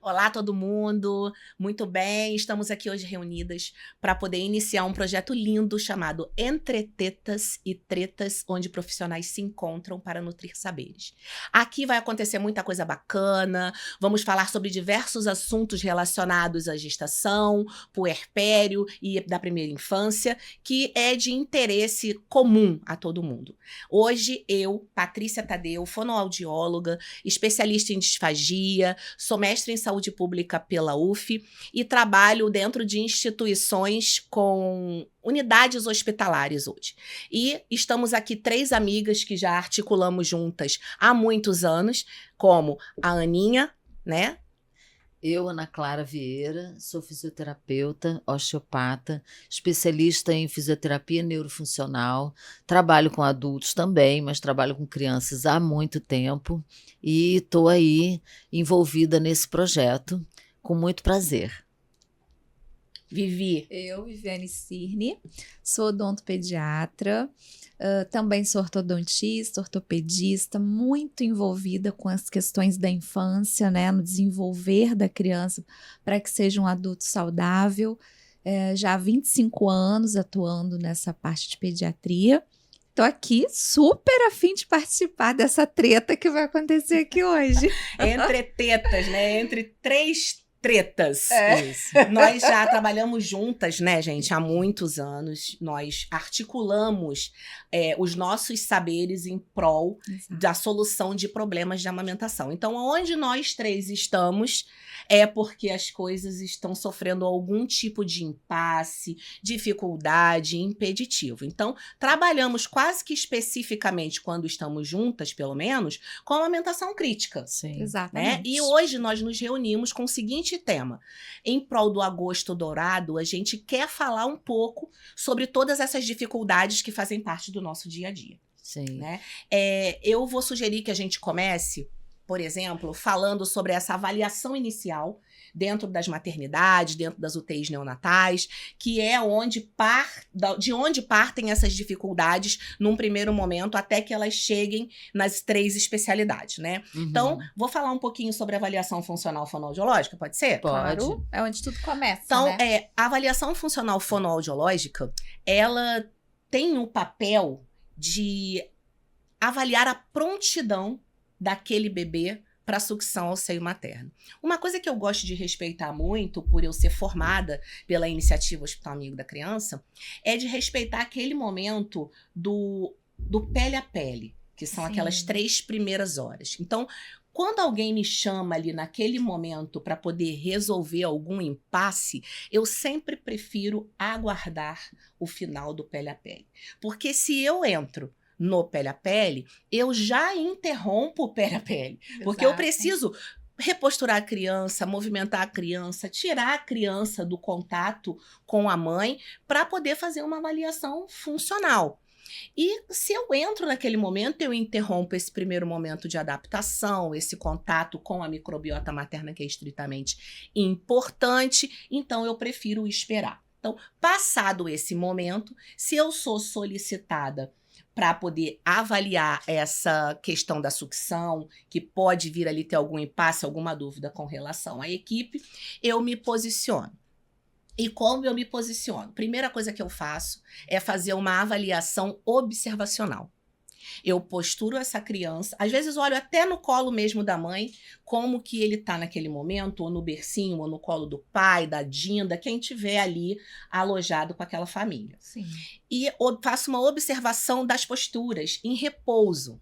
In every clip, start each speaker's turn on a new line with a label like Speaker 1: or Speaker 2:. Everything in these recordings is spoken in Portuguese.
Speaker 1: Olá, todo mundo! Muito bem, estamos aqui hoje reunidas para poder iniciar um projeto lindo chamado Entre Tetas e Tretas, onde profissionais se encontram para nutrir saberes. Aqui vai acontecer muita coisa bacana, vamos falar sobre diversos assuntos relacionados à gestação, puerpério e da primeira infância, que é de interesse comum a todo mundo. Hoje eu, Patrícia Tadeu, fonoaudióloga, especialista em disfagia, sou mestre em saúde pública pela UF e trabalho dentro de instituições com unidades hospitalares hoje. E estamos aqui 3 amigas que já articulamos juntas há muitos anos, como a Aninha, né?
Speaker 2: Eu, Ana Clara Vieira, sou fisioterapeuta, osteopata, especialista em fisioterapia neurofuncional, trabalho com adultos também, mas trabalho com crianças há muito tempo e estou aí envolvida nesse projeto com muito prazer.
Speaker 1: Vivi.
Speaker 3: Eu, Viviane Cirne, sou odontopediatra, também sou ortodontista, ortopedista, muito envolvida com as questões da infância, né, no desenvolver da criança para que seja um adulto saudável. Já há 25 anos atuando nessa parte de pediatria. Tô aqui super a fim de participar dessa treta que vai acontecer aqui hoje.
Speaker 1: Entre tetas, né? Entre 3 tretas.
Speaker 2: Isso.
Speaker 1: Nós já trabalhamos juntas, né, gente, há muitos anos. Nós articulamos os nossos saberes em prol da solução de problemas de amamentação. Então, onde nós 3 estamos é porque as coisas estão sofrendo algum tipo de impasse, dificuldade, impeditivo. Então, trabalhamos quase que especificamente, quando estamos juntas, pelo menos, com a amamentação crítica.
Speaker 2: Sim.
Speaker 3: Exatamente.
Speaker 1: Né? E hoje nós nos reunimos com o seguinte tema. Em prol do Agosto Dourado, a gente quer falar um pouco sobre todas essas dificuldades que fazem parte do nosso dia a dia.
Speaker 2: Sim.
Speaker 1: Né? Eu vou sugerir que a gente comece, por exemplo, falando sobre essa avaliação inicial dentro das maternidades, dentro das UTIs neonatais, que é de onde partem essas dificuldades num primeiro momento até que elas cheguem nas 3 especialidades, né?
Speaker 2: Uhum.
Speaker 1: Então, vou falar um pouquinho sobre a avaliação funcional fonoaudiológica, pode ser?
Speaker 2: Pode.
Speaker 3: Claro, é onde tudo começa,
Speaker 1: Então,
Speaker 3: né?
Speaker 1: a avaliação funcional fonoaudiológica, ela tem o papel de avaliar a prontidão daquele bebê para sucção ao seio materno. Uma coisa que eu gosto de respeitar muito, por eu ser formada pela iniciativa Hospital Amigo da Criança, é de respeitar aquele momento do pele a pele, que são
Speaker 3: Sim.
Speaker 1: aquelas 3 primeiras horas. Então, quando alguém me chama ali naquele momento para poder resolver algum impasse, eu sempre prefiro aguardar o final do pele a pele. Porque se eu entro no pele a pele, eu já interrompo o pele a pele. Porque eu preciso reposturar a criança, movimentar a criança, tirar a criança do contato com a mãe para poder fazer uma avaliação funcional. E se eu entro naquele momento, eu interrompo esse primeiro momento de adaptação, esse contato com a microbiota materna que é estritamente importante, então eu prefiro esperar. Então, passado esse momento, se eu sou solicitada para poder avaliar essa questão da sucção, que pode vir ali ter algum impasse, alguma dúvida com relação à equipe, eu me posiciono. E como eu me posiciono? Primeira coisa que eu faço é fazer uma avaliação observacional. Eu posturo essa criança, às vezes olho até no colo mesmo da mãe, como que ele tá naquele momento, ou no bercinho, ou no colo do pai, da Dinda, quem tiver ali alojado com aquela família.
Speaker 3: Sim.
Speaker 1: E faço uma observação das posturas em repouso.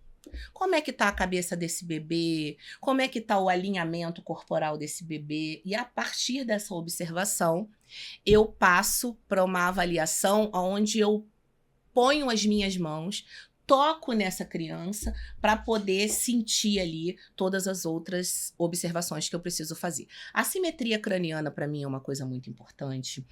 Speaker 1: Como é que tá a cabeça desse bebê? Como é que tá o alinhamento corporal desse bebê? E a partir dessa observação, eu passo para uma avaliação onde eu ponho as minhas mãos, toco nessa criança para poder sentir ali todas as outras observações que eu preciso fazer. A simetria craniana, para mim, é uma coisa muito importante.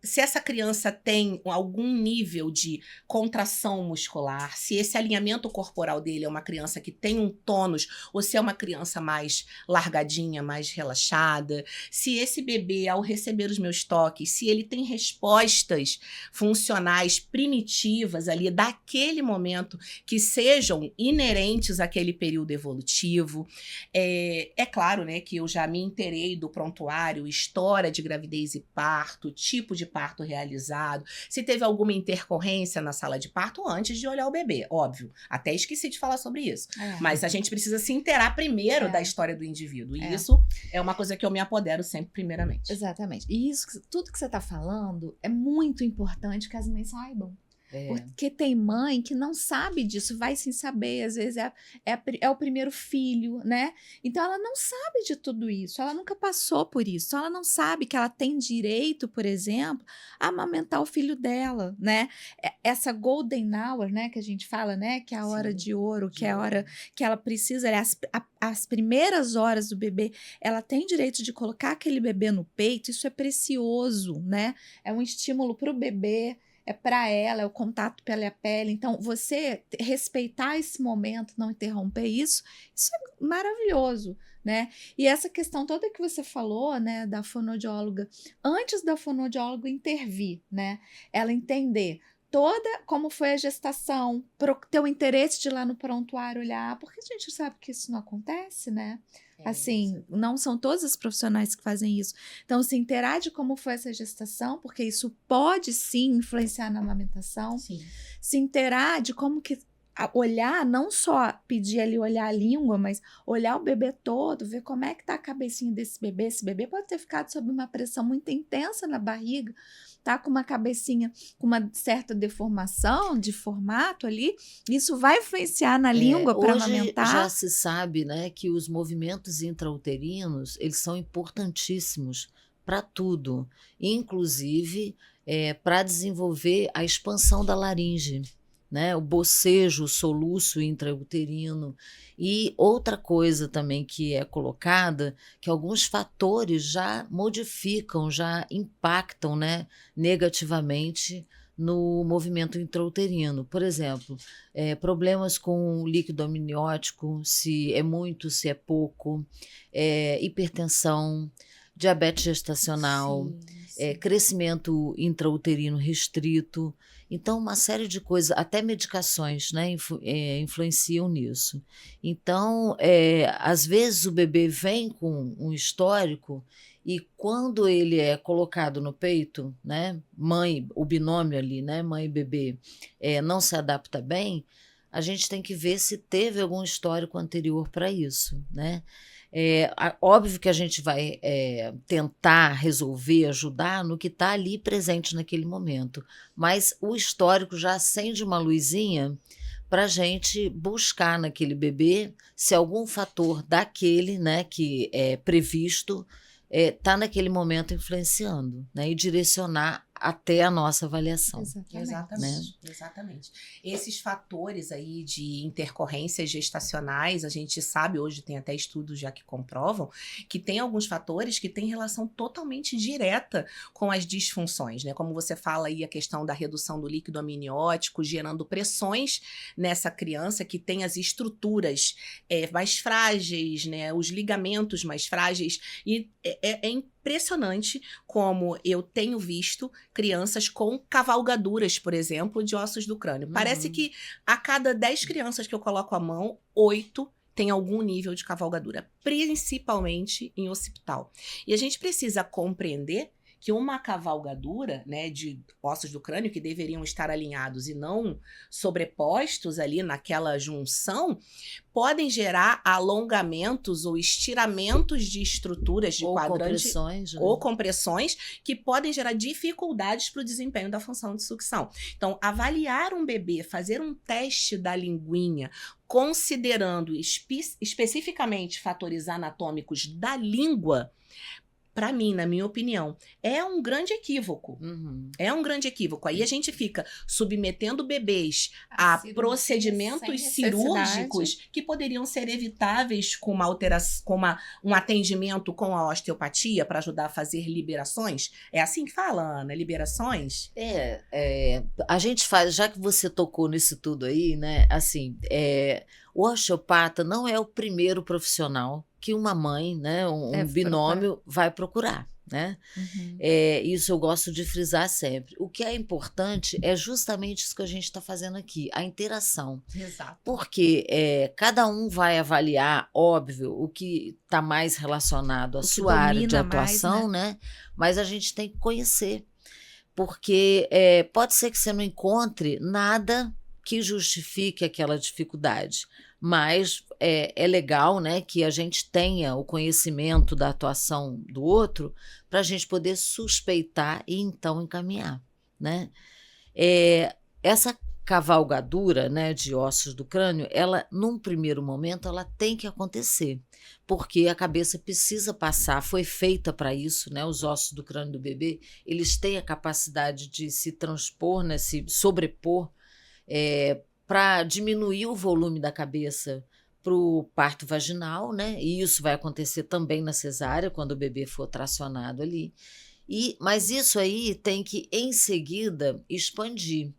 Speaker 1: se essa criança tem algum nível de contração muscular, se esse alinhamento corporal dele é uma criança que tem um tônus, ou se é uma criança mais largadinha, mais relaxada, se esse bebê, ao receber os meus toques, se ele tem respostas funcionais primitivas ali daquele momento que sejam inerentes àquele período evolutivo. É claro, né, que eu já me inteirei do prontuário, história de gravidez e parto, tipo de parto realizado, se teve alguma intercorrência na sala de parto antes de olhar o bebê, óbvio. Até esqueci de falar sobre isso. Mas a gente precisa se inteirar primeiro da história do indivíduo. E isso é uma coisa que eu me apodero sempre primeiramente.
Speaker 3: Exatamente. E isso, tudo que você está falando é muito importante que as mães saibam. Porque tem mãe que não sabe disso, vai sem saber, às vezes é o primeiro filho, né? Então ela não sabe de tudo isso, ela nunca passou por isso, ela não sabe que ela tem direito, por exemplo, a amamentar o filho dela, né? Essa golden hour, né, que a gente fala, né, que é a hora de ouro, que é a hora que ela precisa, as primeiras horas do bebê, ela tem direito de colocar aquele bebê no peito, isso é precioso, né? É um estímulo para o bebê, é para ela, é o contato pele a pele. Então, você respeitar esse momento, não interromper isso é maravilhoso, né? E essa questão toda que você falou, né, da fonoaudióloga, antes da fonoaudióloga intervir, né, ela entender toda como foi a gestação, ter o interesse de ir lá no prontuário olhar, porque a gente sabe que isso não acontece, né? Assim, não são todos os profissionais que fazem isso. Então, se inteirar de como foi essa gestação, porque isso pode sim influenciar na amamentação.
Speaker 1: Sim.
Speaker 3: Se inteirar de como que olhar, não só pedir ali olhar a língua, mas olhar o bebê todo, ver como é que tá a cabecinha desse bebê. Esse bebê pode ter ficado sob uma pressão muito intensa na barriga, tá com uma cabecinha com uma certa deformação de formato ali, isso vai influenciar na língua para amamentar.
Speaker 2: Já se sabe, né, que os movimentos intrauterinos, eles são importantíssimos para tudo, inclusive para desenvolver a expansão da laringe, né, o bocejo, o soluço intrauterino. E outra coisa também que é colocada, que alguns fatores já modificam, já impactam, né, negativamente no movimento intrauterino. Por exemplo, problemas com o líquido amniótico, se é muito, se é pouco, hipertensão, diabetes gestacional, crescimento intrauterino restrito. Então, uma série de coisas, até medicações, né, influenciam nisso. Então, às vezes o bebê vem com um histórico e quando ele é colocado no peito, né, mãe, o binômio ali, né, mãe e bebê, não se adapta bem, a gente tem que ver se teve algum histórico anterior para isso, né? Óbvio que a gente vai tentar resolver, ajudar no que está ali presente naquele momento, mas o histórico já acende uma luzinha para a gente buscar naquele bebê se algum fator daquele, né, que é previsto está naquele momento influenciando, né, e direcionar até a nossa avaliação.
Speaker 1: Exatamente. Esses fatores aí de intercorrências gestacionais, a gente sabe, hoje tem até estudos já que comprovam, que tem alguns fatores que têm relação totalmente direta com as disfunções, né? Como você fala aí, a questão da redução do líquido amniótico, gerando pressões nessa criança que tem as estruturas mais frágeis, né? Os ligamentos mais frágeis, e é impressionante como eu tenho visto crianças com cavalgaduras, por exemplo, de ossos do crânio. Parece que a cada 10 crianças que eu coloco a mão, 8 tem algum nível de cavalgadura, principalmente em hospital. E a gente precisa compreender que uma cavalgadura, né, de ossos do crânio que deveriam estar alinhados e não sobrepostos ali naquela junção, podem gerar alongamentos ou estiramentos de estruturas de quadrante ou compressões que podem gerar dificuldades para o desempenho da função de sucção. Então, avaliar um bebê, fazer um teste da linguinha, considerando especificamente fatores anatômicos da língua, para mim, na minha opinião, é um grande equívoco.
Speaker 2: Uhum.
Speaker 1: É um grande equívoco. Aí a gente fica submetendo bebês a procedimentos cirúrgicos que poderiam ser evitáveis com uma alteração, com um atendimento com a osteopatia para ajudar a fazer liberações. É assim que fala, Ana? Liberações?
Speaker 2: A gente faz, já que você tocou nisso tudo aí, né? Assim, o osteopata não é o primeiro profissional que uma mãe, né, um binômio vai procurar, né?
Speaker 3: Uhum.
Speaker 2: Isso eu gosto de frisar sempre. O que é importante é justamente isso que a gente está fazendo aqui, a interação.
Speaker 1: Exato.
Speaker 2: Porque cada um vai avaliar, óbvio, o que está mais relacionado à sua área de atuação, né? Mas a gente tem que conhecer. Porque pode ser que você não encontre nada que justifique aquela dificuldade, mas é legal, né, que a gente tenha o conhecimento da atuação do outro para a gente poder suspeitar e então encaminhar, né? Essa cavalgadura, né, de ossos do crânio, ela, num primeiro momento, ela tem que acontecer, porque a cabeça precisa passar, foi feita para isso, né? Os ossos do crânio do bebê, eles têm a capacidade de se transpor, né, se sobrepor, para diminuir o volume da cabeça para o parto vaginal, né? E isso vai acontecer também na cesárea, quando o bebê for tracionado ali. Mas isso aí tem que, em seguida, expandir.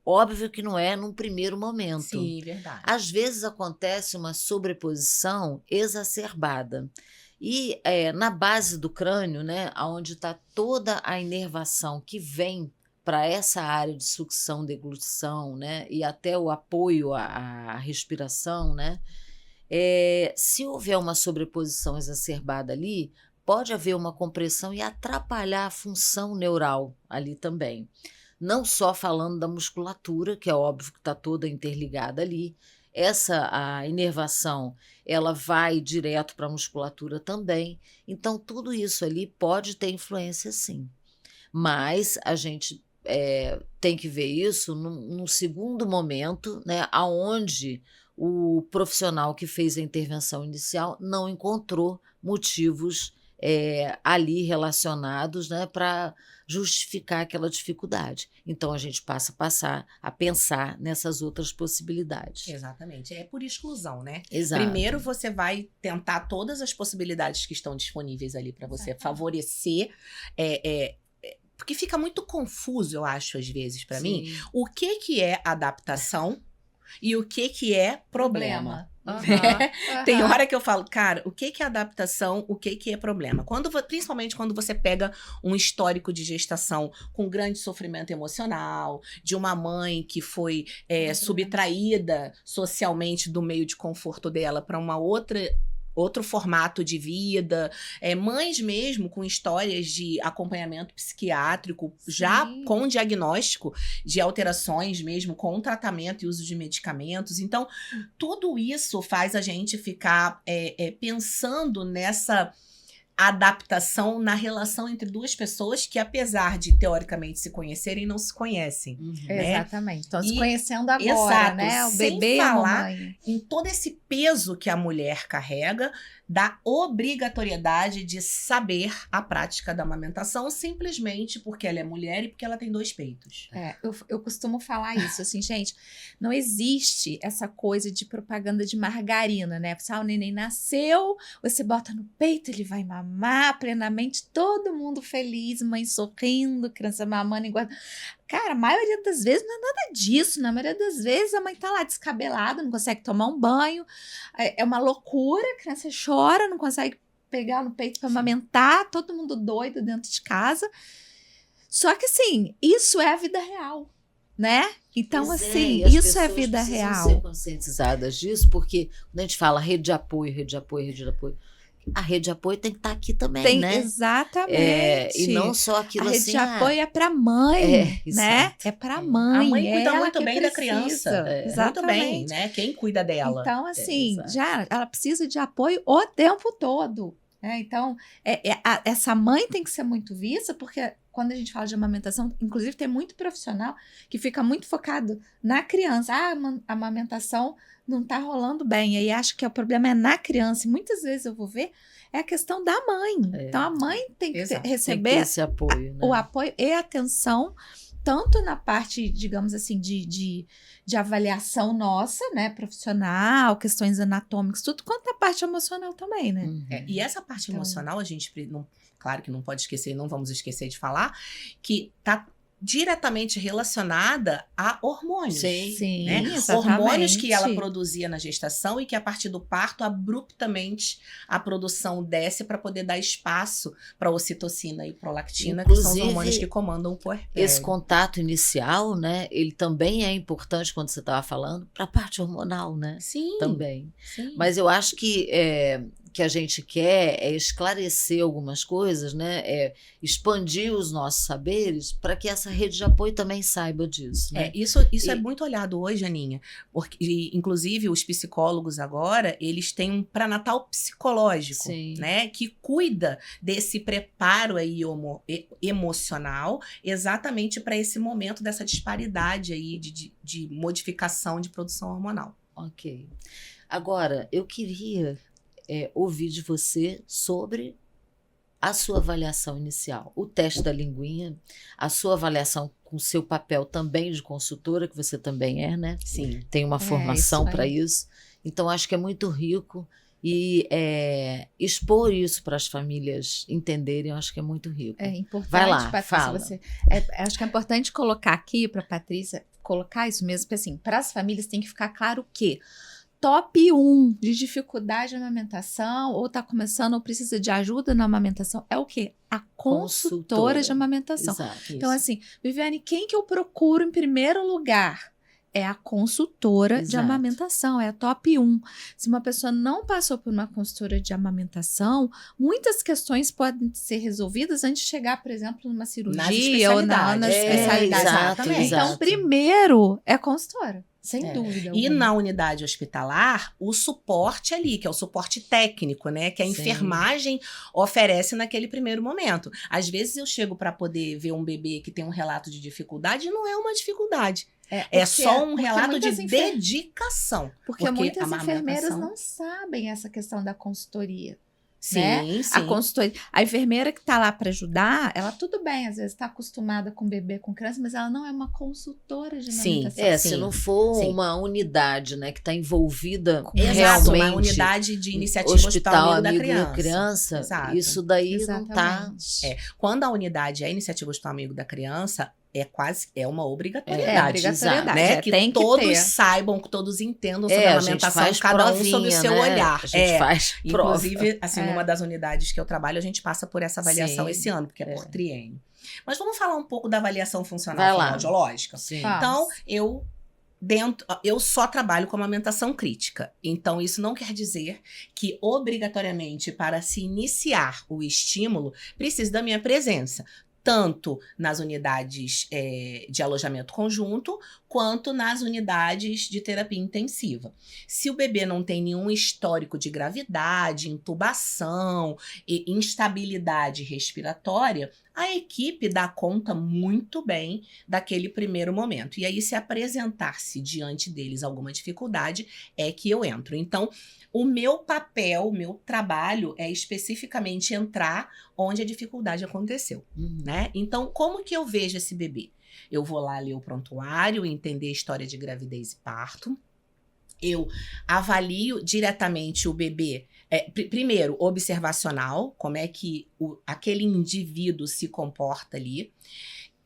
Speaker 2: Óbvio que não é num primeiro momento.
Speaker 1: Sim, verdade.
Speaker 2: Às vezes acontece uma sobreposição exacerbada. E na base do crânio, né, onde está toda a inervação que vem para essa área de sucção, deglutição, né, e até o apoio à respiração, né, se houver uma sobreposição exacerbada ali, pode haver uma compressão e atrapalhar a função neural ali também. Não só falando da musculatura, que é óbvio que está toda interligada ali, a inervação, ela vai direto para a musculatura também, então tudo isso ali pode ter influência sim, mas a gente tem que ver isso num segundo momento, né, onde o profissional que fez a intervenção inicial não encontrou motivos ali relacionados, né, para justificar aquela dificuldade. Então, a gente passa a pensar nessas outras possibilidades.
Speaker 1: Exatamente. É por exclusão, né?
Speaker 2: Exato.
Speaker 1: Primeiro você vai tentar todas as possibilidades que estão disponíveis ali para você favorecer. Porque fica muito confuso, eu acho, às vezes, para mim, o que é adaptação e o que é problema. Tem hora que eu falo, cara, o que é adaptação, o que é problema? Principalmente quando você pega um histórico de gestação com grande sofrimento emocional, de uma mãe que foi subtraída socialmente do meio de conforto dela para outro formato de vida, mães mesmo com histórias de acompanhamento psiquiátrico, já com diagnóstico de alterações mesmo, com tratamento e uso de medicamentos. Então, tudo isso faz a gente ficar pensando nessa adaptação na relação entre duas pessoas que, apesar de teoricamente se conhecerem, não se conhecem. Né?
Speaker 3: Exatamente. Estão se conhecendo agora, né? O bebê e a mamãe.
Speaker 1: Em todo esse peso que a mulher carrega, da obrigatoriedade de saber a prática da amamentação, simplesmente porque ela é mulher e porque ela tem 2 peitos.
Speaker 3: Eu costumo falar isso, assim, gente, não existe essa coisa de propaganda de margarina, né? O neném nasceu, você bota no peito, ele vai mamar plenamente, todo mundo feliz, mãe sorrindo, criança mamando igual. Cara, a maioria das vezes não é nada disso. Na maioria das vezes a mãe tá lá descabelada, não consegue tomar um banho. É uma loucura, a criança chora, não consegue pegar no peito para amamentar, todo mundo doido dentro de casa. Só que assim, isso é a vida real, né? Então, assim, isso é a vida real.
Speaker 2: As pessoas precisam ser conscientizadas disso, porque quando a gente fala rede de apoio, a rede de apoio tem que estar aqui também, né?
Speaker 3: Exatamente.
Speaker 2: E não só aquilo assim.
Speaker 3: A rede de apoio é para mãe, né? É para mãe.
Speaker 1: A mãe cuida muito bem da
Speaker 3: precisa.
Speaker 1: criança. Muito bem, né? Quem cuida dela.
Speaker 3: Então, assim, ela precisa de apoio o tempo todo. Então, essa mãe tem que ser muito vista, porque quando a gente fala de amamentação, inclusive tem muito profissional que fica muito focado na criança. A amamentação não tá rolando bem. Aí acho que o problema é na criança. E muitas vezes eu vou ver, é a questão da mãe. Então, a mãe tem que
Speaker 1: Exato.
Speaker 2: Tem que ter
Speaker 3: receber
Speaker 2: esse apoio, né?
Speaker 3: o apoio e atenção, tanto na parte, digamos assim, de avaliação nossa, né, profissional, questões anatômicas, tudo, quanto a parte emocional também, né?
Speaker 2: Uhum.
Speaker 1: E essa parte
Speaker 3: Então-
Speaker 1: emocional, a gente, claro que não pode esquecer, não vamos esquecer de falar, que está diretamente relacionada a hormônios.
Speaker 2: Sim.
Speaker 1: Né?
Speaker 3: exatamente.
Speaker 1: Hormônios que ela produzia na gestação e que a partir do parto, abruptamente, a produção desce para poder dar espaço para ocitocina e prolactina, que são os
Speaker 2: Inclusive,
Speaker 1: hormônios que comandam o puerpério.
Speaker 2: Esse contato inicial, né? Ele também é importante, quando você estava falando, para a parte hormonal, né?
Speaker 1: Sim.
Speaker 2: Também.
Speaker 1: Sim.
Speaker 2: Mas eu acho que a gente quer é esclarecer algumas coisas, né? Expandir os nossos saberes para que essa rede de apoio também saiba disso. Né?
Speaker 1: Isso é muito olhado hoje, Aninha, porque inclusive os psicólogos agora, eles têm um pré-natal psicológico,
Speaker 2: Sim.
Speaker 1: né, que cuida desse preparo aí emocional, exatamente para esse momento dessa disparidade aí de modificação de produção hormonal.
Speaker 2: Ok. Agora, eu queria ouvir de você sobre a sua avaliação inicial, o teste da linguinha, a sua avaliação com o seu papel também de consultora, que você também é, né?
Speaker 1: Sim.
Speaker 2: Tem uma formação
Speaker 3: isso aí.
Speaker 2: para isso. Então, acho que é muito rico e expor isso para as famílias entenderem, eu acho que é muito rico.
Speaker 3: É importante,
Speaker 2: Vai lá,
Speaker 3: Patrícia,
Speaker 2: fala.
Speaker 3: acho que é importante colocar aqui para Patrícia, colocar isso mesmo, porque assim, para as famílias tem que ficar claro que top 1 de dificuldade na amamentação, ou tá começando ou precisa de ajuda na amamentação, é o quê? A consultora de amamentação.
Speaker 2: Exato.
Speaker 3: Então, assim, Viviane, quem que eu procuro em primeiro lugar? É a consultora de
Speaker 2: Exato.
Speaker 3: amamentação, é a top 1. Se uma pessoa não passou por uma consultora de amamentação, muitas questões podem ser resolvidas antes de chegar, por exemplo, numa cirurgia ou nas especialidades.
Speaker 2: Exatamente.
Speaker 3: Então, primeiro é a consultora, sem dúvida.
Speaker 1: E
Speaker 3: alguma.
Speaker 1: na unidade hospitalar, o suporte ali, que é o suporte técnico, né? Que a
Speaker 2: Sim.
Speaker 1: enfermagem oferece naquele primeiro momento. Às vezes eu chego para poder ver um bebê que tem um relato de dificuldade e não é uma dificuldade. É só um relato de dedicação.
Speaker 3: Porque muitas
Speaker 1: a
Speaker 3: enfermeiras
Speaker 1: amamentação-
Speaker 3: não sabem essa questão da consultoria.
Speaker 1: Sim,
Speaker 3: né?
Speaker 1: sim.
Speaker 3: A consultoria. A enfermeira que está lá para ajudar, ela tudo bem, às vezes está acostumada com bebê, com criança, mas ela não é uma consultora de
Speaker 1: Sim.
Speaker 3: amamentação.
Speaker 2: Se
Speaker 1: Sim,
Speaker 2: não for
Speaker 1: sim.
Speaker 2: uma unidade, né, que está envolvida
Speaker 1: Exato,
Speaker 2: realmente,
Speaker 1: uma unidade de iniciativa hospital amigo da criança. Exato.
Speaker 2: isso daí
Speaker 3: Exatamente.
Speaker 2: não tá.
Speaker 1: Quando a unidade é iniciativa hospital amigo da criança, é uma
Speaker 3: É
Speaker 1: obrigatoriedade.
Speaker 3: obrigatoriedade.
Speaker 1: Né?
Speaker 3: É,
Speaker 1: Que
Speaker 3: tem que
Speaker 1: todos
Speaker 3: ter.
Speaker 1: saibam, que todos entendam sobre a
Speaker 2: A gente
Speaker 1: amamentação,
Speaker 2: faz
Speaker 1: cada um sob o
Speaker 2: provinha,
Speaker 1: seu
Speaker 2: né?
Speaker 1: olhar.
Speaker 2: A gente faz prova.
Speaker 1: Inclusive, assim, numa das unidades que eu trabalho, a gente passa por essa avaliação
Speaker 2: Sim.
Speaker 1: esse ano, porque é por triênio. Mas vamos falar um pouco da avaliação
Speaker 2: Vai
Speaker 1: funcional
Speaker 2: lá.
Speaker 1: fonoaudiológica?
Speaker 2: Sim.
Speaker 3: Tá.
Speaker 1: Então, eu só trabalho com amamentação crítica. Então, isso não quer dizer que, obrigatoriamente, para se iniciar o estímulo, precisa da minha presença. Tanto nas unidades de alojamento conjunto, quanto nas unidades de terapia intensiva. Se o bebê não tem nenhum histórico de gravidade, intubação e instabilidade respiratória, a equipe dá conta muito bem daquele primeiro momento. E aí, se apresentar-se diante deles alguma dificuldade, é que eu entro. Então, o meu papel, o meu trabalho é especificamente entrar onde a dificuldade aconteceu, né? Então, como que eu vejo esse bebê? Eu vou lá ler o prontuário, entender a história de gravidez e parto. Eu avalio diretamente o bebê, primeiro, observacional, como é que aquele indivíduo se comporta ali,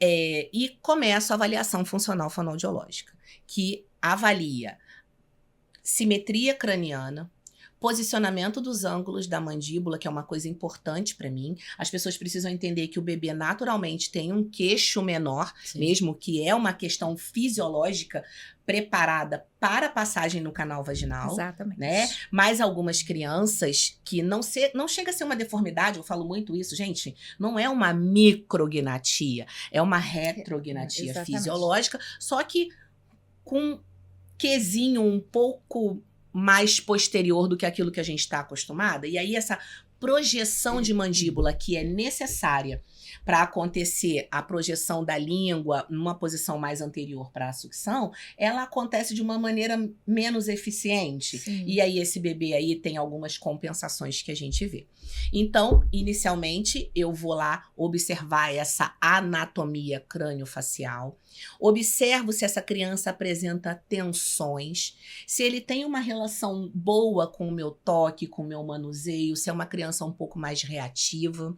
Speaker 1: e começo a avaliação funcional fonoaudiológica, que avalia simetria craniana, posicionamento dos ângulos da mandíbula, que é uma coisa importante para mim. As pessoas precisam entender que o bebê naturalmente tem um queixo menor,
Speaker 2: Sim.
Speaker 1: mesmo que é uma questão fisiológica preparada para a passagem no canal vaginal.
Speaker 3: Exatamente.
Speaker 1: Né? Mas algumas crianças que não chega a ser uma deformidade, eu falo muito isso, gente, não é uma micrognatia, é uma retrognatia
Speaker 3: Exatamente.
Speaker 1: fisiológica, só que com quesinho um pouco mais posterior do que aquilo que a gente está acostumada. E aí essa projeção de mandíbula que é necessária para acontecer a projeção da língua numa posição mais anterior para a sucção, ela acontece de uma maneira menos eficiente.
Speaker 3: Sim.
Speaker 1: E aí esse bebê aí tem algumas compensações que a gente vê. Então, inicialmente, eu vou lá observar essa anatomia crâniofacial. Observo se essa criança apresenta tensões, se ele tem uma relação boa com o meu toque, com o meu manuseio, se é uma criança um pouco mais reativa.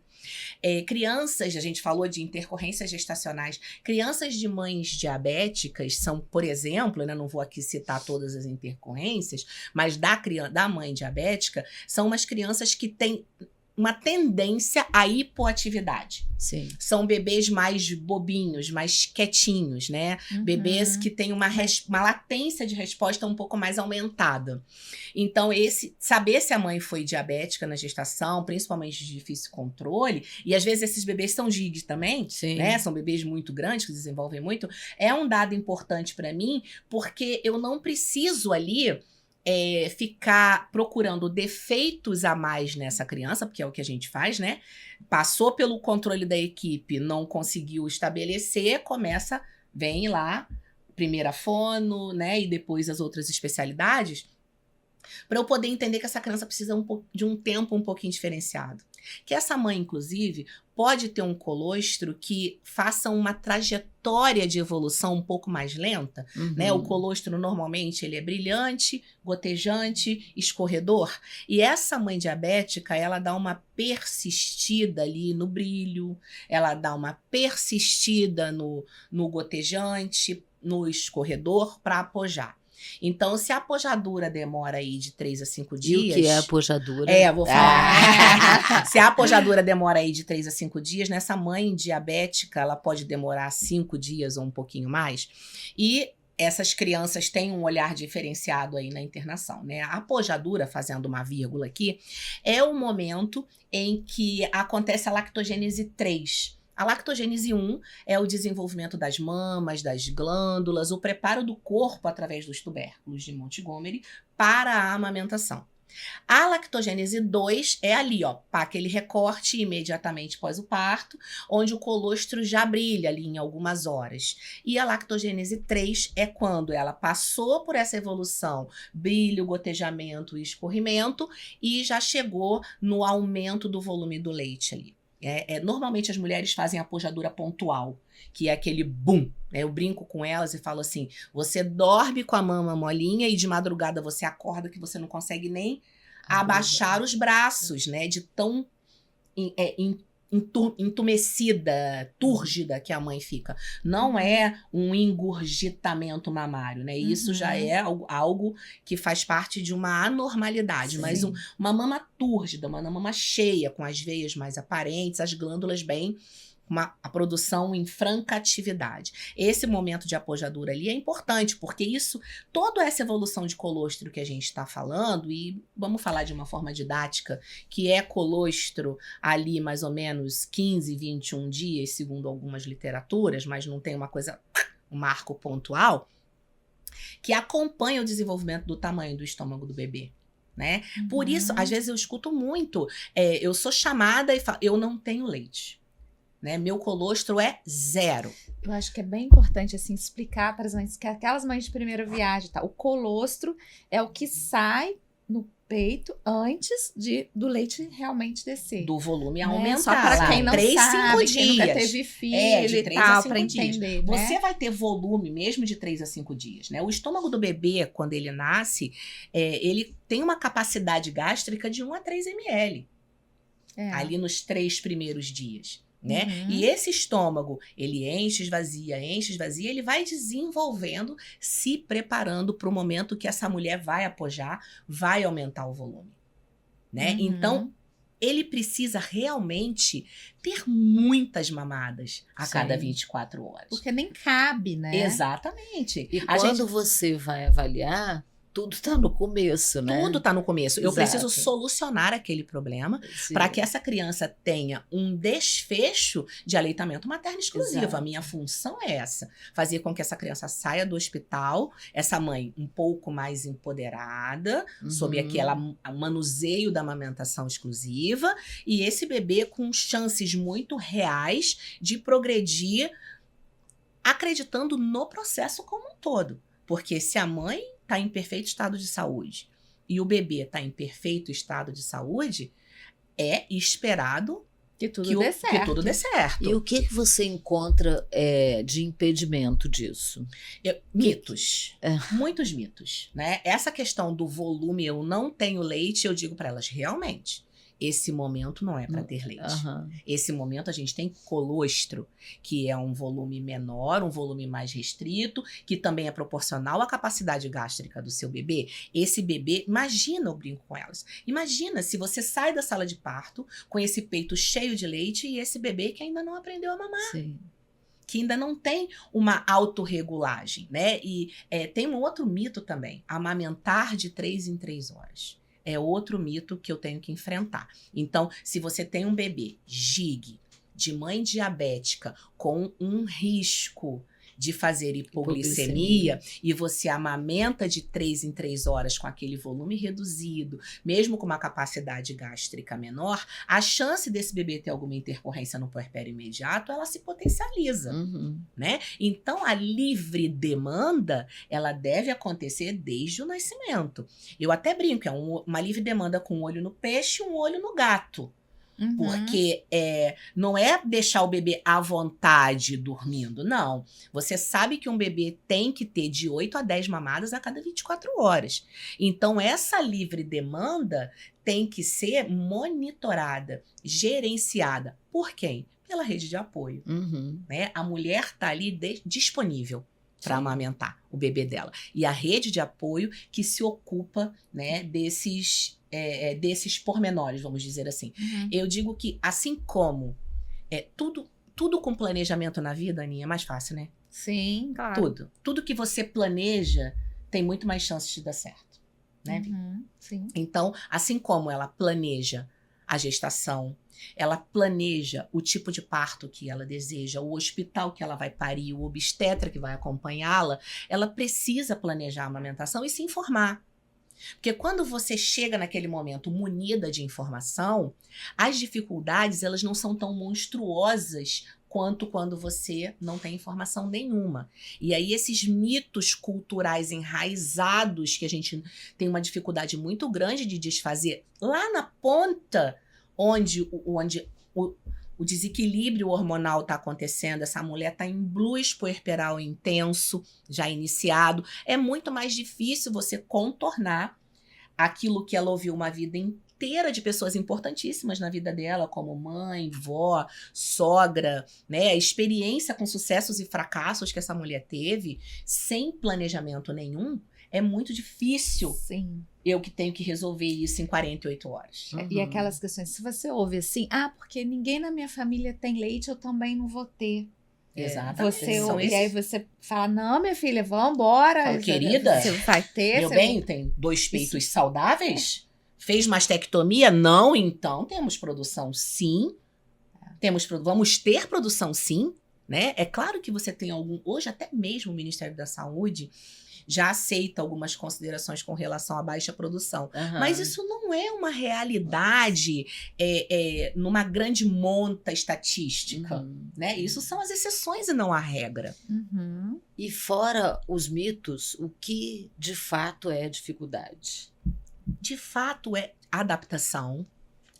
Speaker 1: Crianças, a gente falou de intercorrências gestacionais, crianças de mães diabéticas são, por exemplo, né, não vou aqui citar todas as intercorrências, mas da mãe diabética, são umas crianças que têm uma tendência à hipoatividade.
Speaker 2: Sim.
Speaker 1: São bebês mais bobinhos, mais quietinhos, né? Bebês que têm uma latência de resposta um pouco mais aumentada. Então, saber se a mãe foi diabética na gestação, principalmente de difícil controle, e às vezes esses bebês são GIG também,
Speaker 2: Sim.
Speaker 1: né? São bebês muito grandes, que desenvolvem muito, é um dado importante para mim, porque eu não preciso ali ficar procurando defeitos a mais nessa criança, porque é o que a gente faz, né? Passou pelo controle da equipe, não conseguiu estabelecer, vem lá, primeira fono, né? E depois as outras especialidades, para eu poder entender que essa criança precisa de um tempo um pouquinho diferenciado. Que essa mãe, inclusive, pode ter um colostro que faça uma trajetória de evolução um pouco mais lenta, né? O colostro, normalmente, ele é brilhante, gotejante, escorredor. E essa mãe diabética, ela dá uma persistida ali no brilho, ela dá uma persistida no gotejante, no escorredor, para apojar. Então, se a apojadura demora aí de 3 a 5 dias...
Speaker 2: E o que é apojadura?
Speaker 1: Vou falar. Se a apojadura demora aí de 3 a 5 dias, nessa mãe diabética, ela pode demorar 5 dias ou um pouquinho mais. E essas crianças têm um olhar diferenciado aí na internação, né? A apojadura, fazendo uma vírgula aqui, é o momento em que acontece a lactogênese 3. A lactogênese 1 é o desenvolvimento das mamas, das glândulas, o preparo do corpo através dos tubérculos de Montgomery para a amamentação. A lactogênese 2 é ali, ó, aquele recorte imediatamente após o parto, onde o colostro já brilha ali em algumas horas. E a lactogênese 3 é quando ela passou por essa evolução, brilho, gotejamento e escorrimento, e já chegou no aumento do volume do leite ali. Normalmente as mulheres fazem apojadura pontual, que é aquele boom. Eu brinco com elas e falo assim, você dorme com a mama molinha e de madrugada você acorda que você não consegue nem abaixar os braços, né? De tão entumecida, túrgida que a mãe fica. Não é um engurgitamento mamário, né? Isso já é algo que faz parte de uma anormalidade, mas uma mama túrgida, uma mama cheia, com as veias mais aparentes, as glândulas bem... a produção em franca atividade. Esse momento de apojadura ali é importante, porque toda essa evolução de colostro que a gente está falando, e vamos falar de uma forma didática, que é colostro ali mais ou menos 15, 21 dias, segundo algumas literaturas, mas não tem um marco pontual, que acompanha o desenvolvimento do tamanho do estômago do bebê. Né? Por isso, às vezes eu escuto muito, eu sou chamada e falo, eu não tenho leite. Né? Meu colostro é 0.
Speaker 3: Eu acho que é bem importante assim explicar para as mães que aquelas mães de primeira viagem, tá? O colostro é o que sai no peito antes do leite realmente descer.
Speaker 1: Do volume
Speaker 3: né?
Speaker 1: aumentar.
Speaker 3: Só para quem não
Speaker 1: 3,
Speaker 3: sabe,
Speaker 1: 5
Speaker 3: quem nunca
Speaker 1: dias.
Speaker 3: teve filho
Speaker 1: de 3
Speaker 3: e tal,
Speaker 1: a 5
Speaker 3: para
Speaker 1: dias.
Speaker 3: entender.
Speaker 1: Você
Speaker 3: né?
Speaker 1: vai ter volume mesmo de 3 a 5 dias. Né? O estômago do bebê, quando ele nasce, ele tem uma capacidade gástrica de 1 a 3 ml. Ali nos 3 primeiros dias. Né? E esse estômago, ele enche, esvazia, ele vai desenvolvendo, se preparando para o momento que essa mulher vai apojar, vai aumentar o volume. Né? Então, ele precisa realmente ter muitas mamadas a cada 24 horas.
Speaker 3: Porque nem cabe, né?
Speaker 1: Exatamente.
Speaker 2: E quando você vai avaliar, tudo está no começo, né?
Speaker 1: Tudo está no começo. Eu
Speaker 2: Exato.
Speaker 1: preciso solucionar aquele problema para que essa criança tenha um desfecho de aleitamento materno exclusivo.
Speaker 2: Exato.
Speaker 1: A minha função é essa: fazer com que essa criança saia do hospital, essa mãe um pouco mais empoderada, sob aquele manuseio da amamentação exclusiva, e esse bebê com chances muito reais de progredir acreditando no processo como um todo. Porque se a mãe está em perfeito estado de saúde e o bebê está em perfeito estado de saúde, é esperado
Speaker 3: Que tudo
Speaker 1: que,
Speaker 3: dê certo.
Speaker 1: que tudo dê certo.
Speaker 2: E o que você encontra de impedimento disso?
Speaker 1: Mitos. Muitos mitos, né? Essa questão do volume, eu não tenho leite, eu digo para elas, realmente, esse momento não é para ter leite. Esse momento a gente tem colostro, que é um volume menor, um volume mais restrito, que também é proporcional à capacidade gástrica do seu bebê. Esse bebê, imagina, eu brinco com elas, imagina se você sai da sala de parto com esse peito cheio de leite e esse bebê que ainda não aprendeu a mamar.
Speaker 2: Sim.
Speaker 1: Que ainda não tem uma autorregulagem, né? E tem um outro mito também, amamentar de 3 em 3 horas. É outro mito que eu tenho que enfrentar. Então, se você tem um bebê GIG, de mãe diabética, com um risco de fazer hipoglicemia, e você amamenta de 3 em 3 horas com aquele volume reduzido, mesmo com uma capacidade gástrica menor, a chance desse bebê ter alguma intercorrência no puerpério imediato, ela se potencializa, né? Então, a livre demanda, ela deve acontecer desde o nascimento. Eu até brinco, é uma livre demanda com um olho no peixe e um olho no gato. Porque não é deixar o bebê à vontade dormindo, não. Você sabe que um bebê tem que ter de 8 a 10 mamadas a cada 24 horas. Então, essa livre demanda tem que ser monitorada, gerenciada. Por quem? Pela rede de apoio. Né? A mulher está ali disponível para amamentar o bebê dela. E a rede de apoio que se ocupa, né, desses pormenores, vamos dizer assim. Eu digo que, assim como tudo com planejamento na vida, Aninha, é mais fácil, né?
Speaker 3: Sim, claro.
Speaker 1: Tudo que você planeja tem muito mais chances de dar certo, né?
Speaker 3: Sim.
Speaker 1: Então, assim como ela planeja a gestação, ela planeja o tipo de parto que ela deseja, o hospital que ela vai parir, o obstetra que vai acompanhá-la, ela precisa planejar a amamentação e se informar. Porque quando você chega naquele momento munida de informação, as dificuldades elas não são tão monstruosas quanto quando você não tem informação nenhuma. E aí esses mitos culturais enraizados que a gente tem uma dificuldade muito grande de desfazer, lá na ponta onde o desequilíbrio hormonal está acontecendo, essa mulher está em blues puerperal intenso, já iniciado, é muito mais difícil você contornar aquilo que ela ouviu uma vida inteira de pessoas importantíssimas na vida dela, como mãe, vó, sogra, né? A experiência com sucessos e fracassos que essa mulher teve, sem planejamento nenhum, é muito difícil.
Speaker 3: Sim.
Speaker 1: Eu que tenho que resolver isso em 48 horas.
Speaker 3: E aquelas questões, se você ouve assim, porque ninguém na minha família tem leite, eu também não vou ter.
Speaker 1: Exatamente.
Speaker 3: E aí você fala, não, minha filha, vambora.
Speaker 1: Querida,
Speaker 3: você vai ter.
Speaker 1: Meu bem, tem 2 peitos saudáveis? Fez mastectomia? Não, então temos produção sim. Vamos ter produção sim, né? É claro que você tem hoje até mesmo o Ministério da Saúde já aceita algumas considerações com relação à baixa produção. Mas isso não é uma realidade numa grande monta estatística. Né? Isso são as exceções e não a regra.
Speaker 2: E fora os mitos, o que de fato é dificuldade?
Speaker 1: De fato é adaptação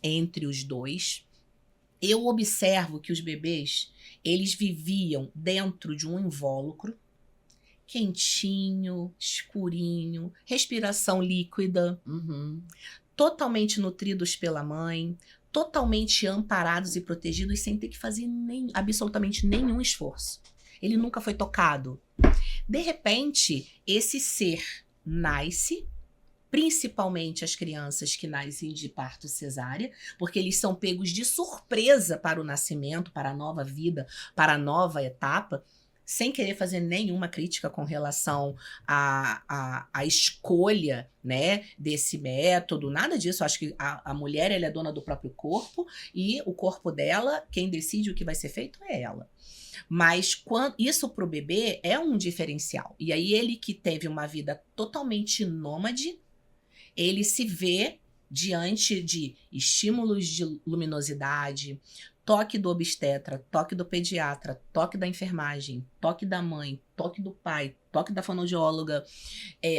Speaker 1: entre os dois. Eu observo que os bebês, eles viviam dentro de um invólucro, quentinho, escurinho, respiração líquida, totalmente nutridos pela mãe, totalmente amparados e protegidos sem ter que fazer absolutamente nenhum esforço. Ele nunca foi tocado. De repente, esse ser nasce, principalmente as crianças que nascem de parto cesárea, porque eles são pegos de surpresa para o nascimento, para a nova vida, para a nova etapa. sem querer fazer nenhuma crítica com relação à escolha, né, desse método, nada disso. Eu acho que a mulher, ela é dona do próprio corpo, e o corpo dela, quem decide o que vai ser feito é ela. Mas isso para o bebê é um diferencial. E aí ele que teve uma vida totalmente nômade, ele se vê diante de estímulos de luminosidade, toque do obstetra, toque do pediatra, toque da enfermagem, toque da mãe, toque do pai, toque da fonoaudióloga.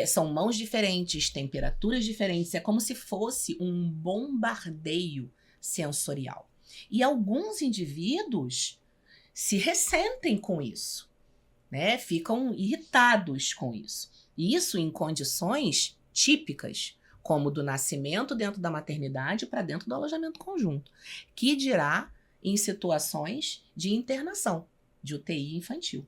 Speaker 1: São mãos diferentes, temperaturas diferentes. É como se fosse um bombardeio sensorial. E alguns indivíduos se ressentem com isso, né? Ficam irritados com isso. E isso em condições típicas, como do nascimento dentro da maternidade para dentro do alojamento conjunto. Que dirá em situações de internação, de UTI infantil,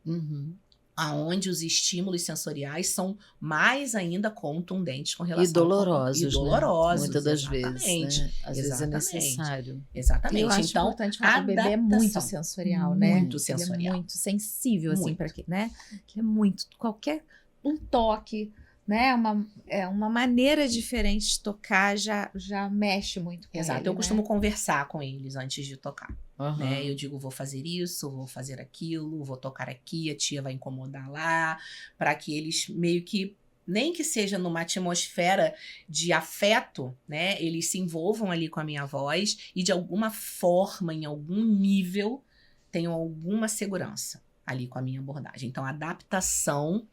Speaker 1: aonde os estímulos sensoriais são mais ainda contundentes com relação...
Speaker 2: E dolorosos,
Speaker 1: e dolorosos,
Speaker 2: né? Muitas das
Speaker 1: exatamente.
Speaker 2: vezes, né? Às vezes é necessário.
Speaker 1: Exatamente.
Speaker 3: Eu acho
Speaker 1: então,
Speaker 3: importante falar que o bebê é muito sensorial, né?
Speaker 1: Muito sensorial.
Speaker 3: Ele é muito sensível, assim,
Speaker 1: Muito.
Speaker 3: para quê, né? Ele é muito... Qualquer um toque, né? Uma maneira diferente de tocar já mexe muito com
Speaker 1: Exato.
Speaker 3: ele,
Speaker 1: Eu
Speaker 3: né?
Speaker 1: costumo conversar com eles antes de tocar.
Speaker 2: Uhum.
Speaker 1: Né? Eu digo, vou fazer isso, vou fazer aquilo, vou tocar aqui, a tia vai incomodar lá, para que eles meio que, nem que seja numa atmosfera de afeto, né? Eles se envolvam ali com a minha voz e de alguma forma, em algum nível, tenham alguma segurança ali com a minha abordagem. Então, a adaptação,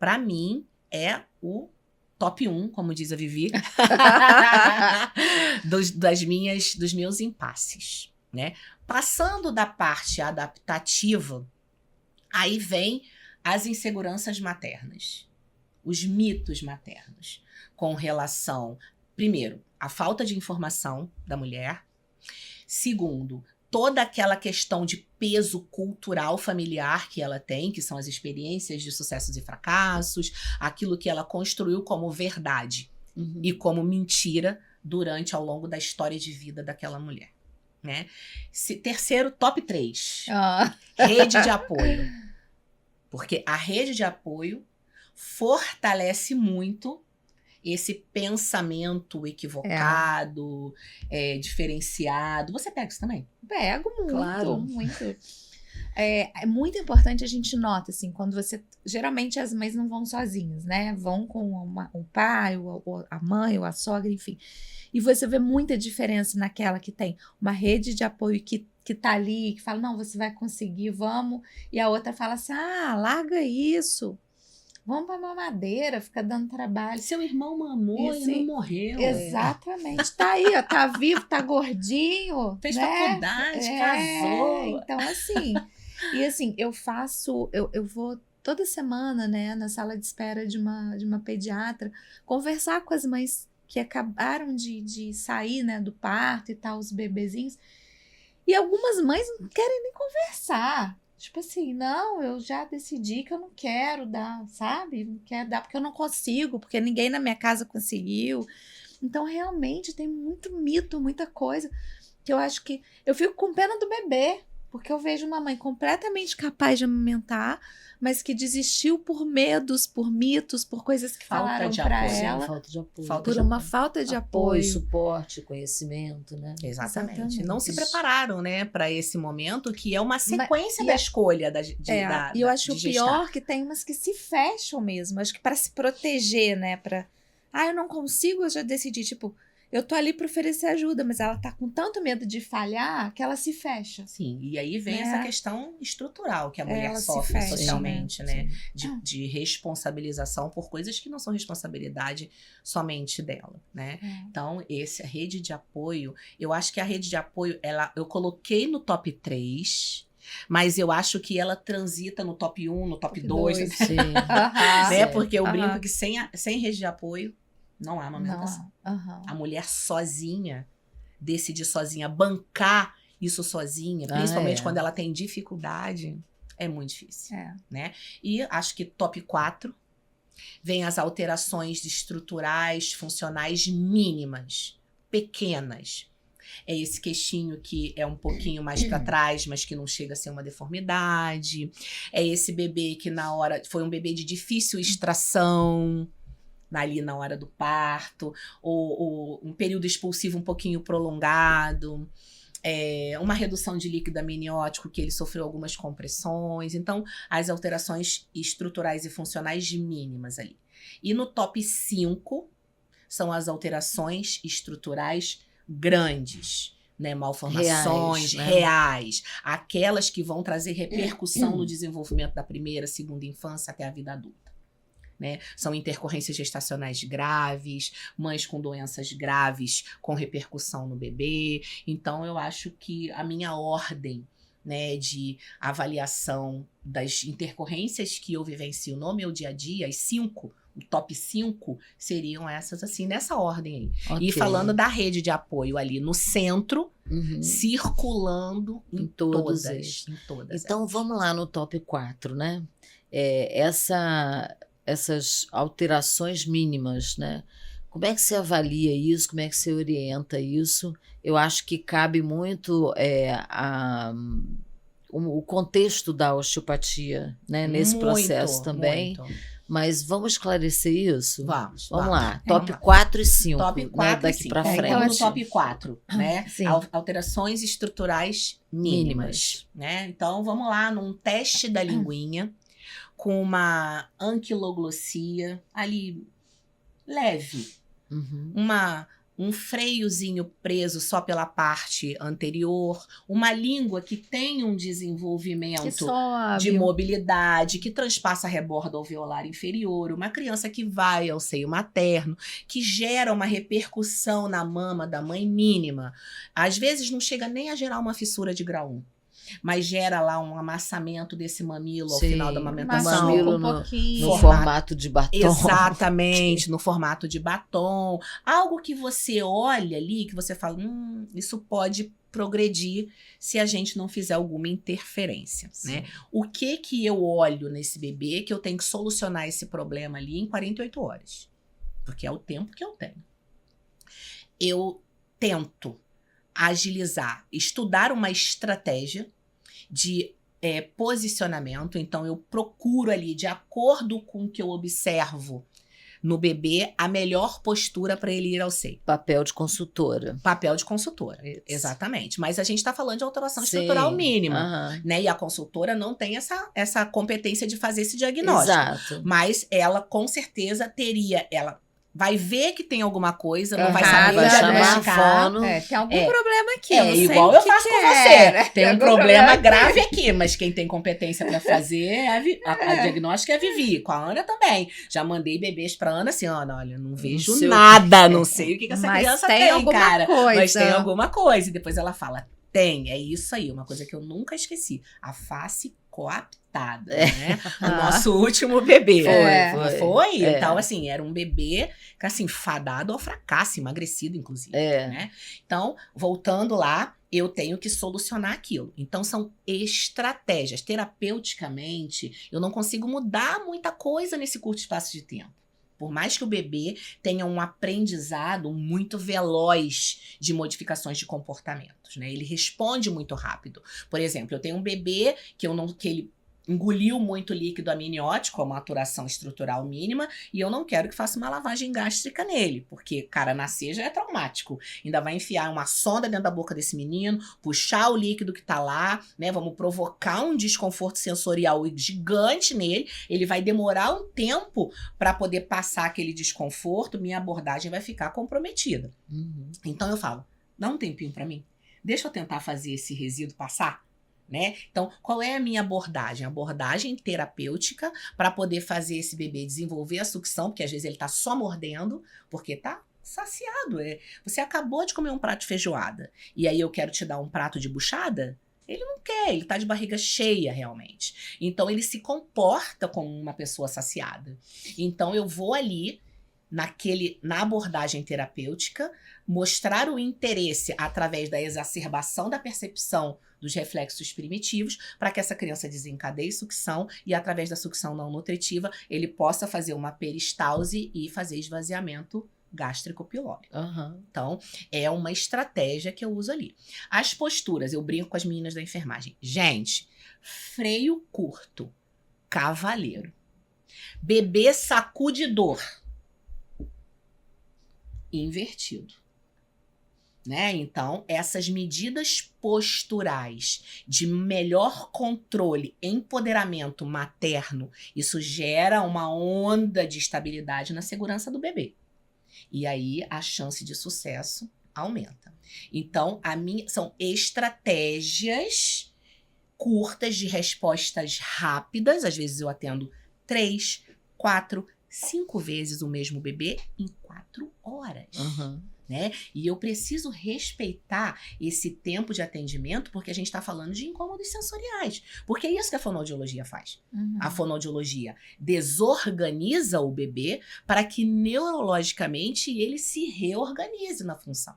Speaker 1: para mim, é o top 1, como diz a Vivi, dos meus impasses, né? Passando da parte adaptativa, aí vem as inseguranças maternas, os mitos maternos, com relação, primeiro, à falta de informação da mulher, segundo, toda aquela questão de peso cultural familiar que ela tem, que são as experiências de sucessos e fracassos, aquilo que ela construiu como verdade e como mentira ao longo da história de vida daquela mulher. Né? Terceiro, top 3. Rede de apoio. Porque a rede de apoio fortalece muito esse pensamento equivocado, diferenciado. Você pega isso também?
Speaker 3: Pego muito,
Speaker 2: Claro.
Speaker 3: muito. É muito importante a gente nota, assim, quando você... Geralmente as mães não vão sozinhas, né? Vão com o pai, a mãe, ou a sogra, enfim. E você vê muita diferença naquela que tem uma rede de apoio que tá ali, que fala, não, você vai conseguir, vamos. E a outra fala assim, larga isso. Vamos pra mamadeira, fica dando trabalho.
Speaker 1: Seu irmão mamou e não morreu.
Speaker 3: Exatamente. Tá aí, ó, tá vivo, tá gordinho.
Speaker 1: Fez
Speaker 3: né?
Speaker 1: faculdade, casou.
Speaker 3: Então, assim... E assim, eu vou toda semana, né, na sala de espera de uma pediatra, conversar com as mães que acabaram de sair, né, do parto e tal, os bebezinhos. E algumas mães não querem nem conversar. Tipo assim, não, eu já decidi que eu não quero dar, sabe? Não quero dar porque eu não consigo, porque ninguém na minha casa conseguiu. Então, realmente, tem muito mito, muita coisa que eu acho que... Eu fico com pena do bebê, porque eu vejo uma mãe completamente capaz de amamentar, mas que desistiu por medos, por mitos, por coisas que falaram para ela.
Speaker 2: Falta de apoio.
Speaker 3: Por uma falta de apoio.
Speaker 2: Suporte, conhecimento, né?
Speaker 1: Exatamente. Não se prepararam, né, para esse momento, que é uma sequência da escolha
Speaker 3: E eu acho o pior que tem umas que se fecham mesmo. Acho que para se proteger, né, eu não consigo, eu já decidi, tipo, eu tô ali para oferecer ajuda, mas ela tá com tanto medo de falhar que ela se fecha.
Speaker 1: Sim, e aí vem essa questão estrutural que a mulher
Speaker 3: Ela
Speaker 1: sofre
Speaker 3: fecha,
Speaker 1: socialmente, né?
Speaker 2: Sim.
Speaker 1: De responsabilização por coisas que não são responsabilidade somente dela, né? Então, a rede de apoio, eu acho que a rede de apoio, eu coloquei no top 3, mas eu acho que ela transita no top 1, no top 2,
Speaker 2: Sim.
Speaker 1: né? Porque eu brinco que sem rede de apoio, não há amamentação.
Speaker 3: Não.
Speaker 1: A mulher sozinha, decidir sozinha, bancar isso sozinha, principalmente quando ela tem dificuldade, é muito difícil. Né? E acho que top 4 vem as alterações estruturais, funcionais mínimas, pequenas. É esse queixinho que é um pouquinho mais para trás, mas que não chega a ser uma deformidade. É esse bebê que na hora foi um bebê de difícil extração, ali na hora do parto, ou um período expulsivo um pouquinho prolongado. Uma redução de líquido amniótico, que ele sofreu algumas compressões. Então, as alterações estruturais e funcionais mínimas ali. E no top 5 são as alterações estruturais grandes, né? Malformações reais, aquelas que vão trazer repercussão no desenvolvimento da primeira, segunda infância até a vida adulta. Né? São intercorrências gestacionais graves, mães com doenças graves com repercussão no bebê. Então, eu acho que a minha ordem, né, de avaliação das intercorrências que eu vivencio no meu dia a dia, as 5, o top 5 seriam essas, assim, nessa ordem aí.
Speaker 2: Ok.
Speaker 1: E falando da rede de apoio ali no centro, circulando em todas. Em todas.
Speaker 2: Então, vamos lá no top 4, né? Essas alterações mínimas, né? Como é que você avalia isso? Como é que você orienta isso? Eu acho que cabe muito o contexto da osteopatia, né? Nesse processo também.
Speaker 1: Muito.
Speaker 2: Mas vamos esclarecer isso?
Speaker 1: Vamos
Speaker 2: lá. Top 4 e 5.
Speaker 1: Top 4
Speaker 2: daqui para frente.
Speaker 1: Então, no top 4, né?
Speaker 3: Sim.
Speaker 1: Alterações estruturais mínimas. Né? Então, vamos lá num teste da linguinha com uma anquiloglossia ali leve. Um freiozinho preso só pela parte anterior, uma língua que tem um desenvolvimento de mobilidade, que transpassa a reborda alveolar inferior, uma criança que vai ao seio materno, que gera uma repercussão na mama da mãe mínima. Às vezes não chega nem a gerar uma fissura de grau 1. Mas gera lá um amassamento desse mamilo ao final da amamentação.
Speaker 2: Mamilo no formato de batom.
Speaker 1: Exatamente, no formato de batom. Algo que você olha ali, que você fala, isso pode progredir se a gente não fizer alguma interferência, né? O que eu olho nesse bebê que eu tenho que solucionar esse problema ali em 48 horas? Porque é o tempo que eu tenho. Eu tento agilizar, estudar uma estratégia de posicionamento. Então, eu procuro ali, de acordo com o que eu observo no bebê, a melhor postura para ele ir ao seio.
Speaker 2: Papel de consultora.
Speaker 1: Papel de consultora, exatamente. Mas a gente está falando de alteração estrutural mínima, né? E a consultora não tem essa competência de fazer esse diagnóstico.
Speaker 2: Exato.
Speaker 1: Mas ela, com certeza, teria... Ela vai ver que tem alguma coisa, não vai saber
Speaker 2: vai
Speaker 1: diagnosticar.
Speaker 2: fono.
Speaker 3: Tem algum problema aqui.
Speaker 1: Igual eu faço com você. Tem um problema grave aqui, mas quem tem competência para fazer a diagnóstica é a Vivi. Com a Ana também. Já mandei bebês pra Ana assim, Ana, olha, não vejo nada, não sei o que essa criança tem, cara. Mas tem alguma coisa. E depois ela fala, é isso aí, uma coisa que eu nunca esqueci. A face coaptada, né? O nosso último bebê. Foi? Então, assim, era um bebê que, assim, fadado ao fracasso, emagrecido, inclusive. Né? Então, voltando lá, eu tenho que solucionar aquilo. Então, são estratégias. Terapeuticamente, eu não consigo mudar muita coisa nesse curto espaço de tempo. Por mais que o bebê tenha um aprendizado muito veloz de modificações de comportamentos, né? Ele responde muito rápido. Por exemplo, eu tenho um bebê que ele engoliu muito líquido amniótico, a maturação estrutural mínima, e eu não quero que faça uma lavagem gástrica nele, porque, cara, nascer já é traumático. Ainda vai enfiar uma sonda dentro da boca desse menino, puxar o líquido que tá lá, né? Vamos provocar um desconforto sensorial gigante nele. Ele vai demorar um tempo para poder passar aquele desconforto, minha abordagem vai ficar comprometida. Então eu falo, dá um tempinho para mim. Deixa eu tentar fazer esse resíduo passar. Né? Então, qual é a minha abordagem? Abordagem terapêutica para poder fazer esse bebê desenvolver a sucção, porque às vezes ele tá só mordendo, porque tá saciado. Você acabou de comer um prato de feijoada e aí eu quero te dar um prato de buchada? Ele não quer, ele tá de barriga cheia realmente. Então, ele se comporta como uma pessoa saciada. Então, eu vou ali na abordagem terapêutica, mostrar o interesse através da exacerbação da percepção dos reflexos primitivos, para que essa criança desencadeie sucção e, através da sucção não nutritiva, ele possa fazer uma peristalse e fazer esvaziamento gástrico pylórico.
Speaker 2: Aham.
Speaker 1: Então, é uma estratégia que eu uso ali. As posturas, eu brinco com as meninas da enfermagem. Gente, freio curto, cavaleiro. Bebê sacudidor, invertido. Né? Então, essas medidas posturais de melhor controle, empoderamento materno, isso gera uma onda de estabilidade na segurança do bebê. E aí a chance de sucesso aumenta. Então, são estratégias curtas de respostas rápidas. Às vezes eu atendo 3, 4, 5 vezes o mesmo bebê em 4 horas.
Speaker 2: Aham.
Speaker 1: Né? E eu preciso respeitar esse tempo de atendimento, porque a gente está falando de incômodos sensoriais. Porque é isso que a fonoaudiologia faz. A fonoaudiologia desorganiza o bebê para que neurologicamente ele se reorganize na função.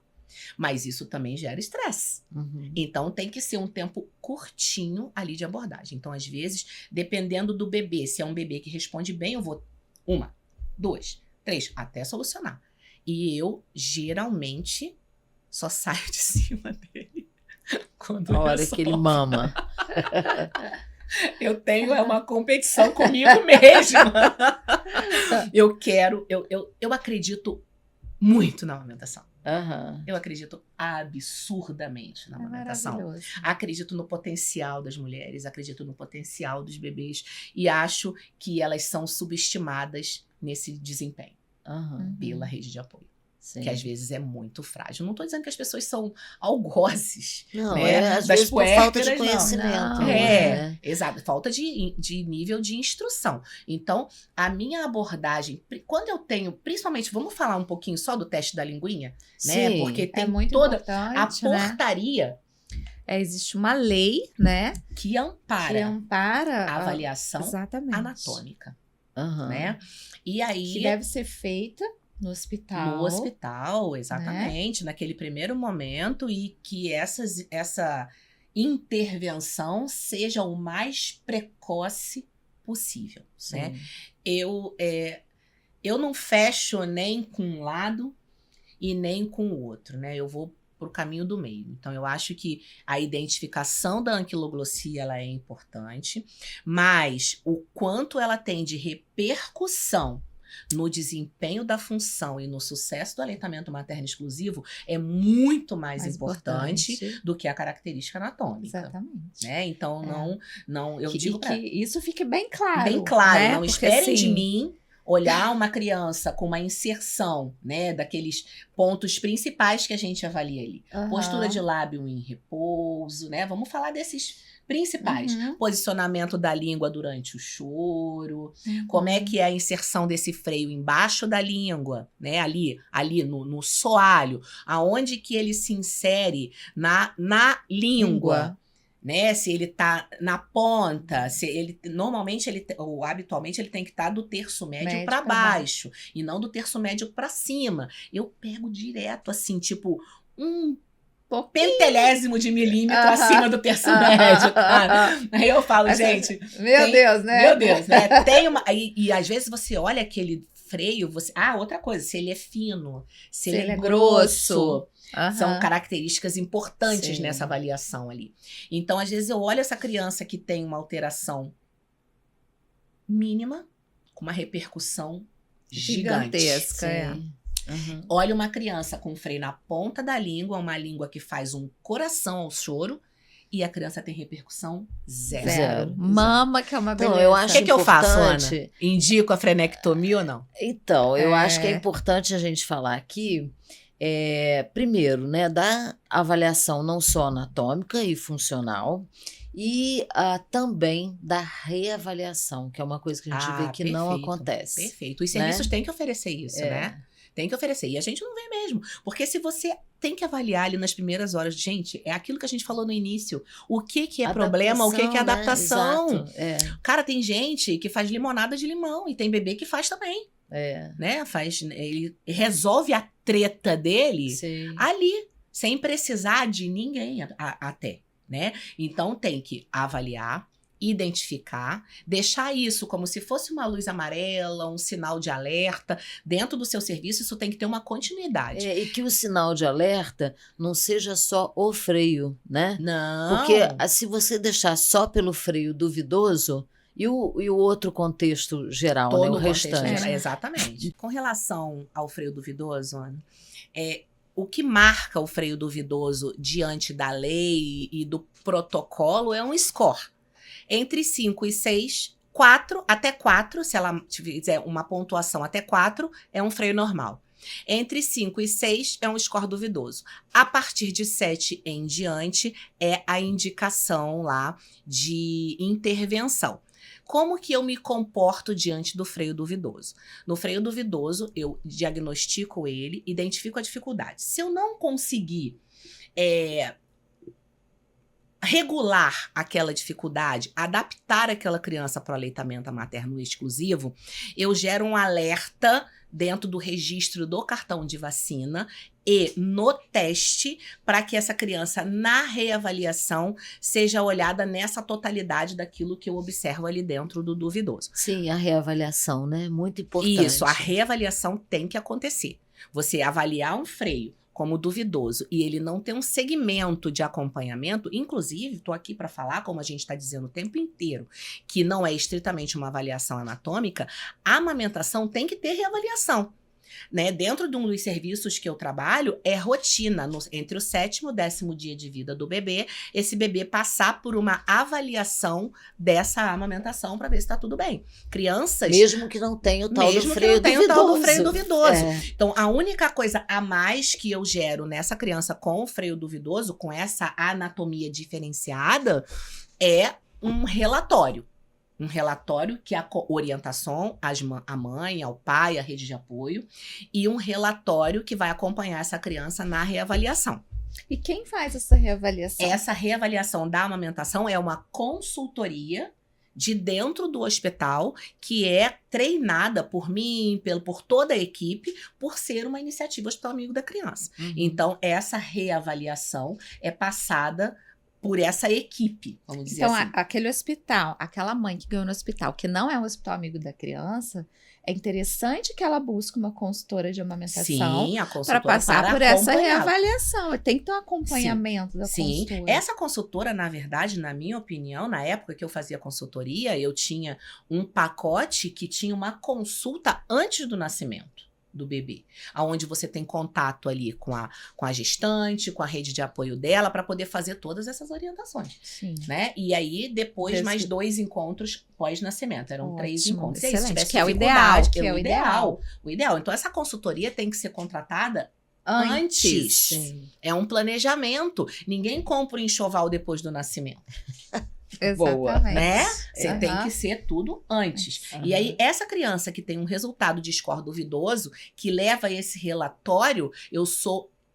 Speaker 1: Mas isso também gera estresse.
Speaker 2: Uhum.
Speaker 1: Então tem que ser um tempo curtinho ali de abordagem. Então, às vezes, dependendo do bebê, se é um bebê que responde bem, eu vou 1, 2, 3, até solucionar. E eu, geralmente, só saio de cima dele quando
Speaker 2: A hora que ele mama.
Speaker 1: Eu tenho uma competição comigo mesma. Eu acredito muito na amamentação.
Speaker 2: Aham.
Speaker 1: Eu acredito absurdamente na
Speaker 3: É
Speaker 1: amamentação.
Speaker 3: maravilhoso.
Speaker 1: Acredito no potencial das mulheres, acredito no potencial dos bebês e acho que elas são subestimadas nesse desempenho
Speaker 2: Aham.
Speaker 1: pela rede de apoio,
Speaker 2: Sim.
Speaker 1: que às vezes é muito frágil. Não estou dizendo que as pessoas são algozes,
Speaker 2: Não,
Speaker 1: né?
Speaker 2: às
Speaker 1: Das
Speaker 2: vezes por falta de
Speaker 1: puérperas, não.
Speaker 2: conhecimento.
Speaker 3: Não.
Speaker 2: Né?
Speaker 1: Exato, falta de nível de instrução. Então, a minha abordagem, quando eu tenho, principalmente, vamos falar um pouquinho só do teste da linguinha, né?
Speaker 2: Sim.
Speaker 1: Porque
Speaker 3: É
Speaker 1: tem
Speaker 3: muito
Speaker 1: toda
Speaker 3: importante,
Speaker 1: a
Speaker 3: né?
Speaker 1: portaria
Speaker 3: Existe uma lei, né?
Speaker 1: que ampara
Speaker 3: Que ampara
Speaker 1: a avaliação
Speaker 3: exatamente.
Speaker 1: anatômica,
Speaker 2: Aham.
Speaker 1: né? E aí,
Speaker 3: Que deve ser feita no hospital.
Speaker 1: no hospital, exatamente, naquele primeiro momento, e que essa intervenção seja o mais precoce possível, né?
Speaker 2: Sim.
Speaker 1: Eu não fecho nem com um lado e nem com o outro, né? Eu vou pro caminho do meio. Então, eu acho que a identificação da anquiloglossia ela é importante, mas o quanto ela tem de repercussão no desempenho da função e no sucesso do aleitamento materno exclusivo é muito mais importante do que a característica anatômica.
Speaker 3: Exatamente.
Speaker 1: Né? Então, eu digo
Speaker 3: que isso fique bem claro.
Speaker 1: bem claro,
Speaker 3: né?
Speaker 1: não
Speaker 3: Porque,
Speaker 1: esperem de
Speaker 3: assim,
Speaker 1: mim olhar uma criança com uma inserção, né, daqueles pontos principais que a gente avalia ali.
Speaker 3: aham.
Speaker 1: Postura de lábio em repouso, né? Vamos falar desses principais.
Speaker 3: Uhum.
Speaker 1: Posicionamento da língua durante o choro.
Speaker 3: Uhum.
Speaker 1: Como é que é a inserção desse freio embaixo da língua, né? Ali no soalho, aonde que ele se insere na língua. Né? Se ele tá na ponta, se ele normalmente ou habitualmente ele tem que estar do terço médio para baixo e não do terço médio para cima. Eu pego direto assim, tipo um pentelésimo de milímetro acima do terço médio, cara. Aí eu falo, gente,
Speaker 3: Meu Deus, né?
Speaker 1: meu Deus, né? Tem uma e às vezes você olha aquele freio, outra coisa, se ele é fino, se ele é grosso. São características importantes
Speaker 2: Sim.
Speaker 1: nessa avaliação ali. Então, às vezes, eu olho essa criança que tem uma alteração mínima, com uma repercussão gigantesca.
Speaker 2: Sim. Uhum.
Speaker 1: Olha uma criança com freio na ponta da língua, uma língua que faz um coração ao choro, e a criança tem repercussão zero.
Speaker 2: Zero.
Speaker 3: Mama, que é uma beleza.
Speaker 2: Então, eu acho
Speaker 1: O que eu faço, Ana?
Speaker 2: importante.
Speaker 1: Indico a frenectomia ou não?
Speaker 2: Então, eu acho que é importante a gente falar aqui, primeiro, né, da avaliação não só anatômica e funcional, e também da reavaliação, que é uma coisa que a gente vê que não
Speaker 1: perfeito,
Speaker 2: acontece.
Speaker 1: Perfeito. Os serviços têm que oferecer isso, né? Tem que oferecer. E a gente não vê mesmo. Porque se você tem que avaliar ali nas primeiras horas, gente, é aquilo que a gente falou no início. O que é problema, o que é adaptação.
Speaker 2: Né? Exato.
Speaker 1: Cara, tem gente que faz limonada de limão e tem bebê que faz também.
Speaker 2: É.
Speaker 1: Né? Ele resolve a treta dele
Speaker 2: Sim.
Speaker 1: ali, sem precisar de ninguém até. Né? Então tem que avaliar, identificar, deixar isso como se fosse uma luz amarela, um sinal de alerta. Dentro do seu serviço, isso tem que ter uma continuidade.
Speaker 2: E que o sinal de alerta não seja só o freio, né?
Speaker 1: Não.
Speaker 2: Porque se você deixar só pelo freio duvidoso, e o outro contexto geral, né? O restante.
Speaker 1: Exatamente. Com relação ao freio duvidoso, Ana, o que marca o freio duvidoso diante da lei e do protocolo é um score. Entre 5 e 6, 4 até 4, se ela fizer uma pontuação até 4, é um freio normal. Entre 5 e 6 é um score duvidoso. A partir de 7 em diante é a indicação lá de intervenção. Como que eu me comporto diante do freio duvidoso? No freio duvidoso, eu diagnostico ele, identifico a dificuldade. Se eu não conseguir regular aquela dificuldade, adaptar aquela criança para o aleitamento materno exclusivo, eu gero um alerta dentro do registro do cartão de vacina e no teste para que essa criança, na reavaliação, seja olhada nessa totalidade daquilo que eu observo ali dentro do duvidoso.
Speaker 2: Sim, a reavaliação, né? Muito importante.
Speaker 1: Isso, a reavaliação tem que acontecer. Você avaliar um freio como duvidoso e ele não tem um segmento de acompanhamento, inclusive, estou aqui para falar, como a gente está dizendo o tempo inteiro, que não é estritamente uma avaliação anatômica, a amamentação tem que ter reavaliação. Né? Dentro de um dos serviços que eu trabalho, é rotina, entre o 7º e 10º dia de vida do bebê, esse bebê passar por uma avaliação dessa amamentação para ver se está tudo bem. Crianças...
Speaker 2: Mesmo que não tenha o tal do freio duvidoso.
Speaker 1: Então, a única coisa a mais que eu gero nessa criança com o freio duvidoso, com essa anatomia diferenciada, é um relatório. Um relatório que a orientação à mãe, ao pai, à rede de apoio, e um relatório que vai acompanhar essa criança na reavaliação.
Speaker 3: E quem faz essa reavaliação?
Speaker 1: Essa reavaliação da amamentação é uma consultoria de dentro do hospital que é treinada por mim, por toda a equipe, por ser uma iniciativa Hospital Amigo da Criança. Então, essa reavaliação é passada por essa equipe, vamos dizer assim.
Speaker 3: Então, aquele hospital, aquela mãe que ganhou no hospital, que não é um Hospital Amigo da Criança, é interessante que ela busque uma consultora de amamentação.
Speaker 1: Sim, a consultora
Speaker 3: para passar por essa reavaliação. Tem que ter um acompanhamento da consultora.
Speaker 1: Sim, essa consultora, na verdade, na minha opinião, na época que eu fazia consultoria, eu tinha um pacote que tinha uma consulta antes do nascimento do bebê, aonde você tem contato ali com a gestante, com a rede de apoio dela, para poder fazer todas essas orientações.
Speaker 3: Sim.
Speaker 1: Né? E aí, depois, mais 2 encontros pós-nascimento. Eram 3 encontros.
Speaker 3: Excelente,
Speaker 1: se tivesse
Speaker 3: que é o ideal.
Speaker 1: Que é o ideal. O ideal. Então, essa consultoria tem que ser contratada antes.
Speaker 2: Sim.
Speaker 1: É um planejamento. Ninguém compra o enxoval depois do nascimento.
Speaker 3: Exatamente.
Speaker 1: Né? Você tem que ser tudo antes. E aí, essa criança que tem um resultado de score duvidoso, que leva esse relatório,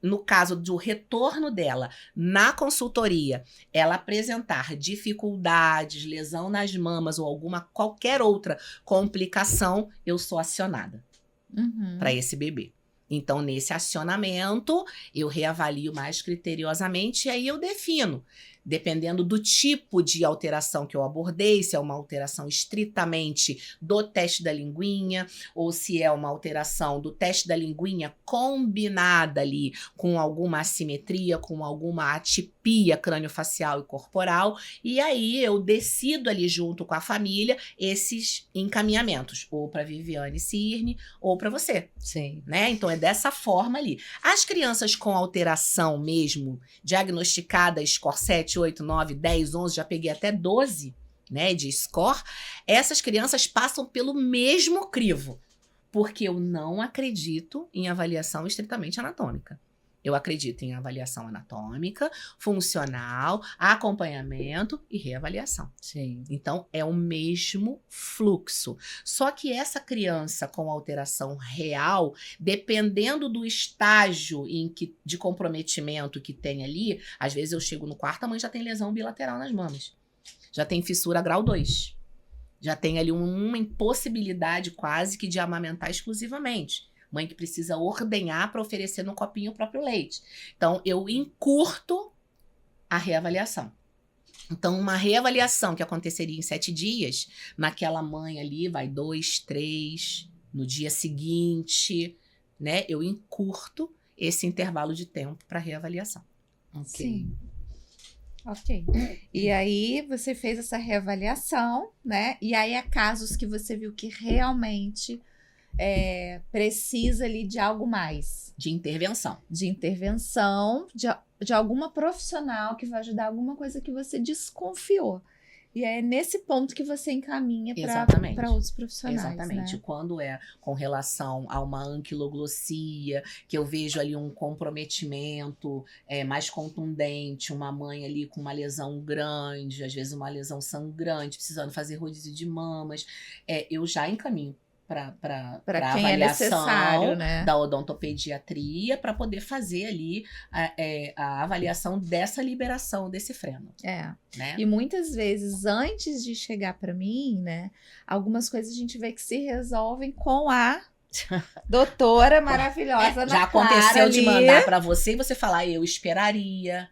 Speaker 1: no caso do retorno dela na consultoria, ela apresentar dificuldades, lesão nas mamas ou qualquer outra complicação, eu sou acionada para esse bebê. Então, nesse acionamento, eu reavalio mais criteriosamente e aí eu defino. Dependendo do tipo de alteração que eu abordei, se é uma alteração estritamente do teste da linguinha, ou se é uma alteração do teste da linguinha combinada ali com alguma assimetria, com alguma atipia crâniofacial e corporal, e aí eu decido ali junto com a família esses encaminhamentos, ou para Viviane Cirne, ou para você.
Speaker 2: Sim.
Speaker 1: Né? Então, é dessa forma ali. As crianças com alteração mesmo, diagnosticadas, score 7, 8, 9, 10, 11, já peguei até 12, né, de score, essas crianças passam pelo mesmo crivo, porque eu não acredito em avaliação estritamente anatômica. Eu acredito em avaliação anatômica, funcional, acompanhamento e reavaliação.
Speaker 2: Sim.
Speaker 1: Então, é o mesmo fluxo. Só que essa criança com alteração real, dependendo do estágio de comprometimento que tem ali, às vezes eu chego no quarto, a mãe já tem lesão bilateral nas mamas. Já tem fissura grau 2. Já tem ali uma impossibilidade quase que de amamentar exclusivamente. Mãe que precisa ordenhar para oferecer no copinho o próprio leite. Então, eu encurto a reavaliação. Então, uma reavaliação que aconteceria em 7 dias, naquela mãe ali vai 2, 3, no dia seguinte, né? Eu encurto esse intervalo de tempo para reavaliação.
Speaker 2: Ok.
Speaker 3: Sim. Ok. E aí você fez essa reavaliação, né? E aí há casos que você viu que realmente precisa ali de algo mais.
Speaker 1: De intervenção.
Speaker 3: De intervenção, de alguma profissional que vai ajudar alguma coisa que você desconfiou. E é nesse ponto que você encaminha para outros profissionais.
Speaker 1: Exatamente.
Speaker 3: Né?
Speaker 1: Quando é com relação a uma anquiloglossia, que eu vejo ali um comprometimento mais contundente, uma mãe ali com uma lesão grande, às vezes uma lesão sangrante, precisando fazer rodízio de mamas, eu já encaminho para
Speaker 3: quem é
Speaker 1: avaliação
Speaker 3: necessário, né?
Speaker 1: da odontopediatria para poder fazer ali a avaliação dessa liberação desse freno. Né?
Speaker 3: E muitas vezes, antes de chegar para mim, né, algumas coisas a gente vê que se resolvem com a doutora maravilhosa Ana
Speaker 1: Já aconteceu
Speaker 3: Clara
Speaker 1: de
Speaker 3: ali.
Speaker 1: mandar para você e você falar, eu esperaria.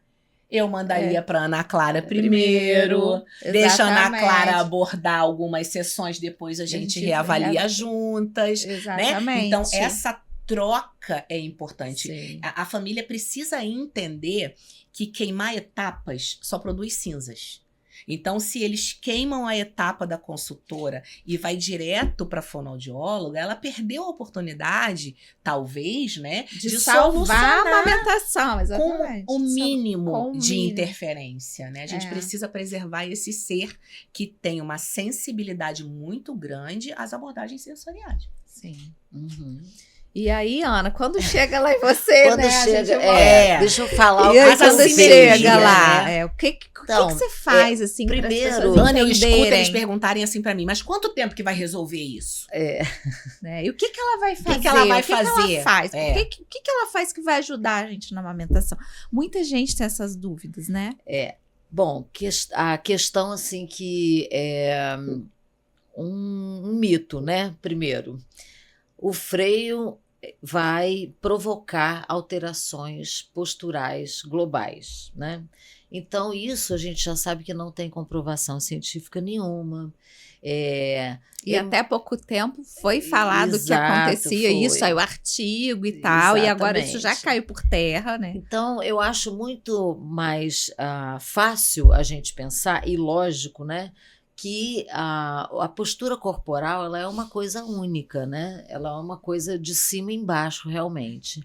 Speaker 1: Eu mandaria para Ana Clara primeiro. Deixa a Ana Clara abordar algumas sessões, depois a gente reavalia juntas.
Speaker 3: Exatamente.
Speaker 1: Né? Então, essa troca é importante.
Speaker 3: Sim.
Speaker 1: A família precisa entender que queimar etapas só produz cinzas. Então, se eles queimam a etapa da consultora e vai direto para a fonoaudióloga, ela perdeu a oportunidade, talvez, né,
Speaker 3: de salvar a amamentação, exatamente.
Speaker 1: Com o mínimo de interferência, né? A gente precisa preservar esse ser que tem uma sensibilidade muito grande às abordagens sensoriais.
Speaker 3: Sim.
Speaker 2: Uhum.
Speaker 3: E aí, Ana, quando chega lá em você,
Speaker 2: quando
Speaker 3: né?
Speaker 2: chega, deixa eu falar o que
Speaker 3: quando chega lá,
Speaker 1: né?
Speaker 3: O que você faz, assim,
Speaker 1: primeiro, Ana, eu escuto eles perguntarem assim pra mim, mas quanto tempo que vai resolver isso?
Speaker 3: E o que ela vai fazer?
Speaker 1: O que ela vai fazer?
Speaker 3: O que ela faz? O que ela faz que vai ajudar a gente na amamentação? Muita gente tem essas dúvidas, né?
Speaker 2: Bom, a questão, assim, que é um mito, né? Primeiro, o freio vai provocar alterações posturais globais, né? Então, isso a gente já sabe que não tem comprovação científica nenhuma.
Speaker 3: E até pouco tempo foi falado que acontecia isso, aí o artigo e tal, e agora isso já caiu por terra, né?
Speaker 2: Então, eu acho muito mais fácil a gente pensar, e lógico, né? Que a postura corporal ela é uma coisa única, né? Ela é uma coisa de cima e embaixo, realmente.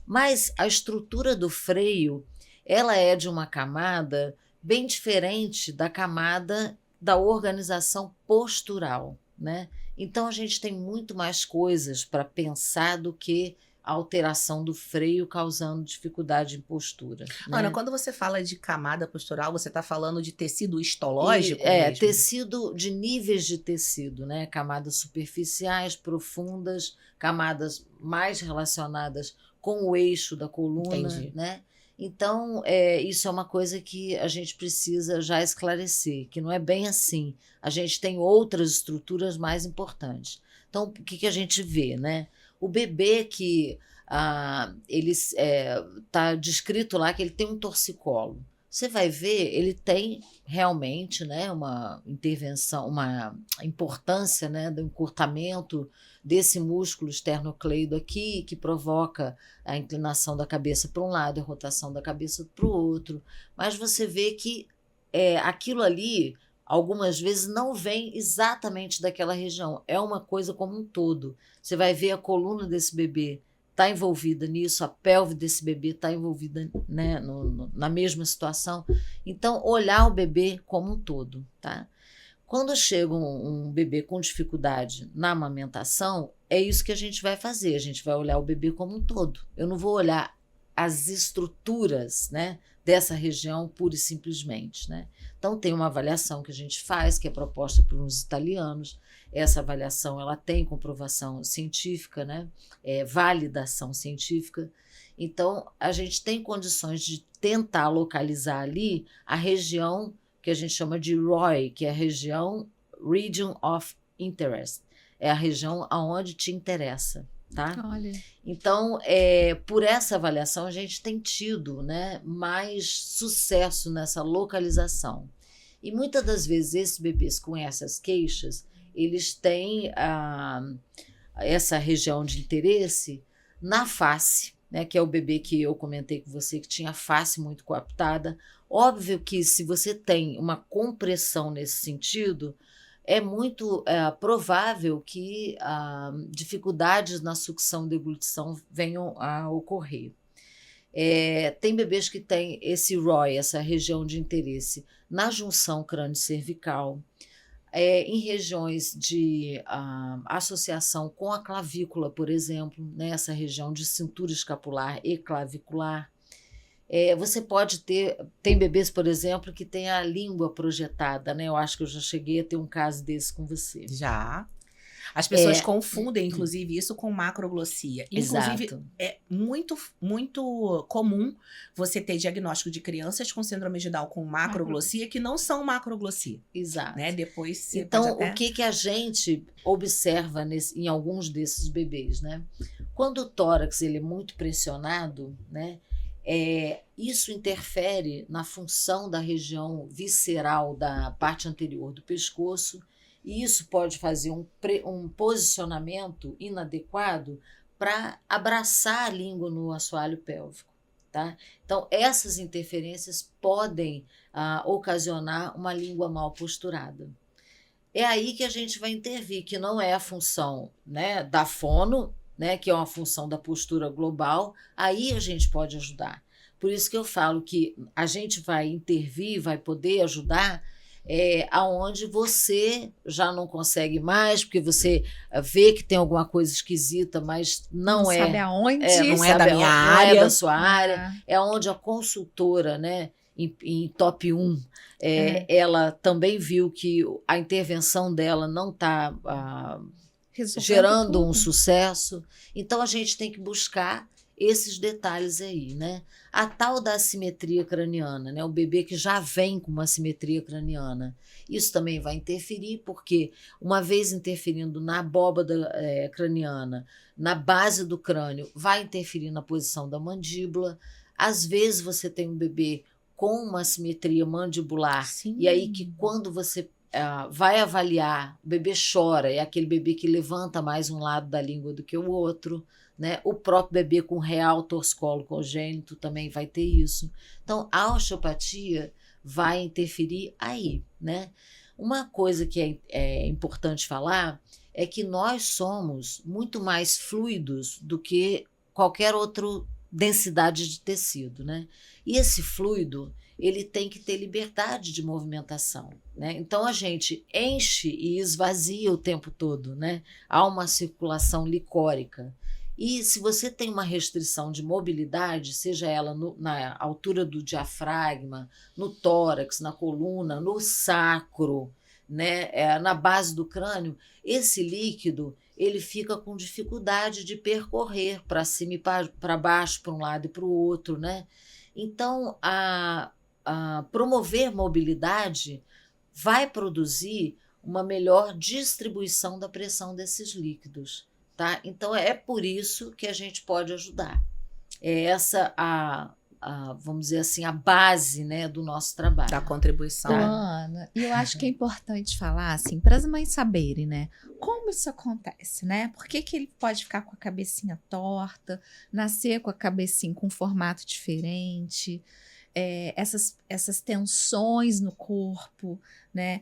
Speaker 2: Mas a estrutura do freio, ela é de uma camada bem diferente da camada da organização postural, né? Então, a gente tem muito mais coisas para pensar do que a alteração do freio causando dificuldade em postura. Né?
Speaker 1: Ana, quando você fala de camada postural, você está falando de tecido histológico?
Speaker 2: Tecido, de níveis de tecido, né? Camadas superficiais, profundas, camadas mais relacionadas com o eixo da coluna.
Speaker 1: Entendi.
Speaker 2: Né? Então, isso é uma coisa que a gente precisa já esclarecer, que não é bem assim. A gente tem outras estruturas mais importantes. Então, o que a gente vê, né? O bebê que ele está descrito lá que ele tem um torcicolo. Você vai ver, ele tem realmente, né, uma intervenção, uma importância, né, do encurtamento desse músculo esternocleido aqui, que provoca a inclinação da cabeça para um lado, a rotação da cabeça para o outro. Mas você vê que aquilo ali, algumas vezes, não vem exatamente daquela região. É uma coisa como um todo. Você vai ver a coluna desse bebê está envolvida nisso, a pelve desse bebê está envolvida, né, na mesma situação. Então, olhar o bebê como um todo. Tá? Quando chega um bebê com dificuldade na amamentação, é isso que a gente vai fazer. A gente vai olhar o bebê como um todo. Eu não vou olhar as estruturas, né, dessa região pura e simplesmente. Né? Então, tem uma avaliação que a gente faz, que é proposta por uns italianos. Essa avaliação ela tem comprovação científica, né? Validação científica. Então, a gente tem condições de tentar localizar ali a região que a gente chama de ROI, que é a região Region of Interest. É a região aonde te interessa. Tá?
Speaker 3: Olha.
Speaker 2: Então, por essa avaliação, a gente tem tido, né, mais sucesso nessa localização. E muitas das vezes esses bebês com essas queixas, eles têm essa região de interesse na face, né, que é o bebê que eu comentei com você, que tinha a face muito coaptada. Óbvio que se você tem uma compressão nesse sentido, é muito provável que dificuldades na sucção e deglutição venham a ocorrer. Tem bebês que têm esse ROI, essa região de interesse, na junção crânio-cervical, em regiões de associação com a clavícula, por exemplo, né, essa região de cintura escapular e clavicular. Você pode tem bebês, por exemplo, que têm a língua projetada, né? Eu acho que eu já cheguei a ter um caso desse com você.
Speaker 1: Já. As pessoas confundem, inclusive, isso com macroglossia. Inclusive,
Speaker 2: Exato.
Speaker 1: é muito, muito comum você ter diagnóstico de crianças com síndrome de Down com macroglossia que não são macroglossia.
Speaker 2: Exato.
Speaker 1: Né? Depois você
Speaker 2: então,
Speaker 1: pode até...
Speaker 2: o que a gente observa em alguns desses bebês, né? Quando o tórax ele é muito pressionado, né? Isso interfere na função da região visceral da parte anterior do pescoço, e isso pode fazer um posicionamento inadequado para abraçar a língua no assoalho pélvico. Tá? Então, essas interferências podem ocasionar uma língua mal posturada. É aí que a gente vai intervir, que não é a função, né, da fono, né, que é uma função da postura global, aí a gente pode ajudar. Por isso que eu falo que a gente vai intervir, vai poder ajudar aonde você já não consegue mais, porque você vê que tem alguma coisa esquisita, mas não
Speaker 3: sabe aonde.
Speaker 1: Não é da minha área.
Speaker 2: Não é da sua área. É onde a consultora, né, em top 1, ela também viu que a intervenção dela não está gerando um sucesso. Então, a gente tem que buscar esses detalhes aí, né? A tal da assimetria craniana, né? O bebê que já vem com uma assimetria craniana. Isso também vai interferir, porque uma vez interferindo na abóbada craniana, na base do crânio, vai interferir na posição da mandíbula. Às vezes você tem um bebê com uma assimetria mandibular,
Speaker 1: Sim.
Speaker 2: E aí que quando você vai avaliar, o bebê chora, é aquele bebê que levanta mais um lado da língua do que o outro, né? O próprio bebê com real torcicolo congênito também vai ter isso. Então, a osteopatia vai interferir aí, né? Uma coisa que é importante falar é que nós somos muito mais fluidos do que qualquer outra densidade de tecido, né? E esse fluido, ele tem que ter liberdade de movimentação, né? Então a gente enche e esvazia o tempo todo, né? Há uma circulação licórica. E se você tem uma restrição de mobilidade, seja ela na altura do diafragma, no tórax, na coluna, no sacro, né? Na base do crânio, esse líquido ele fica com dificuldade de percorrer para cima e para baixo, para um lado e para o outro, né? Então, promover mobilidade vai produzir uma melhor distribuição da pressão desses líquidos, tá? Então, é por isso que a gente pode ajudar. É essa vamos dizer assim, a base, né, do nosso trabalho.
Speaker 1: Da contribuição.
Speaker 3: Ana, e eu acho que é importante falar, assim, para as mães saberem, né, como isso acontece, né? Por que ele pode ficar com a cabecinha torta, nascer com a cabecinha com um formato diferente, essas tensões no corpo, né?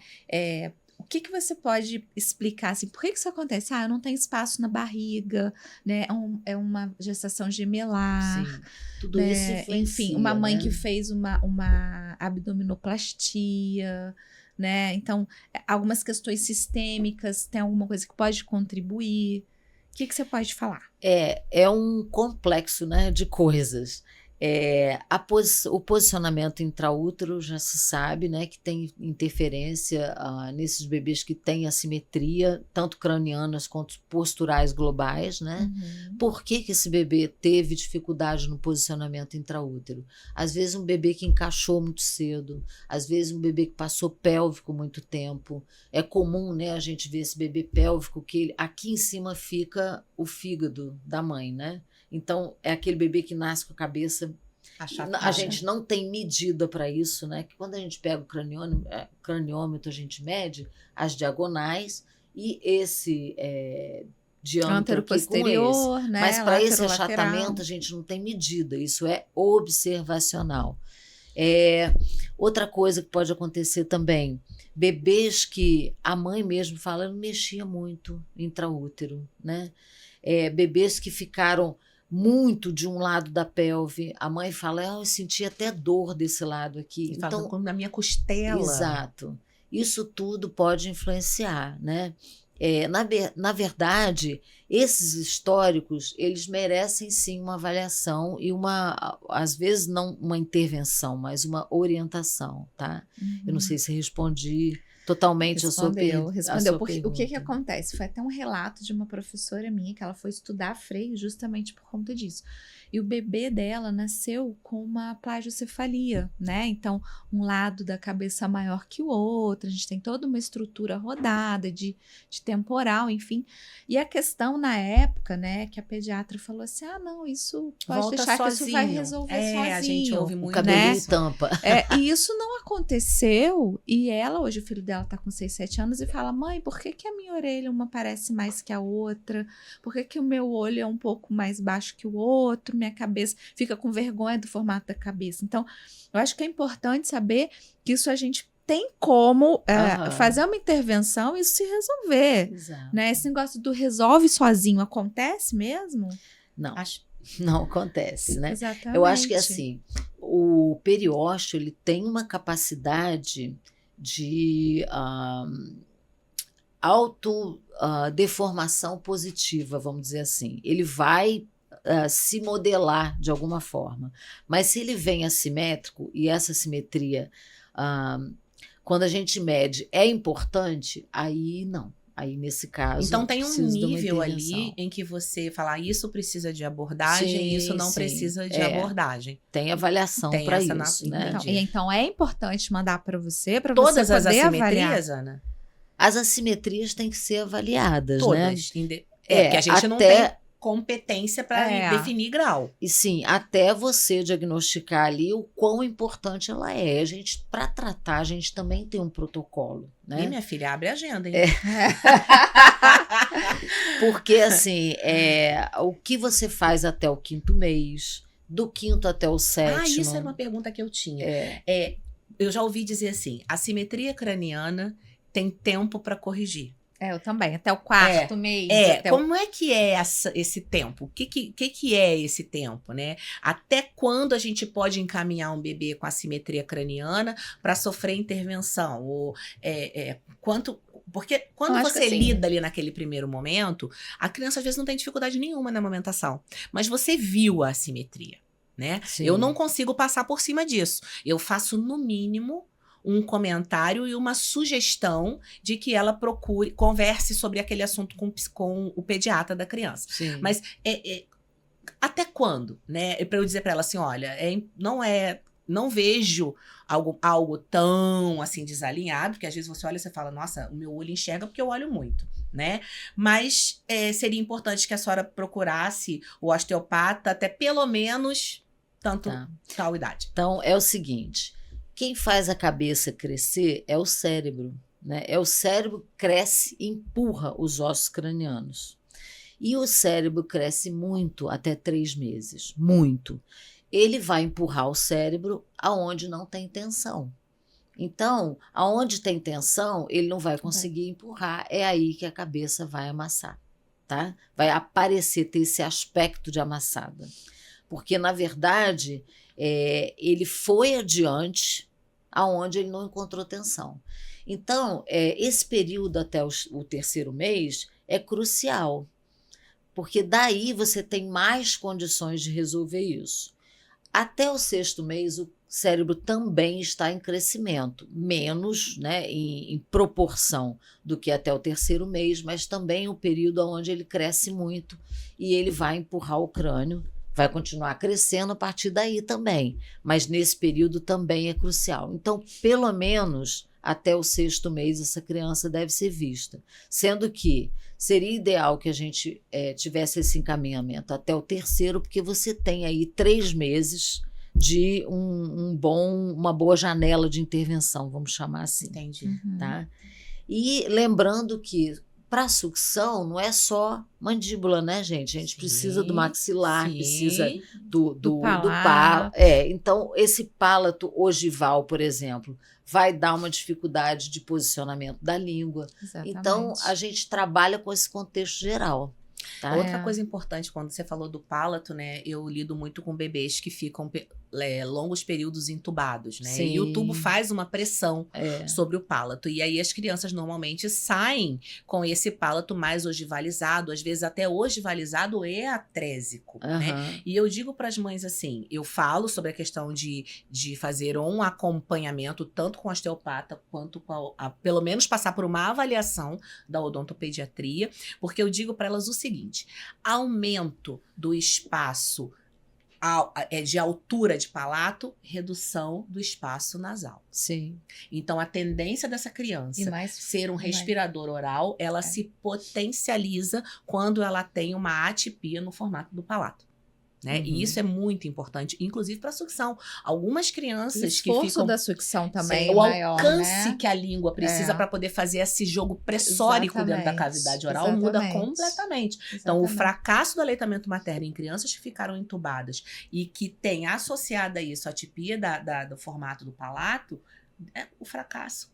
Speaker 3: O que você pode explicar, assim, por que isso acontece? Eu não tenho espaço na barriga, né? É uma gestação gemelar.
Speaker 2: Sim, tudo
Speaker 3: né?
Speaker 2: isso influencia,
Speaker 3: enfim, uma mãe,
Speaker 2: né,
Speaker 3: que fez uma abdominoplastia, né? Então, algumas questões sistêmicas, tem alguma coisa que pode contribuir? O que você pode falar?
Speaker 2: É um complexo, né, de coisas. O posicionamento intraútero já se sabe, né, que tem interferência nesses bebês que têm assimetria, tanto cranianas quanto posturais globais, né? Por que esse bebê teve dificuldade no posicionamento intraútero? Às vezes um bebê que encaixou muito cedo, às vezes um bebê que passou pélvico muito tempo. É comum, né, a gente ver esse bebê pélvico que aqui em cima fica o fígado da mãe, né? Então, é aquele bebê que nasce com a cabeça A gente não tem medida para isso, né? Que quando a gente pega o craniômetro, a gente mede as diagonais e esse diâmetro aqui com esse.
Speaker 3: né?
Speaker 2: Mas para esse
Speaker 3: Lateral.
Speaker 2: achatamento a gente não tem medida, isso é observacional. Outra coisa que pode acontecer também, bebês que a mãe mesmo fala, não mexia muito intraútero, né? Bebês que ficaram muito de um lado da pelve, a mãe fala, eu senti até dor desse lado aqui.
Speaker 1: Então, na minha costela.
Speaker 2: Exato. Isso tudo pode influenciar, né? Na verdade, esses históricos, eles merecem sim uma avaliação e às vezes não uma intervenção, mas uma orientação, tá?
Speaker 3: Uhum.
Speaker 2: Eu não sei se respondi totalmente a sua pergunta.
Speaker 3: Respondeu, porque o que acontece? Foi até um relato de uma professora minha que ela foi estudar freio justamente por conta disso. E o bebê dela nasceu com uma plagiocefalia, né? Então, um lado da cabeça maior que o outro, a gente tem toda uma estrutura rodada de temporal, enfim. E a questão na época, né, que a pediatra falou assim, não, isso pode
Speaker 1: Volta
Speaker 3: deixar
Speaker 1: sozinho.
Speaker 3: que isso vai resolver sozinho.
Speaker 1: A gente ouve muito,
Speaker 2: o cabelinho tampa.
Speaker 3: E isso não aconteceu, e ela, hoje o filho dela tá com 6, 7 anos e fala, mãe, por que a minha orelha uma parece mais que a outra? Por que o meu olho é um pouco mais baixo que o outro? Minha cabeça fica com vergonha do formato da cabeça. Então, eu acho que é importante saber que isso a gente tem como fazer uma intervenção e isso se resolver.
Speaker 2: Exato.
Speaker 3: Né? Esse negócio do resolve sozinho acontece mesmo?
Speaker 2: Não, não acontece, né?
Speaker 3: Exatamente.
Speaker 2: Eu acho que assim, o periósteo ele tem uma capacidade de autodeformação positiva, vamos dizer assim. Ele vai se modelar de alguma forma. Mas se ele vem assimétrico, e essa simetria, quando a gente mede, é importante, aí não. Aí, nesse caso,
Speaker 1: então tem um nível ali em que você fala, isso precisa de abordagem, isso não precisa de abordagem.
Speaker 2: Tem avaliação para isso, né?
Speaker 3: Então é importante mandar para você
Speaker 1: todas
Speaker 3: você
Speaker 1: as
Speaker 3: poder
Speaker 1: assimetrias,
Speaker 3: avaliar.
Speaker 1: Ana?
Speaker 2: As assimetrias têm que ser avaliadas,
Speaker 1: todas,
Speaker 2: né?
Speaker 1: Porque a gente não tem competência para definir grau.
Speaker 2: E sim, até você diagnosticar ali o quão importante ela é. Para tratar, a gente também tem um protocolo, né?
Speaker 1: E minha filha, abre a agenda, hein?
Speaker 2: Porque, assim, o que você faz até o 5º mês, do 5º até o 7º...
Speaker 1: isso era uma pergunta que eu tinha. Eu já ouvi dizer assim, a simetria craniana tem tempo para corrigir.
Speaker 3: Eu também, até o 4º mês.
Speaker 1: Como é que é esse tempo? O que é esse tempo, né? Até quando a gente pode encaminhar um bebê com assimetria craniana para sofrer intervenção? Ou, porque quando você lida ali naquele primeiro momento, a criança às vezes não tem dificuldade nenhuma na amamentação, mas você viu a assimetria, né?
Speaker 2: Sim.
Speaker 1: Eu não consigo passar por cima disso. Eu faço, no mínimo, um comentário e uma sugestão de que ela converse sobre aquele assunto com o pediatra da criança.
Speaker 2: Sim.
Speaker 1: Mas até quando, né? Para eu dizer para ela assim, olha, não vejo algo tão assim desalinhado, porque às vezes você olha e você fala, nossa, o meu olho enxerga porque eu olho muito, né? Mas seria importante que a senhora procurasse o osteopata até pelo menos tal idade.
Speaker 2: Então, é o seguinte... Quem faz a cabeça crescer é o cérebro, né? O cérebro cresce e empurra os ossos cranianos. E o cérebro cresce muito até 3 meses, muito. Ele vai empurrar o cérebro aonde não tem tensão. Então, aonde tem tensão, ele não vai conseguir empurrar. É aí que a cabeça vai amassar, tá? Vai ter esse aspecto de amassada. Porque, na verdade, ele foi adiante aonde ele não encontrou tensão. Então, esse período até o 3º mês é crucial, porque daí você tem mais condições de resolver isso. Até o 6º mês, o cérebro também está em crescimento, menos, né, em proporção do que até o 3º mês, mas também o período onde ele cresce muito e ele vai empurrar o crânio. Vai continuar crescendo a partir daí também, mas nesse período também é crucial. Então, pelo menos até o 6º mês, essa criança deve ser vista. Sendo que seria ideal que a gente tivesse esse encaminhamento até o 3º, porque você tem aí 3 meses de uma boa janela de intervenção, vamos chamar assim.
Speaker 1: Entendi.
Speaker 2: Tá? E lembrando que para sucção não é só mandíbula, né, gente? A gente precisa do maxilar, precisa do palato. Então, esse palato ogival, por exemplo, vai dar uma dificuldade de posicionamento da língua.
Speaker 3: Exatamente.
Speaker 2: Então, a gente trabalha com esse contexto geral. Tá?
Speaker 1: Outra coisa importante, quando você falou do palato, né? Eu lido muito com bebês que ficam longos períodos entubados, né?
Speaker 2: Sim.
Speaker 1: E o tubo faz uma pressão sobre o palato. E aí as crianças normalmente saem com esse palato mais ogivalizado, às vezes até ogivalizado e atrésico, né? E eu digo para as mães assim, eu falo sobre a questão de fazer um acompanhamento tanto com osteopata quanto com pelo menos passar por uma avaliação da odontopediatria, porque eu digo para elas o seguinte: aumento do espaço de altura de palato, redução do espaço nasal.
Speaker 2: Sim.
Speaker 1: Então, a tendência dessa criança ser um respirador oral, ela se potencializa quando ela tem uma atipia no formato do palato. Né? E isso é muito importante, inclusive para sucção. Algumas crianças que ficam... O
Speaker 3: esforço da sucção também
Speaker 1: o
Speaker 3: maior,
Speaker 1: alcance,
Speaker 3: né?
Speaker 1: que a língua precisa para poder fazer esse jogo pressórico dentro da cavidade oral muda completamente. Então, o fracasso do aleitamento materno em crianças que ficaram entubadas e que tem associada a isso a atipia do formato do palato, o fracasso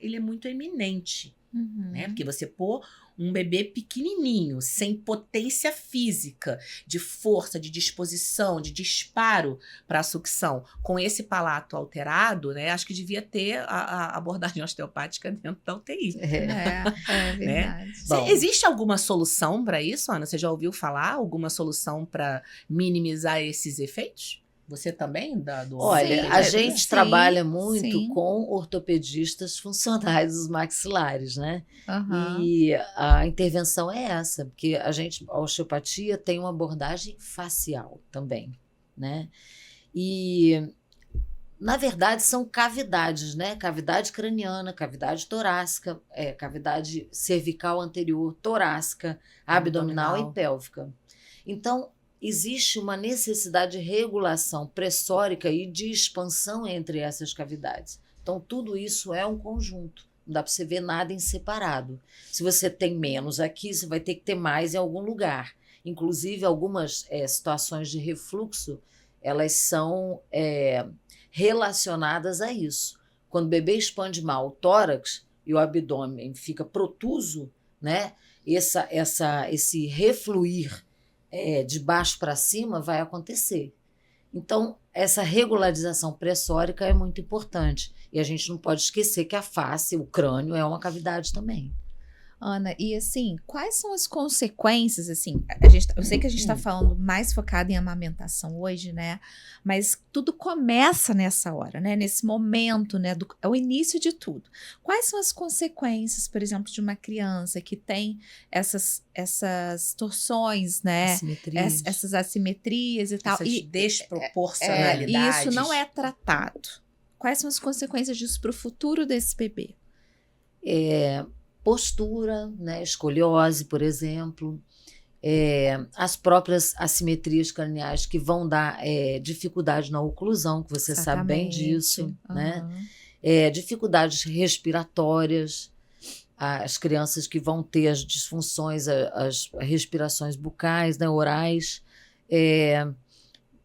Speaker 1: ele é muito eminente. Né? Porque você pôr um bebê pequenininho, sem potência física, de força, de disposição, de disparo para a sucção, com esse palato alterado, né? Acho que devia ter a abordagem osteopática dentro da UTI.
Speaker 3: É verdade.
Speaker 1: Né? Existe alguma solução para isso, Ana? Você já ouviu falar? Alguma solução para minimizar esses efeitos? Você também?
Speaker 2: Olha, a gente trabalha muito com ortopedistas funcionais dos maxilares, né? E a intervenção é essa, porque a osteopatia tem uma abordagem facial também, né? E, na verdade, são cavidades, né? Cavidade craniana, cavidade torácica, cavidade cervical anterior, torácica, abdominal e pélvica. Então, existe uma necessidade de regulação pressórica e de expansão entre essas cavidades. Então, tudo isso é um conjunto. Não dá para você ver nada em separado. Se você tem menos aqui, você vai ter que ter mais em algum lugar. Inclusive, algumas situações de refluxo, elas são relacionadas a isso. Quando o bebê expande mal o tórax e o abdômen fica protuso, né? Esse refluir de baixo para cima vai acontecer. Então, essa regularização pressórica é muito importante. E a gente não pode esquecer que a face, o crânio, é uma cavidade também.
Speaker 3: Ana, e assim, quais são as consequências, assim, eu sei que a gente está falando mais focado em amamentação hoje, né, mas tudo começa nessa hora, né, nesse momento, né, é o início de tudo. Quais são as consequências, por exemplo, de uma criança que tem essas torções, né, essas assimetrias e tal.
Speaker 1: Essas desproporcionalidades.
Speaker 3: Isso não é tratado. Quais são as consequências disso para o futuro desse bebê?
Speaker 2: Postura, né, escoliose, por exemplo, as próprias assimetrias craniais que vão dar dificuldade na oclusão, que você sabe bem disso, né? Dificuldades respiratórias, as crianças que vão ter as disfunções, as respirações bucais, né, orais,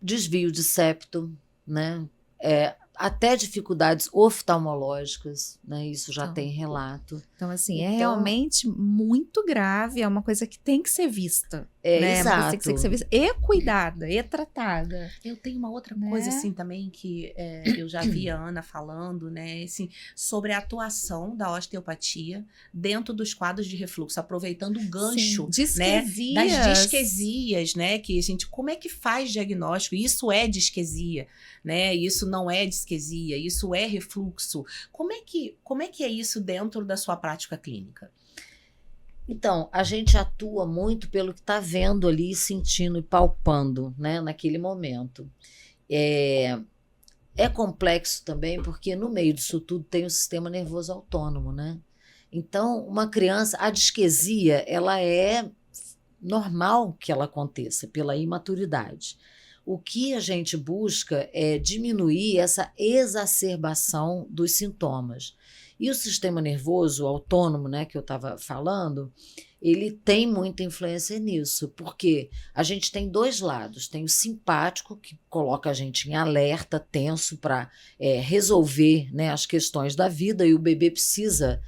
Speaker 2: desvio de septo, né? Até dificuldades oftalmológicas, né? Isso já tem relato.
Speaker 3: Então, assim, é realmente muito grave, é uma coisa que tem que ser vista. Né?
Speaker 2: Exato.
Speaker 3: Tem que ser vista e cuidada, e tratada.
Speaker 1: Eu tenho uma outra coisa, assim, também, que eu já vi a Ana falando, né? Assim, sobre a atuação da osteopatia dentro dos quadros de refluxo, aproveitando o gancho, né? Das disquesias, né? Que a gente, como é que faz diagnóstico? Isso é disquesia, né? Isso não é disquesia, isso é refluxo. Como é que é isso dentro da sua prática clínica?
Speaker 2: Então, a gente atua muito pelo que está vendo ali, sentindo e palpando, né, naquele momento. É complexo também, porque no meio disso tudo tem o sistema nervoso autônomo, né? Então, uma criança, a disquesia, ela é normal que ela aconteça pela imaturidade. o que a gente busca é diminuir essa exacerbação dos sintomas. E o sistema nervoso autônomo, né, que eu estava falando, ele tem muita influência nisso, porque a gente tem dois lados. Tem o simpático, que coloca a gente em alerta, tenso para resolver, né, as questões da vida, e o bebê precisa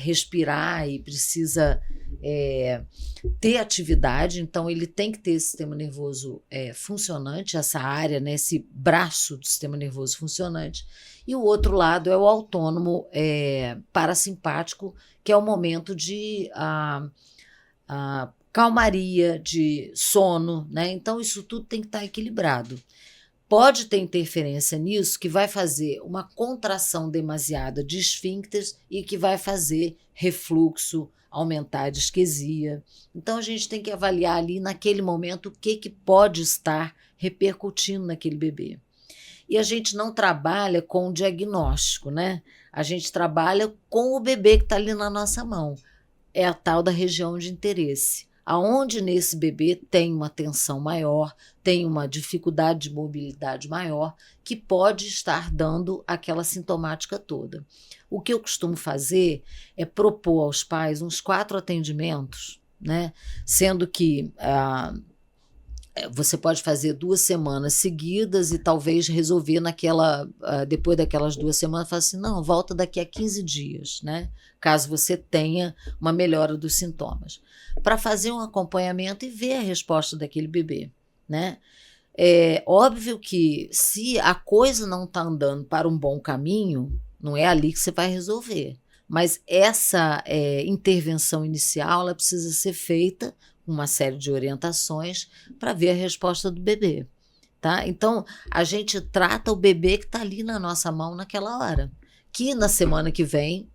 Speaker 2: respirar e precisa ter atividade, então ele tem que ter esse sistema nervoso funcionante, essa área, né, esse braço do sistema nervoso funcionante. E o outro lado é o autônomo parasimpático, que é o momento de calmaria, de sono, né? Então isso tudo tem que estar equilibrado. Pode ter interferência nisso que vai fazer uma contração demasiada de esfíncteres e que vai fazer refluxo, aumentar a disquesia. Então a gente tem que avaliar ali naquele momento o que pode estar repercutindo naquele bebê. E a gente não trabalha com o diagnóstico, né? A gente trabalha com o bebê que está ali na nossa mão. É a tal da região de interesse. Aonde nesse bebê tem uma tensão maior, tem uma dificuldade de mobilidade maior, que pode estar dando aquela sintomática toda. O que eu costumo fazer é propor aos pais uns 4 atendimentos, né? Sendo que você pode fazer 2 semanas seguidas e talvez resolver depois daquelas 2 semanas, falar assim, não, volta daqui a 15 dias, né? Caso você tenha uma melhora dos sintomas, para fazer um acompanhamento e ver a resposta daquele bebê, né? É óbvio que se a coisa não está andando para um bom caminho, não é ali que você vai resolver, mas essa intervenção inicial, ela precisa ser feita uma série de orientações para ver a resposta do bebê, tá? Então, a gente trata o bebê que está ali na nossa mão naquela hora, que na semana que vem,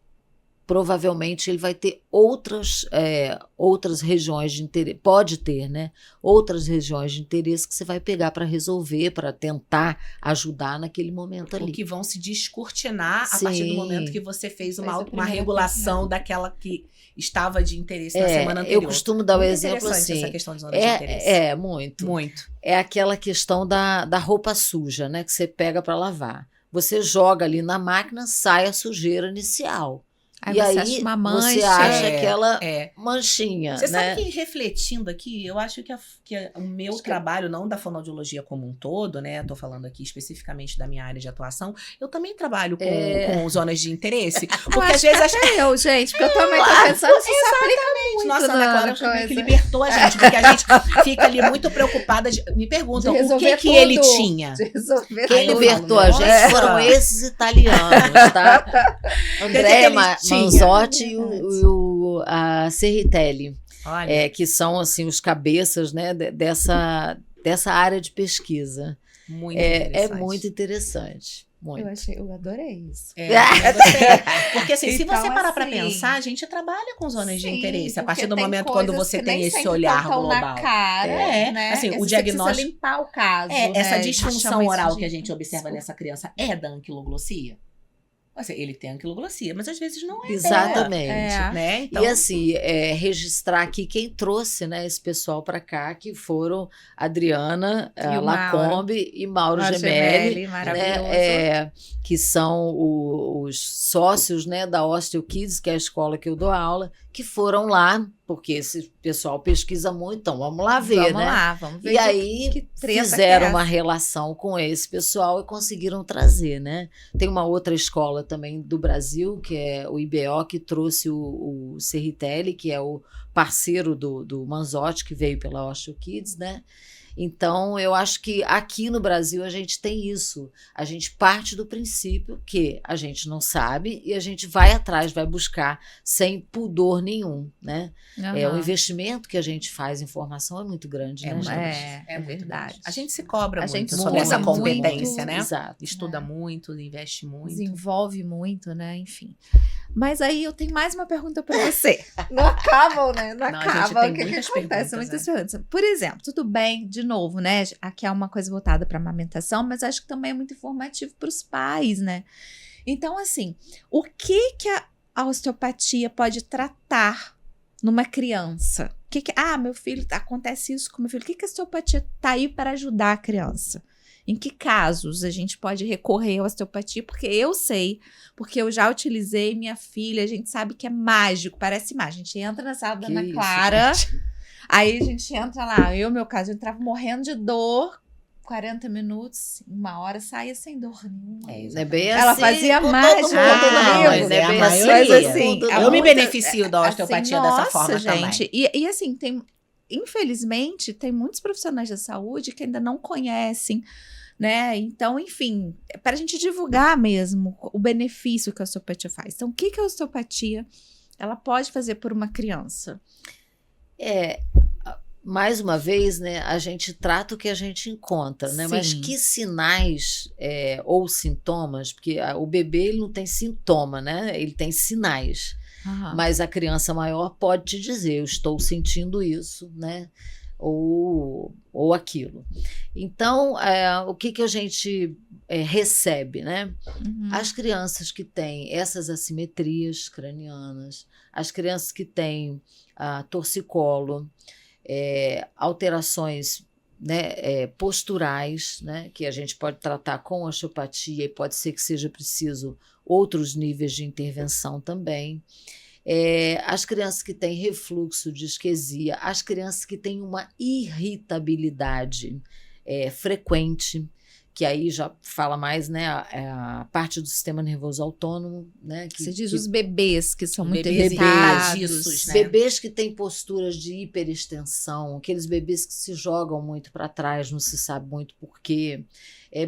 Speaker 2: provavelmente ele vai ter outras regiões de interesse, pode ter, né? Outras regiões de interesse que você vai pegar para resolver, para tentar ajudar naquele momento ali.
Speaker 1: Ou que vão se descortinar
Speaker 2: Sim.
Speaker 1: a partir do momento que você fez uma regulação daquela que estava de interesse na semana anterior.
Speaker 2: Eu costumo dar o exemplo
Speaker 1: interessante
Speaker 2: assim.
Speaker 1: essa questão de zona de interesse.
Speaker 2: Muito.
Speaker 1: Muito.
Speaker 2: É aquela questão da roupa suja, né? Que você pega para lavar. Você joga ali na máquina, sai a sujeira inicial.
Speaker 3: Aí
Speaker 2: E
Speaker 3: você
Speaker 2: aí
Speaker 3: acha uma mancha.
Speaker 2: você acha aquela manchinha,
Speaker 1: Você
Speaker 2: né?
Speaker 1: sabe que, refletindo aqui, eu acho que o meu trabalho, não da fonoaudiologia como um todo, né? Estou falando aqui especificamente da minha área de atuação, eu também trabalho com zonas de interesse. Porque às vezes
Speaker 3: eu, gente, porque eu também tô pensando, isso se aplica muito.
Speaker 1: Nossa, Ana Clara, acho que meio que libertou a gente, porque a gente fica ali muito preocupada. Me perguntam o que ele tinha.
Speaker 2: Quem libertou a gente foram esses italianos, tá? André Manzotti e a Serritelli, que são assim os cabeças, né, dessa área de pesquisa.
Speaker 1: Muito interessante.
Speaker 2: É muito interessante. Muito.
Speaker 3: Eu adorei isso.
Speaker 1: Porque assim, se
Speaker 3: Então,
Speaker 1: você parar para
Speaker 3: assim,
Speaker 1: pensar, a gente trabalha com zonas de interesse. A partir do
Speaker 3: tem
Speaker 1: momento quando você
Speaker 3: que
Speaker 1: tem
Speaker 3: nem
Speaker 1: esse
Speaker 3: sempre
Speaker 1: olhar
Speaker 3: tão
Speaker 1: global.
Speaker 3: na cara, né?
Speaker 1: Assim, o
Speaker 3: Você
Speaker 1: diagnóstico.
Speaker 3: precisa limpar o caso.
Speaker 1: Essa
Speaker 3: né?
Speaker 1: disfunção
Speaker 3: Chama isso
Speaker 1: oral
Speaker 3: de-
Speaker 1: que a gente observa nessa criança é da anquiloglossia? Assim, ele tem anquiloglossia, mas às vezes não é.
Speaker 2: Exatamente.
Speaker 1: Né? Então,
Speaker 2: E assim, registrar aqui quem trouxe, né, esse pessoal para cá, que foram Adriana
Speaker 3: E o
Speaker 2: Lacombe e Mauro Gemelli,
Speaker 3: maravilhoso.
Speaker 2: né, que são os sócios, né, da Osteo Kids, que é a escola que eu dou aula, que foram lá, porque esse pessoal pesquisa muito, então vamos lá ver,
Speaker 3: Vamos
Speaker 2: né?
Speaker 3: lá, vamos ver.
Speaker 2: E aí
Speaker 3: que treta
Speaker 2: fizeram
Speaker 3: que é
Speaker 2: uma
Speaker 3: essa.
Speaker 2: relação com esse pessoal e conseguiram trazer, né? Tem uma outra escola também do Brasil, que é o IBO, que trouxe o Serritelli, que é o parceiro do Manzotti, que veio pela Osteo Kids, né? Então, eu acho que aqui no Brasil a gente tem isso. A gente parte do princípio que a gente não sabe e a gente vai atrás, vai buscar sem pudor nenhum, né? O investimento que a gente faz em formação é muito grande, né, gente?
Speaker 3: É
Speaker 1: muito
Speaker 3: verdade.
Speaker 1: grande. A gente se cobra
Speaker 3: A
Speaker 1: muito
Speaker 3: gente
Speaker 1: sobre essa
Speaker 3: muito,
Speaker 1: competência, né?
Speaker 2: Exato.
Speaker 1: Estuda muito, investe muito.
Speaker 3: Desenvolve muito, né? Enfim. Mas aí eu tenho mais uma pergunta para você. Não acabam, né? Não
Speaker 1: a gente
Speaker 3: acabam.
Speaker 1: tem
Speaker 3: O que
Speaker 1: muitas
Speaker 3: acontece?
Speaker 1: perguntas,
Speaker 3: Muitas perguntas. Por exemplo, tudo bem, de novo, né? Aqui é uma coisa voltada para amamentação, mas acho que também é muito informativo para os pais, né? Então, assim, o que a osteopatia pode tratar numa criança? meu filho, acontece isso com meu filho. O que a osteopatia tá aí para ajudar a criança? Em que casos a gente pode recorrer à osteopatia? Porque eu sei, porque eu já utilizei minha filha, a gente sabe que é mágico, parece mágico. A gente entra na sala da Ana Clara, aí a gente entra lá. No meu caso, eu entrava morrendo de dor, 40 minutos, 1 hora, saía sem dor nenhuma.
Speaker 2: É bem
Speaker 3: Ela
Speaker 2: assim,
Speaker 3: fazia
Speaker 2: com
Speaker 3: mágica
Speaker 2: todo mundo,
Speaker 3: comigo.
Speaker 2: mas é bem
Speaker 1: a
Speaker 2: assim,
Speaker 1: maioria.
Speaker 3: assim,
Speaker 1: Eu me beneficio da osteopatia dessa
Speaker 3: nossa,
Speaker 1: forma
Speaker 3: gente.
Speaker 1: também.
Speaker 3: E assim, infelizmente, tem muitos profissionais da saúde que ainda não conhecem, né? Então, enfim, para a gente divulgar mesmo o benefício que a osteopatia faz. Então, o que a osteopatia ela pode fazer por uma criança?
Speaker 2: Mais uma vez, né, a gente trata o que a gente encontra, né? Mas
Speaker 3: Sim.
Speaker 2: que sinais ou sintomas, porque o bebê ele não tem sintoma, né? Ele tem sinais. Mas a criança maior pode te dizer, eu estou sentindo isso, né? Ou aquilo. Então, o que a gente recebe, né? As crianças que têm essas assimetrias cranianas, as crianças que têm torcicolo, alterações, né, posturais, né, que a gente pode tratar com osteopatia e pode ser que seja preciso outros níveis de intervenção também. As crianças que têm refluxo, disquesia, as crianças que têm uma irritabilidade frequente, que aí já fala mais, né, a parte do sistema nervoso autônomo, né?
Speaker 3: Você diz os bebês que são muito
Speaker 1: Bebês
Speaker 3: irritados,
Speaker 1: né?
Speaker 2: Bebês que têm posturas de hiperextensão, aqueles bebês que se jogam muito para trás, não se sabe muito por quê.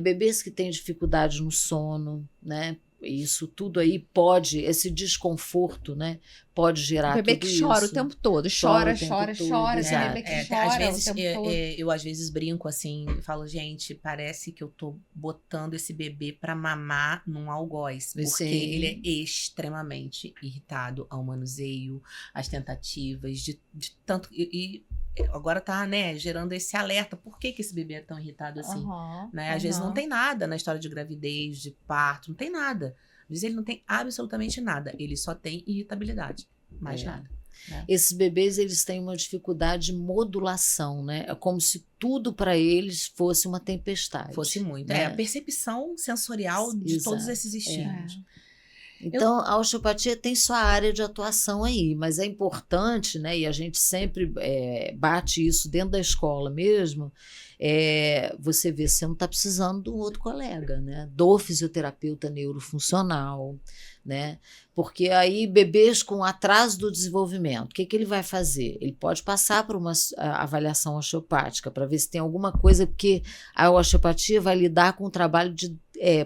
Speaker 2: Bebês que têm dificuldade no sono, né? Isso tudo aí pode, esse desconforto, né? Pode gerar
Speaker 3: o bebê
Speaker 2: tudo
Speaker 3: que chora
Speaker 2: isso.
Speaker 3: o tempo todo, chora,
Speaker 2: o tempo
Speaker 3: chora,
Speaker 2: todo,
Speaker 3: chora,
Speaker 2: exato.
Speaker 3: bebê que
Speaker 1: Às
Speaker 3: chora
Speaker 1: vezes,
Speaker 3: o tempo todo.
Speaker 1: eu às vezes brinco assim, falo, gente, parece que eu tô botando esse bebê pra mamar num algoz, porque
Speaker 2: Sim.
Speaker 1: ele é extremamente irritado ao manuseio, às tentativas de tanto e agora tá, né, gerando esse alerta. Por que esse bebê é tão irritado assim? Né? Às vezes não tem nada na história de gravidez, de parto, não tem nada. Às vezes ele não tem absolutamente nada, ele só tem irritabilidade, mais nada. Né?
Speaker 2: Esses bebês, eles têm uma dificuldade de modulação, né? É como se tudo para eles fosse uma tempestade.
Speaker 1: Fosse muito.
Speaker 2: Né?
Speaker 1: A percepção sensorial de todos esses estímulos.
Speaker 2: Então, a osteopatia tem sua área de atuação aí, mas é importante, né? E a gente sempre bate isso dentro da escola mesmo. Você vê se você não está precisando de um outro colega, né? Do fisioterapeuta neurofuncional, né? Porque aí bebês com atraso do desenvolvimento, o que ele vai fazer? Ele pode passar por uma avaliação osteopática para ver se tem alguma coisa, porque a osteopatia vai lidar com o trabalho de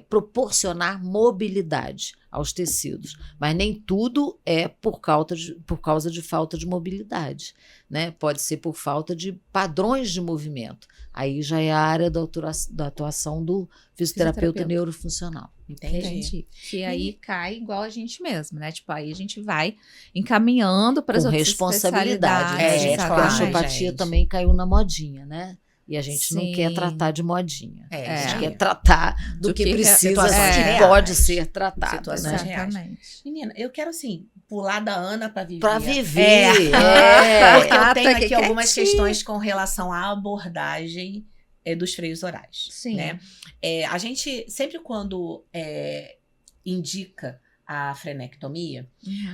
Speaker 2: proporcionar mobilidade aos tecidos, mas nem tudo é por causa de falta de mobilidade, né? Pode ser por falta de padrões de movimento. Aí já é a área da atuação do fisioterapeuta neurofuncional.
Speaker 1: Entendi.
Speaker 3: Que aí cai igual a gente mesmo, né? Tipo, aí a gente vai encaminhando para as outras
Speaker 2: responsabilidade, né? Porque a osteopatia também caiu na modinha, né? E a gente não quer tratar de modinha. A gente quer tratar do que precisa, que pode ser tratado.
Speaker 1: Situações
Speaker 2: né?
Speaker 1: reais. Menina, eu quero, assim, pular da Ana para viver.
Speaker 2: Para viver.
Speaker 1: Porque eu tenho aqui algumas questões com relação à abordagem dos freios orais.
Speaker 3: Sim.
Speaker 1: Né? A gente, sempre quando indica a frenectomia,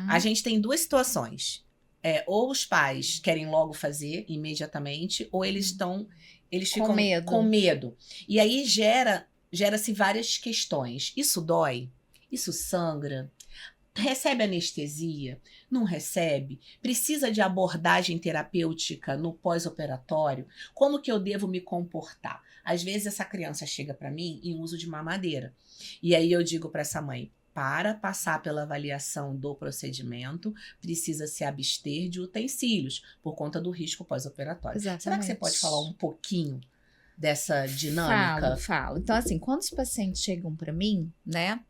Speaker 1: a gente tem duas situações. Ou os pais querem logo fazer imediatamente, ou eles ficam com medo. E aí gera-se várias questões. Isso dói? Isso sangra? Recebe anestesia? Não recebe? Precisa de abordagem terapêutica no pós-operatório? Como que eu devo me comportar? Às vezes essa criança chega para mim em uso de mamadeira. E aí eu digo para essa mãe, para passar pela avaliação do procedimento, precisa se abster de utensílios, por conta do risco pós-operatório. Será que você pode falar um pouquinho dessa dinâmica?
Speaker 3: Falo. Então, assim, quando os pacientes chegam para mim, né,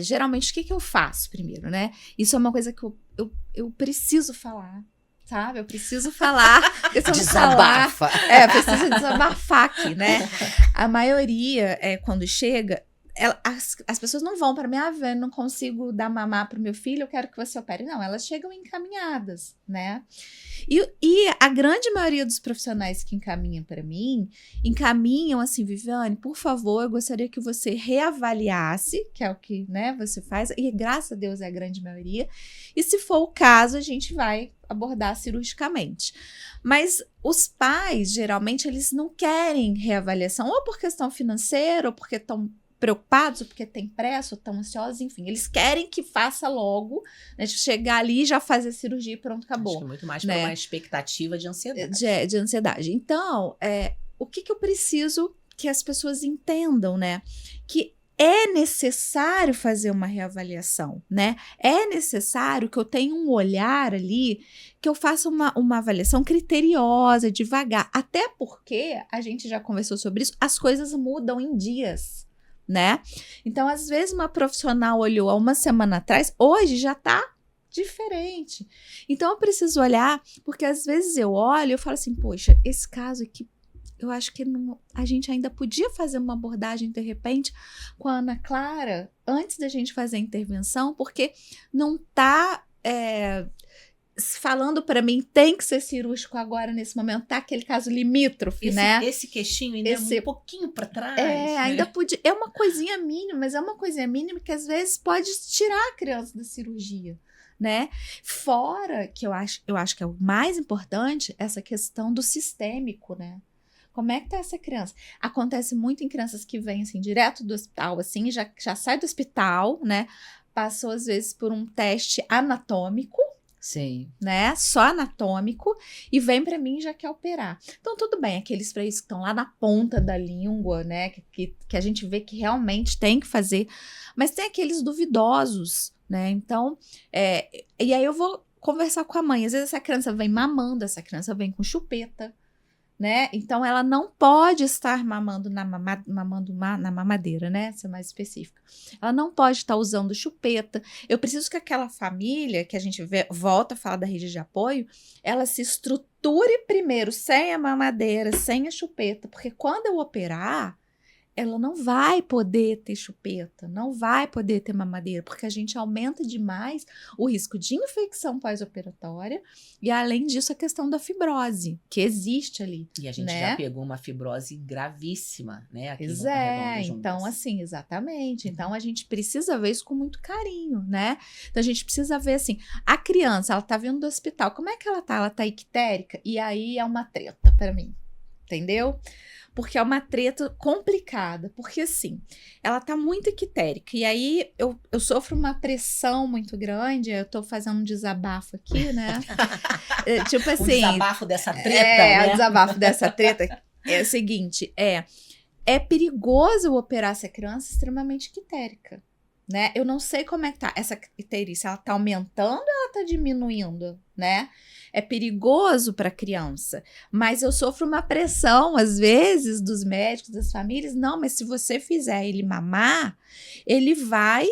Speaker 3: geralmente o que eu faço primeiro, né? Isso é uma coisa que eu preciso falar, sabe? Eu preciso falar.
Speaker 2: Desabafa.
Speaker 3: Preciso desabafar aqui, né? A maioria, quando chega, as pessoas não vão para mim, eu não consigo dar mamar para o meu filho, eu quero que você opere. Não, elas chegam encaminhadas, né? E a grande maioria dos profissionais que encaminham para mim, encaminham assim, Viviane, por favor, eu gostaria que você reavaliasse, que é o que, né, você faz, e graças a Deus é a grande maioria, e se for o caso, a gente vai abordar cirurgicamente. Mas os pais, geralmente, eles não querem reavaliação, ou por questão financeira, ou porque estão preocupados, ou porque tem pressa, ou estão ansiosos, enfim. Eles querem que faça logo, né, chegar ali e já fazer a cirurgia e pronto, acabou.
Speaker 1: Acho que muito mais
Speaker 3: né?
Speaker 1: por uma expectativa de ansiedade.
Speaker 3: De ansiedade. Então, o que eu preciso que as pessoas entendam, né? Que é necessário fazer uma reavaliação, né? É necessário que eu tenha um olhar ali, que eu faça uma avaliação criteriosa, devagar. Até porque, a gente já conversou sobre isso, as coisas mudam em dias, né? Então, às vezes, uma profissional olhou há uma semana atrás, hoje já tá diferente. Então, eu preciso olhar, porque às vezes eu olho e eu falo assim, poxa, esse caso aqui, eu acho que a gente ainda podia fazer uma abordagem, de repente, com a Ana Clara, antes da gente fazer a intervenção, porque não tá falando para mim, tem que ser cirúrgico agora, nesse momento, tá aquele caso limítrofe, né?
Speaker 1: Esse queixinho ainda é um pouquinho para trás.
Speaker 3: Né? Ainda podia. É uma coisinha mínima, mas é uma coisinha mínima que às vezes pode tirar a criança da cirurgia. Né? Fora que eu acho que é o mais importante, essa questão do sistêmico, né? Como é que tá essa criança? Acontece muito em crianças que vêm, assim, direto do hospital, assim, já sai do hospital, né? Passou, às vezes, por um teste anatômico,
Speaker 2: Sim.
Speaker 3: né? Só anatômico, e vem pra mim e já quer operar. Então, tudo bem, aqueles freios que estão lá na ponta da língua, né? Que a gente vê que realmente tem que fazer, mas tem aqueles duvidosos, né? Então, e aí eu vou conversar com a mãe. Às vezes essa criança vem mamando, essa criança vem com chupeta, né? Então, ela não pode estar mamando na mamadeira, né? Ser mais específica. Ela não pode estar usando chupeta. Eu preciso que aquela família, que a gente volta a falar da rede de apoio, ela se estruture primeiro sem a mamadeira, sem a chupeta, porque quando eu operar, ela não vai poder ter chupeta, não vai poder ter mamadeira, porque a gente aumenta demais o risco de infecção pós-operatória e, além disso, a questão da fibrose, que existe ali.
Speaker 1: E a gente já pegou uma fibrose gravíssima, né? Aqui
Speaker 3: Pois
Speaker 1: no
Speaker 3: então, assim, exatamente. Então, a gente precisa ver isso com muito carinho, né? Então, a gente precisa ver, assim, a criança, ela tá vindo do hospital, como é que ela tá? Ela tá ictérica? E aí é uma treta pra mim, entendeu? Porque é uma treta complicada, porque assim, ela tá muito ictérica, e aí eu sofro uma pressão muito grande, eu tô fazendo um desabafo aqui, né? Tipo assim... O
Speaker 1: desabafo dessa treta, né?
Speaker 3: O desabafo dessa treta é o seguinte, é perigoso operar essa criança extremamente ictérica, né? Eu não sei como é que tá essa icterícia, ela tá aumentando ou ela tá diminuindo, né? É perigoso para a criança, mas eu sofro uma pressão, às vezes, dos médicos, das famílias. Não, mas se você fizer ele mamar, ele vai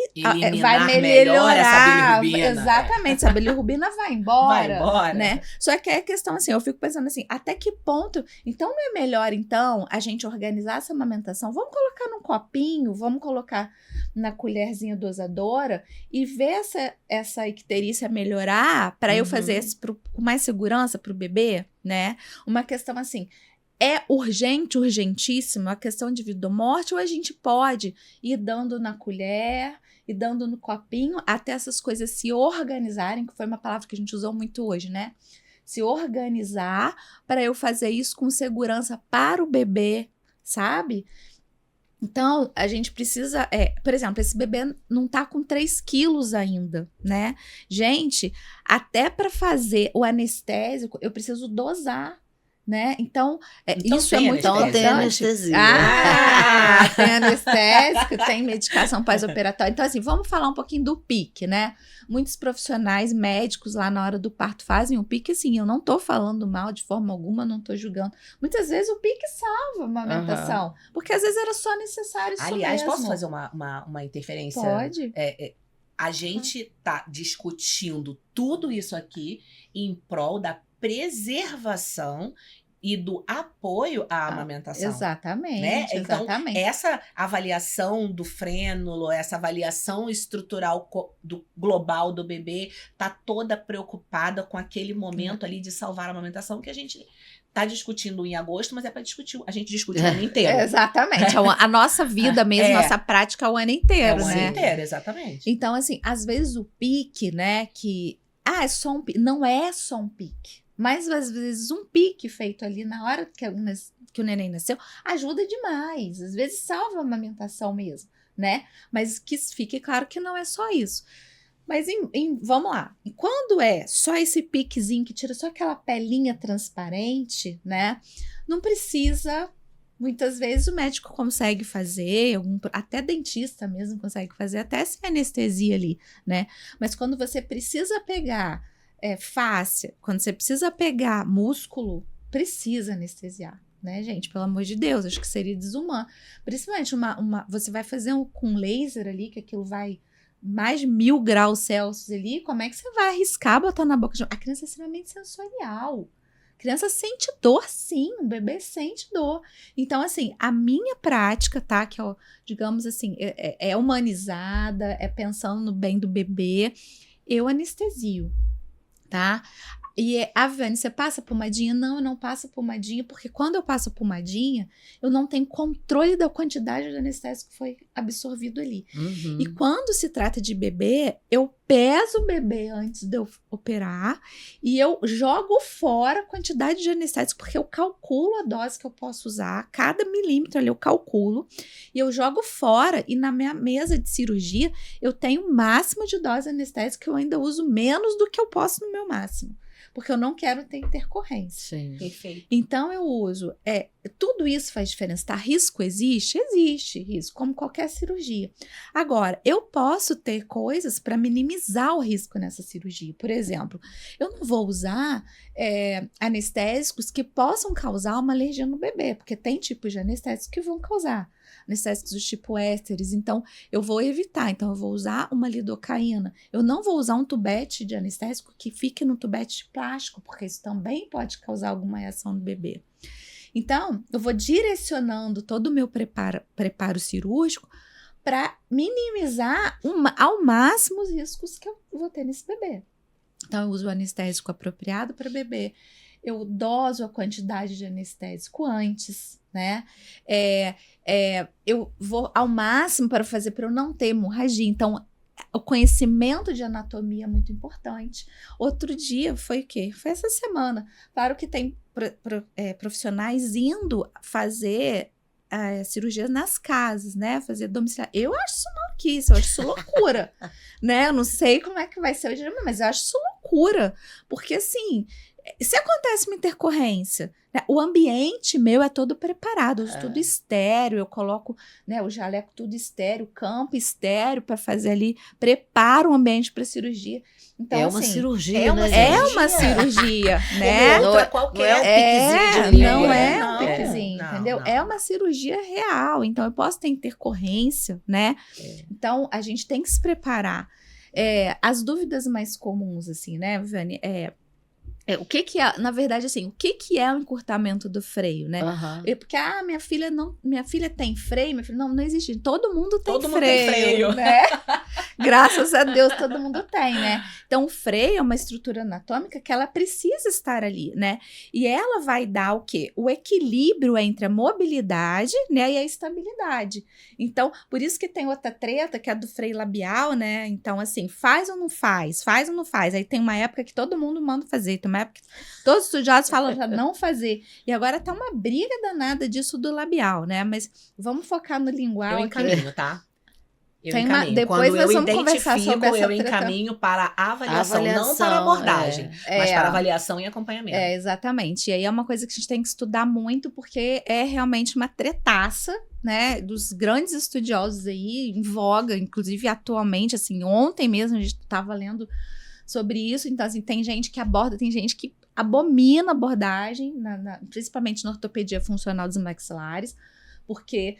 Speaker 3: melhorar. Exatamente, essa bilirrubina vai embora. Né? Só que a questão, assim, eu fico pensando assim, até que ponto? Então, não é melhor, então, a gente organizar essa amamentação? Vamos colocar num copinho, vamos colocar na colherzinha dosadora e ver essa icterícia melhorar para eu fazer isso com mais segurança para o bebê, né? Uma questão assim, é urgentíssimo, a questão de vida ou morte, ou a gente pode ir dando na colher, e dando no copinho, até essas coisas se organizarem, que foi uma palavra que a gente usou muito hoje, né? Se organizar para eu fazer isso com segurança para o bebê, sabe? Então, a gente precisa... por exemplo, esse bebê não tá com 3 quilos ainda, né? Gente, até para fazer o anestésico, eu preciso dosar, né? Então isso é muito importante.
Speaker 2: Tem anestesia.
Speaker 3: Tem anestésico, tem medicação pós-operatória. Então, assim, vamos falar um pouquinho do PIC, né? Muitos profissionais médicos lá na hora do parto fazem o PIC, assim, eu não tô falando mal de forma alguma, não tô julgando. Muitas vezes o PIC salva a amamentação, porque às vezes era só necessário isso
Speaker 1: Aliás,
Speaker 3: mesmo.
Speaker 1: posso fazer uma interferência?
Speaker 3: Pode.
Speaker 1: A gente tá discutindo tudo isso aqui em prol da preservação e do apoio à amamentação.
Speaker 3: Exatamente,
Speaker 1: Né? Então,
Speaker 3: exatamente.
Speaker 1: essa avaliação do frênulo, essa avaliação estrutural do global do bebê, tá toda preocupada com aquele momento ali de salvar a amamentação que a gente tá discutindo em agosto, mas é para discutir, a gente discute o ano inteiro.
Speaker 3: Exatamente. A nossa vida mesmo, nossa prática é o ano inteiro,
Speaker 1: É o
Speaker 3: né?
Speaker 1: ano inteiro, exatamente.
Speaker 3: Então, assim, às vezes o pique, né, é só um pique. Não é só um pique. Mas, às vezes, um pique feito ali na hora que o neném nasceu ajuda demais. Às vezes salva a amamentação mesmo, né? Mas que fique claro que não é só isso. Mas vamos lá. E quando é só esse piquezinho que tira só aquela pelinha transparente, né? Não precisa. Muitas vezes o médico consegue fazer, até dentista mesmo consegue fazer, até sem anestesia ali, né? Mas quando você precisa pegar fáscia, quando você precisa pegar músculo, precisa anestesiar, né, gente? Pelo amor de Deus, acho que seria desumano. Principalmente você vai fazer com laser ali, que aquilo vai mais de 1000 graus Celsius ali, como é que você vai arriscar botar na boca? A criança é extremamente sensorial. A criança sente dor, sim, o bebê sente dor. Então, assim, a minha prática, tá, que é, digamos assim, é humanizada, é pensando no bem do bebê, eu anestesio, tá? E a Viviane, você passa pomadinha? Não, eu não passo pomadinha, porque quando eu passo pomadinha, eu não tenho controle da quantidade de anestésico que foi absorvido ali.
Speaker 2: Uhum.
Speaker 3: E quando se trata de bebê, eu peso o bebê antes de eu operar e eu jogo fora a quantidade de anestésico, porque eu calculo a dose que eu posso usar, cada milímetro ali eu calculo, e eu jogo fora, e na minha mesa de cirurgia, eu tenho o máximo de dose anestésica, que eu ainda uso menos do que eu posso no meu máximo. Porque eu não quero ter intercorrência.
Speaker 2: Sim.
Speaker 1: Perfeito.
Speaker 3: Então, eu uso. Tudo isso faz diferença. Tá? Risco existe? Existe risco, como qualquer cirurgia. Agora, eu posso ter coisas para minimizar o risco nessa cirurgia. Por exemplo, eu não vou usar anestésicos que possam causar uma alergia no bebê, porque tem tipos de anestésicos que vão causar. Anestésicos do tipo ésteres, então eu vou evitar. Então eu vou usar uma lidocaína. Eu não vou usar um tubete de anestésico que fique no tubete de plástico, porque isso também pode causar alguma reação no bebê. Então, eu vou direcionando todo o meu preparo cirúrgico para minimizar ao máximo os riscos que eu vou ter nesse bebê. Então, eu uso o anestésico apropriado para bebê. Eu doso a quantidade de anestésico antes, né? Eu vou ao máximo para eu não ter hemorragia. Então, o conhecimento de anatomia é muito importante. Outro dia foi o quê? Foi essa semana. Claro que tem profissionais indo fazer cirurgia nas casas, né? Fazer domiciliar. Eu acho isso maluquice, eu acho isso loucura, né? Eu não sei como é que vai ser hoje, mas eu acho isso loucura. Porque, assim, se acontece uma intercorrência, né, o ambiente meu é todo preparado, eu uso tudo estéreo, eu coloco, né, o jaleco tudo estéreo, campo estéreo para fazer ali, preparo o ambiente para cirurgia. Então,
Speaker 2: é uma
Speaker 3: assim,
Speaker 2: cirurgia, né,
Speaker 3: é
Speaker 2: gente?
Speaker 3: uma cirurgia, né?
Speaker 1: Não é qualquer
Speaker 2: piquezinho de língua,
Speaker 3: não
Speaker 2: né?
Speaker 3: é um piquezinho, entendeu?
Speaker 1: Não.
Speaker 3: É uma cirurgia real, então eu posso ter intercorrência, né? Então, a gente tem que se preparar. As dúvidas mais comuns, assim, né, Viviane, o que é, na verdade, assim, o que é o encurtamento do freio, né?
Speaker 2: Uhum.
Speaker 3: Porque, minha filha tem freio, não existe. Todo mundo tem
Speaker 1: Todo mundo
Speaker 3: freio,
Speaker 1: tem freio.
Speaker 3: né? Graças a Deus, todo mundo tem, né? Então, o freio é uma estrutura anatômica que ela precisa estar ali, né? E ela vai dar o quê? O equilíbrio entre a mobilidade, né, e a estabilidade. Então, por isso que tem outra treta, que é a do freio labial, né? Então, assim, faz ou não faz? Faz ou não faz? Aí tem uma época que todo mundo manda fazer, tem uma época que todos os estudiosos falam já não fazer. E agora tá uma briga danada disso do labial, né? Mas vamos focar no lingual.
Speaker 1: Eu encaminho, tá? Eu
Speaker 3: Tem
Speaker 1: encaminho.
Speaker 3: depois
Speaker 1: Quando
Speaker 3: nós
Speaker 1: eu
Speaker 3: vamos conversar sobre essa
Speaker 1: eu
Speaker 3: treta.
Speaker 1: encaminho para a avaliação, não para a abordagem, mas para avaliação e acompanhamento.
Speaker 3: Exatamente. E aí é uma coisa que a gente tem que estudar muito, porque é realmente uma tretaça, né, dos grandes estudiosos aí, em voga, inclusive atualmente, assim, ontem mesmo a gente estava lendo sobre isso. Então, assim, tem gente que aborda, tem gente que abomina a abordagem, principalmente na ortopedia funcional dos maxilares, porque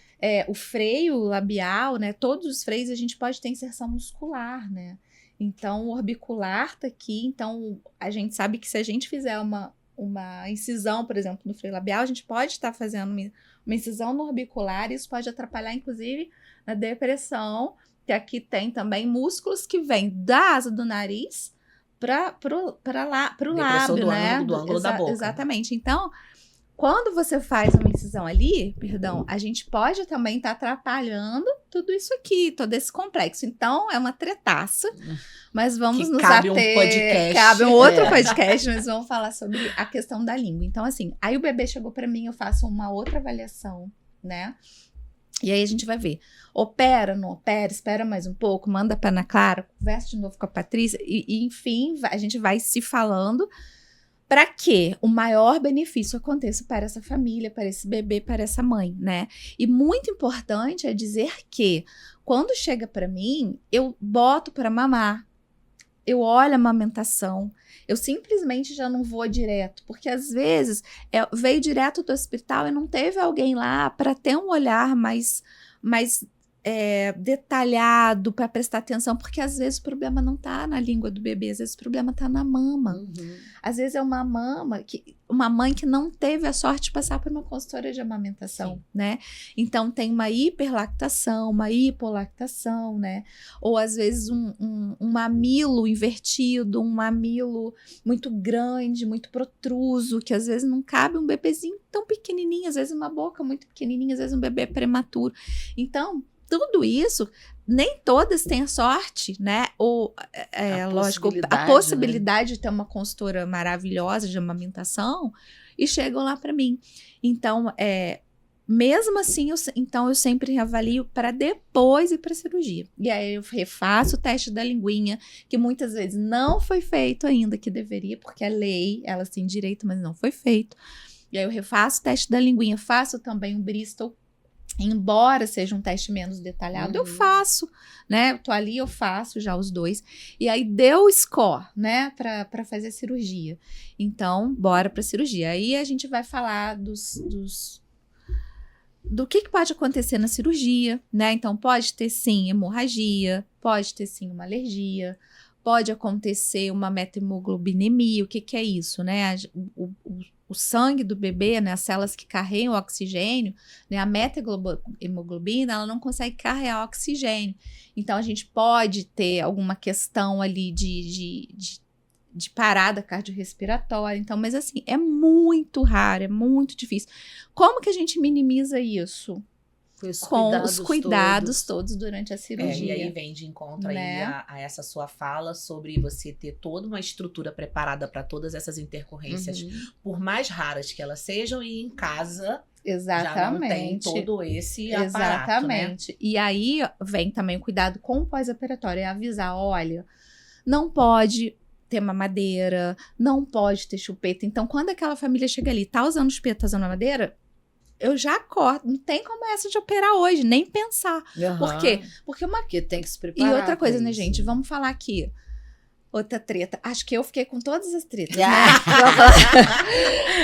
Speaker 3: o freio labial, né, todos os freios a gente pode ter inserção muscular, né? Então, o orbicular tá aqui, então a gente sabe que se a gente fizer uma incisão, por exemplo, no freio labial, a gente pode estar fazendo uma incisão no orbicular, e isso pode atrapalhar, inclusive, na depressão, que aqui tem também músculos que vêm da asa do nariz para o lábio, né?
Speaker 1: Do ângulo da boca.
Speaker 3: Exatamente. Então, quando você faz uma incisão ali, perdão, a gente pode também estar atrapalhando tudo isso aqui, todo esse complexo. Então, é uma tretaça, mas vamos
Speaker 1: que
Speaker 3: nos
Speaker 1: cabe
Speaker 3: ater...
Speaker 1: um podcast.
Speaker 3: Cabe um outro podcast, mas vamos falar sobre a questão da língua. Então, assim, aí o bebê chegou para mim, eu faço uma outra avaliação, né? E aí a gente vai ver. Opera, não opera, espera mais um pouco, manda para Ana Clara, conversa de novo com a Patrícia, e enfim, a gente vai se falando para que o maior benefício aconteça para essa família, para esse bebê, para essa mãe, né? E muito importante é dizer que quando chega para mim, eu boto para mamar, eu olho a amamentação, eu simplesmente já não vou direto, porque às vezes veio direto do hospital e não teve alguém lá para ter um olhar mais detalhado, para prestar atenção, porque às vezes o problema não tá na língua do bebê, às vezes o problema tá na mama. Às vezes é uma mãe que não teve a sorte de passar por uma consultora de amamentação, sim, né? Então tem uma hiperlactação, uma hipolactação, né? Ou às vezes um mamilo invertido, um mamilo muito grande, muito protruso, que às vezes não cabe um bebezinho tão pequenininho, às vezes uma boca muito pequenininha, às vezes um bebê prematuro. Então, tudo isso, nem todas têm a sorte, né? Ou, lógico, a possibilidade, né, de ter uma consultora maravilhosa de amamentação e chegam lá para mim. Então, mesmo assim, eu sempre avalio para depois ir para a cirurgia. E aí eu refaço o teste da linguinha, que muitas vezes não foi feito ainda, que deveria, porque é lei, elas têm direito, mas não foi feito. E aí eu refaço o teste da linguinha, faço também um Bristol. Embora seja um teste menos detalhado, eu faço, né? Eu tô ali, eu faço já os dois. E aí deu o score, né? Pra fazer a cirurgia. Então, bora pra cirurgia. Aí a gente vai falar do que pode acontecer na cirurgia, né? Então, pode ter sim hemorragia, pode ter sim uma alergia, pode acontecer uma meta-hemoglobinemia. O que é isso, né? O sangue do bebê, né, as células que carregam o oxigênio, né, a meta-hemoglobina, ela não consegue carregar o oxigênio. Então, a gente pode ter alguma questão ali de parada cardiorrespiratória. Então, mas assim, é muito raro, é muito difícil. Como que a gente minimiza isso? Com os cuidados todos durante a cirurgia.
Speaker 1: E aí vem de encontro, né, aí a essa sua fala sobre você ter toda uma estrutura preparada para todas essas intercorrências, por mais raras que elas sejam, e em casa já não tem todo esse aparato,
Speaker 3: exatamente, né? E aí vem também o cuidado com o pós-operatório, é avisar, olha, não pode ter mamadeira, não pode ter chupeta. Então, quando aquela família chega ali, tá usando chupeta, tá usando mamadeira, eu já acordo, não tem como essa de operar hoje, nem pensar. Por quê? Porque
Speaker 2: tem que se preparar.
Speaker 3: E outra coisa, né, gente? Vamos falar aqui. Outra treta. Acho que eu fiquei com todas as tretas, né?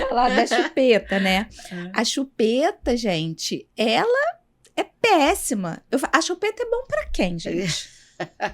Speaker 3: Falar da chupeta, né? A chupeta, gente, ela é péssima. A chupeta é bom pra quem, gente?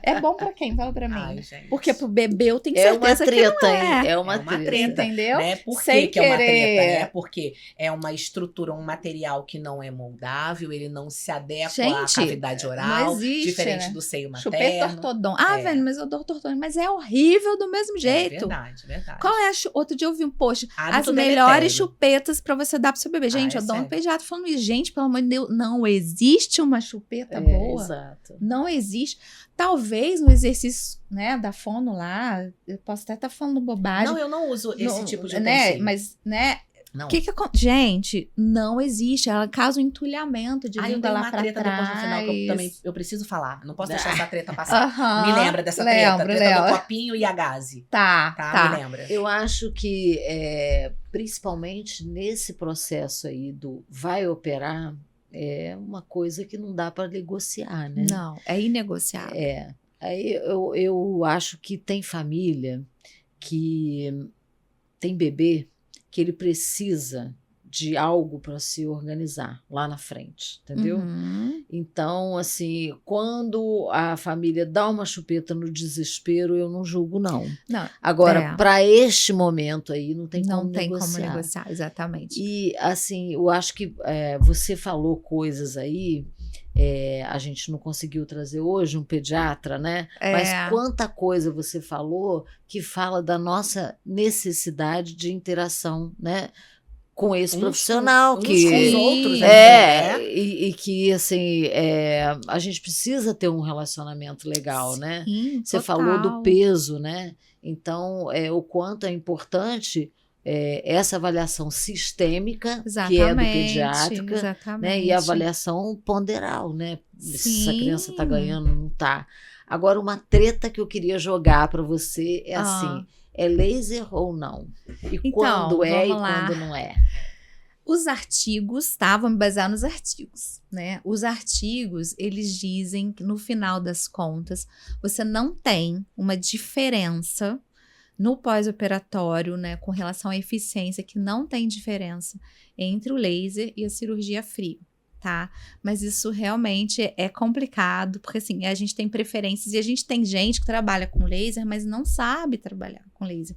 Speaker 3: É bom pra quem? Fala pra mim.
Speaker 1: Ai, gente.
Speaker 3: Porque pro bebê eu tenho certeza que não é.
Speaker 2: É uma treta,
Speaker 3: entendeu?
Speaker 1: Né? Por
Speaker 3: Sem
Speaker 1: que é uma treta?
Speaker 3: querer.
Speaker 1: Porque é uma estrutura, um material que não é moldável, ele não se adequa
Speaker 3: Gente,
Speaker 1: à cavidade oral,
Speaker 3: não existe,
Speaker 1: diferente, né, do seio materno.
Speaker 3: Chupeta ortodôntica. Velho, mas eu dou ortodôntica. Mas é horrível do mesmo jeito.
Speaker 1: Verdade, verdade.
Speaker 3: Qual é outro dia eu vi um post,
Speaker 1: Hábito
Speaker 3: as melhores
Speaker 1: deletério.
Speaker 3: chupetas pra você dar pro seu bebê. Gente, eu dou um pediatra falando isso. Gente, pelo amor de Deus, não existe uma chupeta boa.
Speaker 2: Exato.
Speaker 3: Não existe. Talvez no exercício, né, da fono lá, eu posso até estar falando bobagem.
Speaker 1: Não, eu não uso esse tipo de
Speaker 3: né,
Speaker 1: utensílio.
Speaker 3: mas, né,
Speaker 1: não.
Speaker 3: Gente, não existe. Ela causa um entulhamento de língua lá pra
Speaker 1: treta
Speaker 3: trás.
Speaker 1: Depois no final que eu preciso falar. Não posso deixar essa treta passar. Me lembra dessa treta do copinho e a gaze.
Speaker 3: Tá.
Speaker 1: Me lembra.
Speaker 2: Eu acho que, principalmente nesse processo aí do vai operar, é uma coisa que não dá para negociar, né?
Speaker 3: Não, é inegociável.
Speaker 2: Aí eu acho que tem família que tem bebê que ele precisa de algo para se organizar lá na frente, entendeu?
Speaker 3: Uhum.
Speaker 2: Então, assim, quando a família dá uma chupeta no desespero, eu não julgo, não.
Speaker 3: Não,
Speaker 2: Agora, para este momento aí, não tem
Speaker 3: não
Speaker 2: como
Speaker 3: tem
Speaker 2: negociar.
Speaker 3: como negociar, exatamente.
Speaker 2: E, assim, eu acho que você falou coisas aí, a gente não conseguiu trazer hoje um pediatra, né? Mas quanta coisa você falou que fala da nossa necessidade de interação, né? Com esse profissional
Speaker 1: uns
Speaker 2: que
Speaker 1: com os outros,
Speaker 2: e que assim a gente precisa ter um relacionamento legal, né? Você
Speaker 3: Total.
Speaker 2: falou do peso, né? Então o quanto é importante essa avaliação sistêmica, que é do pediátrica,
Speaker 3: exatamente.
Speaker 2: né? E a avaliação ponderal, né? Se a criança está ganhando, não está. Agora, uma treta que eu queria jogar para você é assim: é laser ou não? E
Speaker 3: então,
Speaker 2: quando é e
Speaker 3: lá.
Speaker 2: quando não é?
Speaker 3: Os artigos, tá? Vamos basear nos artigos, né? Os artigos, eles dizem que no final das contas, você não tem uma diferença no pós-operatório, né, com relação à eficiência, que não tem diferença entre o laser e a cirurgia a frio, tá? Mas isso realmente é complicado, porque assim, a gente tem preferências e a gente tem gente que trabalha com laser, mas não sabe trabalhar com laser.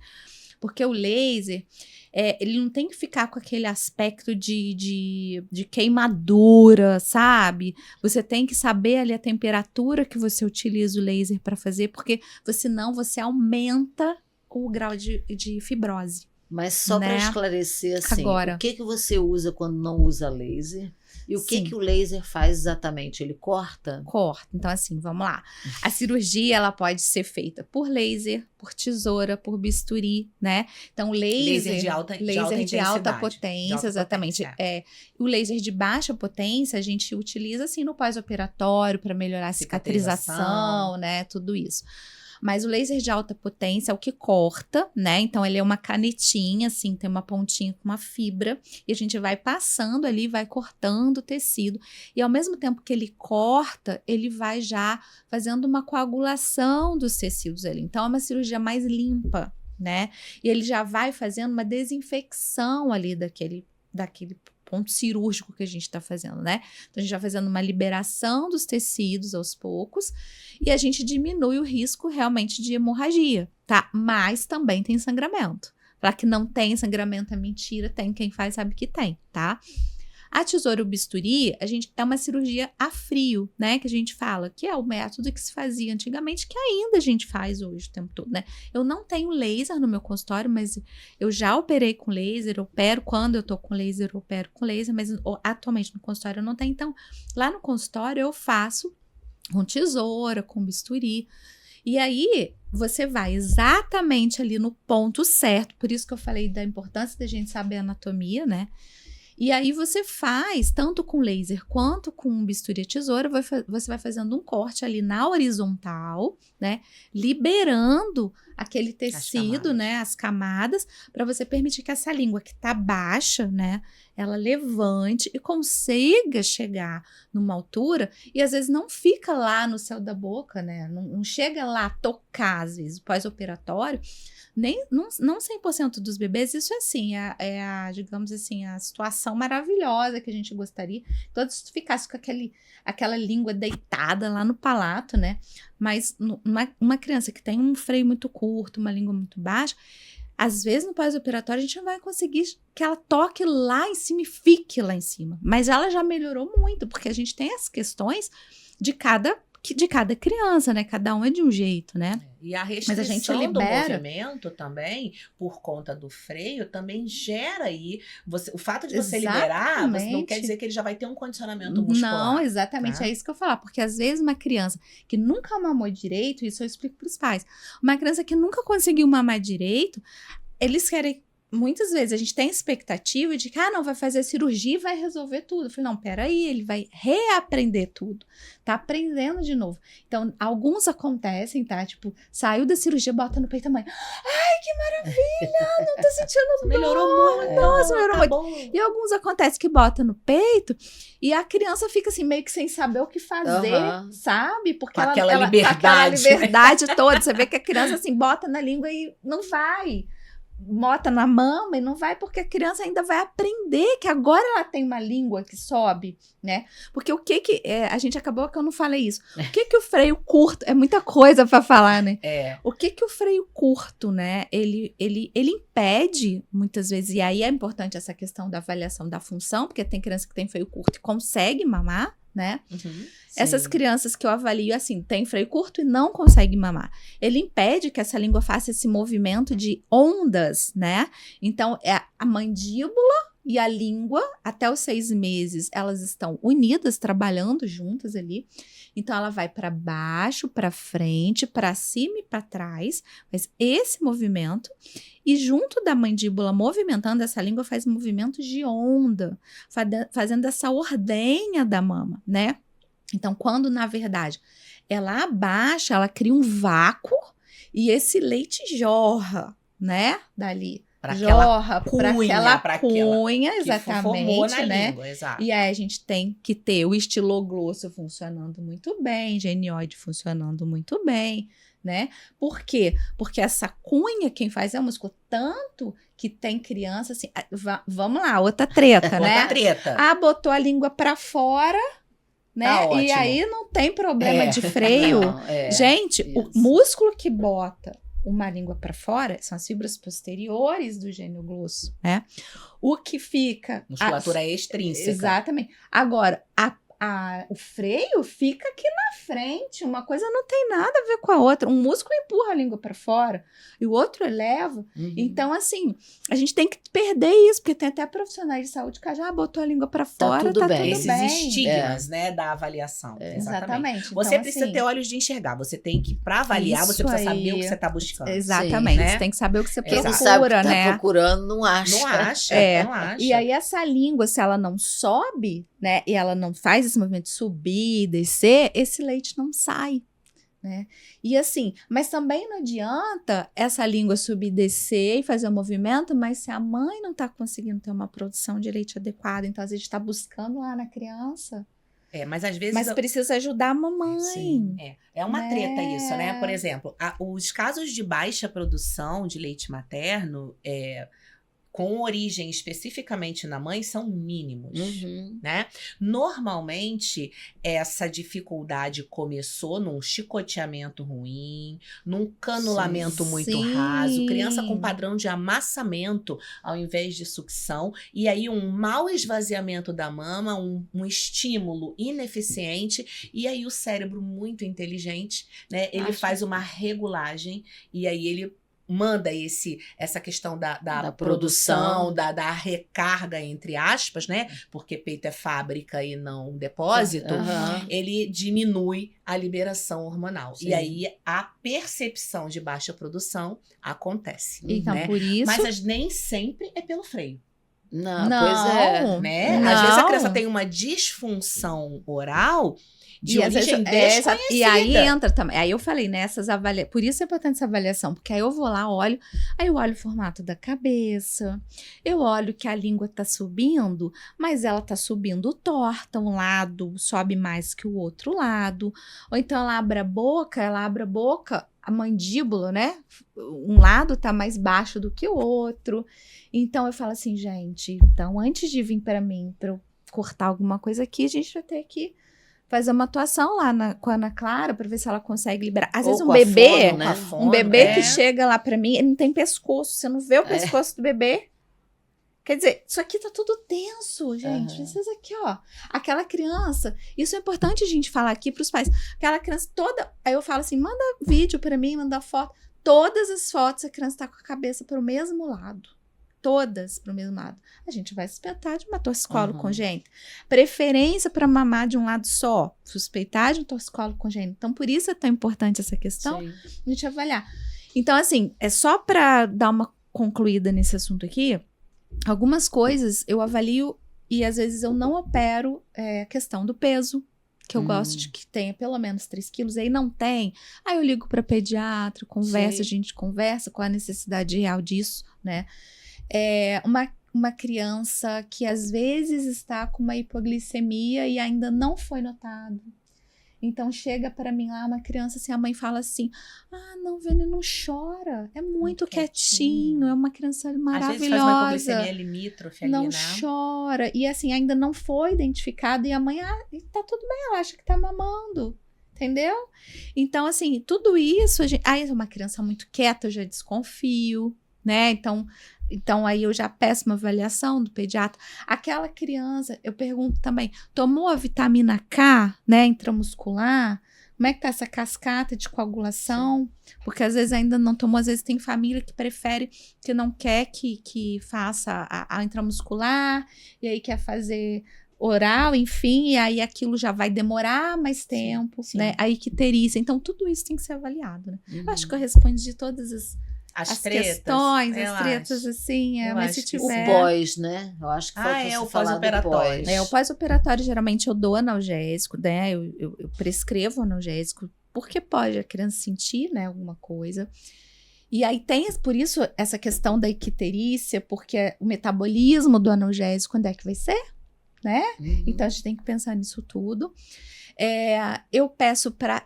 Speaker 3: Porque o laser, ele não tem que ficar com aquele aspecto de queimadura, sabe? Você tem que saber ali a temperatura que você utiliza o laser para fazer, porque senão você aumenta o grau de fibrose.
Speaker 2: Mas só para esclarecer, assim,
Speaker 3: agora,
Speaker 2: o que você usa quando não usa laser? E o que o laser faz exatamente? Ele corta?
Speaker 3: Corta. Então, assim, vamos lá. A cirurgia, ela pode ser feita por laser, por tesoura, por bisturi, né? Então, laser
Speaker 1: de alta
Speaker 3: potência, exatamente. O laser de baixa potência, a gente utiliza, assim, no pós-operatório para melhorar a cicatrização, né? Tudo isso. Mas o laser de alta potência é o que corta, né? Então, ele é uma canetinha, assim, tem uma pontinha com uma fibra, e a gente vai passando ali, vai cortando o tecido. E ao mesmo tempo que ele corta, ele vai já fazendo uma coagulação dos tecidos ali. Então, é uma cirurgia mais limpa, né? E ele já vai fazendo uma desinfecção ali daquele ponto cirúrgico que a gente está fazendo, né? Então, a gente vai fazendo uma liberação dos tecidos aos poucos e a gente diminui o risco realmente de hemorragia, tá? Mas também tem sangramento. Falar que não tem sangramento é mentira, tem. Quem faz sabe que tem, tá? A tesoura e o bisturi, a gente é uma cirurgia a frio, né? Que a gente fala, que é o método que se fazia antigamente, que ainda a gente faz hoje o tempo todo, né? Eu não tenho laser no meu consultório, mas eu já operei com laser, opero quando eu tô com laser, eu opero com laser, mas atualmente no consultório eu não tenho. Então, lá no consultório eu faço com tesoura, com bisturi. E aí, você vai exatamente ali no ponto certo, por isso que eu falei da importância da gente saber a anatomia, né? E aí você faz, tanto com laser quanto com bisturi e tesoura, você vai fazendo um corte ali na horizontal, né? Liberando aquele tecido, né? As camadas, para você permitir que essa língua que tá baixa, né? Ela levante e consiga chegar numa altura, e às vezes não fica lá no céu da boca, né? Não chega lá a tocar, às vezes, pós-operatório. Não 100% dos bebês, isso é assim, digamos assim, a situação maravilhosa que a gente gostaria, todos ficassem com aquela língua deitada lá no palato, né? Mas uma criança que tem um freio muito curto, uma língua muito baixa, às vezes no pós-operatório a gente não vai conseguir que ela toque lá em cima e fique lá em cima, mas ela já melhorou muito, porque a gente tem as questões de cada criança, né? Cada um é de um jeito, né?
Speaker 1: E a restrição do movimento também, por conta do freio, também gera aí... o fato de você liberar, não quer dizer que ele já vai ter um condicionamento muscular.
Speaker 3: Não, exatamente,
Speaker 1: tá?
Speaker 3: É isso que eu falar. Porque às vezes uma criança que nunca mamou direito, isso eu explico para os pais, uma criança que nunca conseguiu mamar direito, eles querem... Muitas vezes a gente tem expectativa de que, não, vai fazer a cirurgia e vai resolver tudo. Eu falei, não, peraí, ele vai reaprender tudo. Tá aprendendo de novo. Então, alguns acontecem, tá? Tipo, saiu da cirurgia, bota no peito a mãe. Ai, que maravilha! Não tô sentindo dor.
Speaker 1: Melhorou muito.
Speaker 3: Nossa, melhorou muito.
Speaker 1: Bom.
Speaker 3: E alguns acontece que bota no peito e a criança fica assim, meio que sem saber o que fazer, sabe? Porque
Speaker 1: com aquela liberdade.
Speaker 3: Com aquela liberdade toda. Você vê que a criança assim, bota na língua e não vai. bota na mama e não vai, porque a criança ainda vai aprender que agora ela tem uma língua que sobe, né? Porque o que a gente acabou que eu não falei isso. O que o freio curto, é muita coisa para falar, né? O que o freio curto, né? Ele impede muitas vezes, e aí é importante essa questão da avaliação da função, porque tem criança que tem freio curto e consegue mamar, né? Essas crianças que eu avalio, assim, tem freio curto e não consegue mamar. Ele impede que essa língua faça esse movimento de ondas, né? Então, é a mandíbula e a língua, até os 6 meses, elas estão unidas, trabalhando juntas ali. Então, ela vai para baixo, para frente, para cima e para trás, faz esse movimento. E junto da mandíbula movimentando, essa língua faz movimentos de onda, fazendo essa ordenha da mama, né? Então, quando, na verdade, ela abaixa, ela cria um vácuo e esse leite jorra, né? Dali. Jorra para aquela cunha, exatamente, né?
Speaker 1: Língua, exato.
Speaker 3: E aí a gente tem que ter o estiloglosso funcionando muito bem, genioide funcionando muito bem, né? Por quê? Porque essa cunha, quem faz é o músculo. Tanto que tem criança assim... vamos lá, outra treta, né?
Speaker 1: Outra treta.
Speaker 3: Ah, botou a língua para fora... Né?
Speaker 1: Tá
Speaker 3: e aí não tem problema de freio.
Speaker 2: Não,
Speaker 3: gente,
Speaker 2: isso.
Speaker 3: o músculo que bota uma língua para fora são as fibras posteriores do genioglosso, né? O que fica...
Speaker 1: Musculatura extrínseca.
Speaker 3: Exatamente. Agora, o freio fica aqui na frente. Uma coisa não tem nada a ver com a outra. Um músculo empurra a língua para fora e o outro eleva. Então, assim, a gente tem que perder isso, porque tem até profissionais de saúde que já botou a língua para fora,
Speaker 2: tudo bem.
Speaker 1: Esses estigmas, né, da avaliação.
Speaker 3: Exatamente.
Speaker 1: Você
Speaker 3: então,
Speaker 1: precisa
Speaker 3: assim,
Speaker 1: ter olhos de enxergar. Você tem que, para avaliar, você precisa saber o que você está buscando.
Speaker 3: Exatamente.
Speaker 1: Sim, né?
Speaker 3: Você tem que saber o que você
Speaker 2: Quem
Speaker 3: procura,
Speaker 2: não sabe o que
Speaker 3: né?
Speaker 2: tá procurando, não acha.
Speaker 1: Não acha, não acha.
Speaker 3: E aí, essa língua, se ela não sobe, né, e ela não faz esse movimento de subir e descer, esse leite não sai, né? E assim, mas também não adianta essa língua subir e descer e fazer o movimento, mas se a mãe não tá conseguindo ter uma produção de leite adequada, então às vezes tá buscando lá na criança.
Speaker 1: Mas às vezes...
Speaker 3: Mas precisa ajudar a mamãe.
Speaker 1: Sim, é uma
Speaker 3: né?
Speaker 1: treta isso, né? Por exemplo, os casos de baixa produção de leite materno, com origem especificamente na mãe, são mínimos, né? Normalmente, essa dificuldade começou num chicoteamento ruim, num canulamento muito raso, criança com padrão de amassamento ao invés de sucção, e aí um mau esvaziamento da mama, um estímulo ineficiente, e aí o cérebro muito inteligente, né? Ele faz uma regulagem, e aí ele manda essa questão da produção, da recarga, entre aspas, né? Porque peito é fábrica e não depósito, ele diminui a liberação hormonal.
Speaker 2: Sim.
Speaker 1: E aí a percepção de baixa produção acontece.
Speaker 3: Então,
Speaker 1: né?
Speaker 3: por isso...
Speaker 1: Mas nem sempre é pelo freio.
Speaker 2: Não,
Speaker 3: Não,
Speaker 2: pois é.
Speaker 1: Né?
Speaker 3: Não.
Speaker 1: Às vezes a criança tem uma disfunção oral de origem desconhecida.
Speaker 3: E aí entra também. Aí eu falei, né? Por isso é importante essa avaliação, porque aí eu vou lá, olho, aí eu olho o formato da cabeça, eu olho que a língua tá subindo, mas ela tá subindo torta, um lado sobe mais que o outro lado. Ou então ela abre a boca, a mandíbula, né? Um lado tá mais baixo do que o outro. Então eu falo assim, gente, então antes de vir para mim, para eu cortar alguma coisa aqui, a gente vai ter que fazer uma atuação lá com a Ana Clara para ver se ela consegue liberar. Às vezes um bebê,
Speaker 2: fono, né?
Speaker 3: um bebê que chega lá para mim, ele não tem pescoço, você não vê o pescoço do bebê. Quer dizer, isso aqui tá tudo tenso, gente. Precisa aqui, ó. Aquela criança, isso é importante a gente falar aqui pros pais. Aquela criança toda, aí eu falo assim, manda vídeo para mim, manda foto. Todas as fotos a criança tá com a cabeça pro mesmo lado. Todas pro mesmo lado. A gente vai suspeitar de uma torcicolo congênita. Preferência para mamar de um lado só. Suspeitar de um torcicolo congênito. Então, por isso é tão importante essa questão, a gente avaliar. Então, assim, é só para dar uma concluída nesse assunto aqui, algumas coisas eu avalio e às vezes eu não opero a questão do peso, que eu gosto de que tenha pelo menos 3 quilos, aí não tem, aí eu ligo para pediatra, conversa, a gente conversa qual a necessidade real disso, né? Uma criança que às vezes está com uma hipoglicemia e ainda não foi notado. Então chega para mim lá uma criança assim, a mãe fala assim: não, Vênia, não chora, é muito quietinho, é uma criança maravilhosa.
Speaker 1: Às vezes faz uma hipoglicemia limítrofe ali,
Speaker 3: não
Speaker 1: né?
Speaker 3: chora. E assim, ainda não foi identificado, e a mãe, tá tudo bem, ela acha que tá mamando. Entendeu? Então, assim, tudo isso, aí uma criança muito quieta, eu já desconfio, né? Então aí eu já peço uma avaliação do pediatra. Aquela criança, eu pergunto também, tomou a vitamina K, né, intramuscular? Como é que tá essa cascata de coagulação? Porque às vezes ainda não tomou, às vezes tem família que prefere, que não quer que faça a intramuscular, e aí quer fazer oral, enfim, e aí aquilo já vai demorar mais tempo, né? A icterícia. Então, tudo isso tem que ser avaliado, né? Eu acho que eu respondi todas as questões, as tretas, assim, mas se tiver...
Speaker 2: O pós, né? Eu acho que foi
Speaker 1: o pós-operatório.
Speaker 3: O pós-operatório, geralmente, eu dou analgésico, né? Eu prescrevo analgésico, porque pode a criança sentir, né, alguma coisa. E aí tem, por isso, essa questão da icterícia, porque o metabolismo do analgésico, quando é que vai ser? Né? Então, a gente tem que pensar nisso tudo. Eu peço para,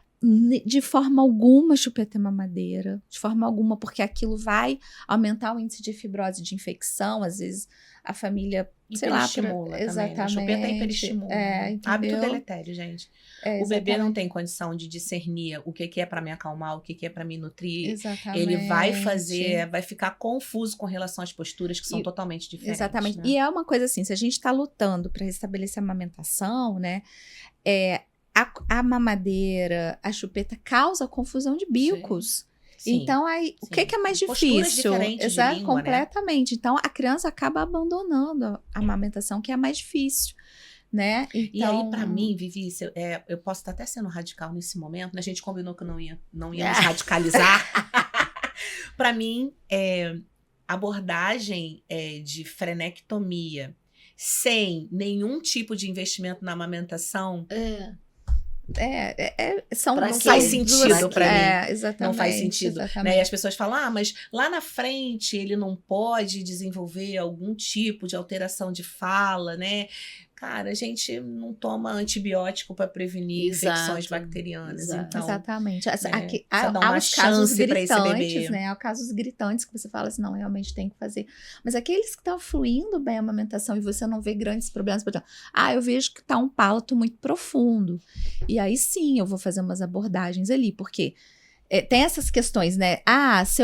Speaker 3: de forma alguma, chupeta mamadeira, de forma alguma, porque aquilo vai aumentar o índice de fibrose de infecção, às vezes a família, sei lá,
Speaker 1: exatamente. A chupeta hiperestimula. Hábito deletério, gente. O bebê não tem condição de discernir o que é para me acalmar, o que é para me nutrir.
Speaker 3: Exatamente.
Speaker 1: Ele vai ficar confuso com relação às posturas que são totalmente diferentes.
Speaker 3: Exatamente.
Speaker 1: Né?
Speaker 3: E é uma coisa assim, se a gente está lutando para restabelecer a amamentação, né, a mamadeira, a chupeta causa confusão de bicos. Sim. Então, aí, o que é mais difícil?
Speaker 1: Exato,
Speaker 3: completamente. Né? Então, a criança acaba abandonando a amamentação, que é mais difícil, né? Então...
Speaker 1: E aí, pra mim, Vivi, eu posso estar até sendo radical nesse momento, né? A gente combinou que não íamos radicalizar. Pra mim, abordagem de frenectomia sem nenhum tipo de investimento na amamentação...
Speaker 3: não
Speaker 1: faz sentido pra mim.
Speaker 3: Exatamente.
Speaker 1: Não faz sentido. Né? E as pessoas falam, mas lá na frente ele não pode desenvolver algum tipo de alteração de fala, né? Cara, a gente não toma antibiótico para prevenir infecções bacterianas. Então,
Speaker 3: exatamente.
Speaker 1: há os casos gritantes,
Speaker 3: né? Há casos gritantes que você fala assim, não, realmente tem que fazer. Mas aqueles que estão fluindo bem a amamentação e você não vê grandes problemas, por exemplo, eu vejo que está um palato muito profundo. E aí sim, eu vou fazer umas abordagens ali, porque tem essas questões, né? Se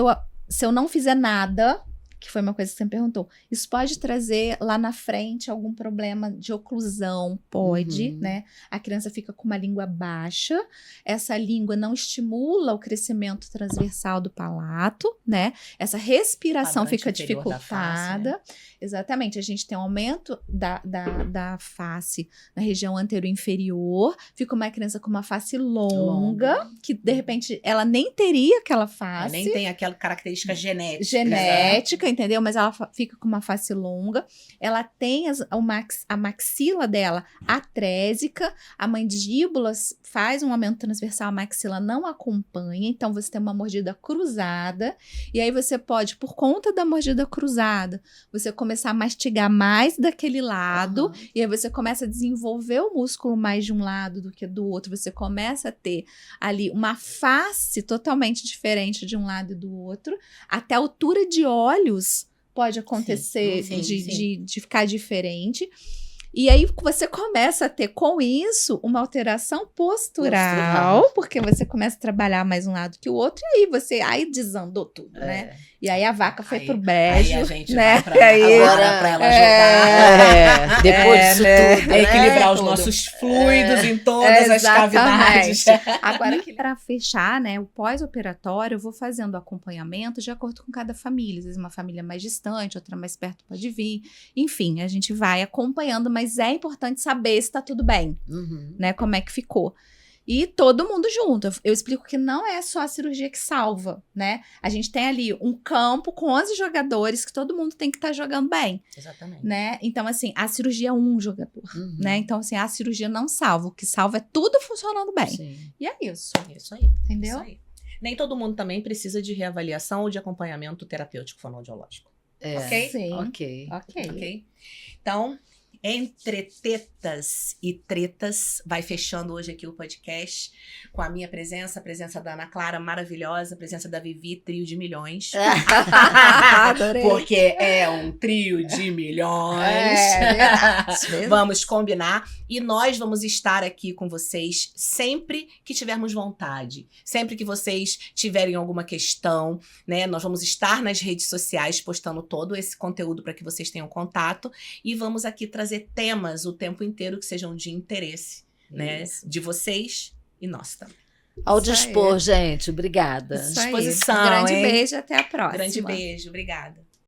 Speaker 3: eu não fizer nada, que foi uma coisa que você me perguntou, isso pode trazer lá na frente algum problema de oclusão? Pode, né? A criança fica com uma língua baixa, essa língua não estimula o crescimento transversal do palato, né? Essa respiração fica dificultada. Face, né? Exatamente, a gente tem um aumento da face na região anteroinferior, fica uma criança com uma face longa, que de repente ela nem teria aquela face.
Speaker 1: Ela nem tem aquela característica genética,
Speaker 3: entendeu? Mas ela fica com uma face longa, ela tem a maxila dela atrésica, a mandíbula faz um aumento transversal, a maxila não acompanha, então você tem uma mordida cruzada, e aí você pode, por conta da mordida cruzada, você começar a mastigar mais daquele lado, e aí você começa a desenvolver o músculo mais de um lado do que do outro, você começa a ter ali uma face totalmente diferente de um lado e do outro, até a altura de olhos pode acontecer de ficar diferente. E aí você começa a ter com isso uma alteração postural, porque você começa a trabalhar mais um lado que o outro, e aí desandou tudo, né? E aí a vaca foi pro brejo,
Speaker 1: aí a gente
Speaker 3: né?
Speaker 1: vai pra ela jogar.
Speaker 2: Depois disso tudo, né?
Speaker 1: Equilibrar os nossos fluidos em todas as cavidades.
Speaker 3: Agora, para fechar, né, o pós-operatório, eu vou fazendo acompanhamento de acordo com cada família. Às vezes uma família mais distante, outra mais perto pode vir. Enfim, a gente vai acompanhando, mas é importante saber se tá tudo bem, né? Como é que ficou. E todo mundo junto. Eu explico que não é só a cirurgia que salva, né? A gente tem ali um campo com 11 jogadores que todo mundo tem que estar jogando bem.
Speaker 1: Exatamente.
Speaker 3: Né? Então, assim, a cirurgia é um jogador, né? Então, assim, a cirurgia não salva. O que salva é tudo funcionando bem.
Speaker 2: Sim.
Speaker 3: E é isso.
Speaker 1: Isso aí.
Speaker 3: Entendeu?
Speaker 1: Isso aí. Nem todo mundo também precisa de reavaliação ou de acompanhamento terapêutico fonoaudiológico.
Speaker 3: Ok?
Speaker 2: Sim.
Speaker 3: Ok.
Speaker 1: Então... Entre Tetas e Tretas, vai fechando hoje aqui o podcast com a minha presença, a presença da Ana Clara, maravilhosa, a presença da Vivi, trio de milhões.
Speaker 3: Adorei.
Speaker 1: Porque é um trio de milhões.
Speaker 3: Verdade.
Speaker 1: Vamos combinar. E nós vamos estar aqui com vocês sempre que tivermos vontade. Sempre que vocês tiverem alguma questão, né? Nós vamos estar nas redes sociais postando todo esse conteúdo para que vocês tenham contato. E vamos aqui trazer temas o tempo inteiro que sejam de interesse, né? De vocês e nós também.
Speaker 2: Ao
Speaker 3: Isso aí.
Speaker 2: dispor, gente. Obrigada.
Speaker 3: Isso aí.
Speaker 1: Disposição,
Speaker 3: Grande
Speaker 1: hein?
Speaker 3: beijo, até a próxima.
Speaker 1: Grande beijo, obrigada.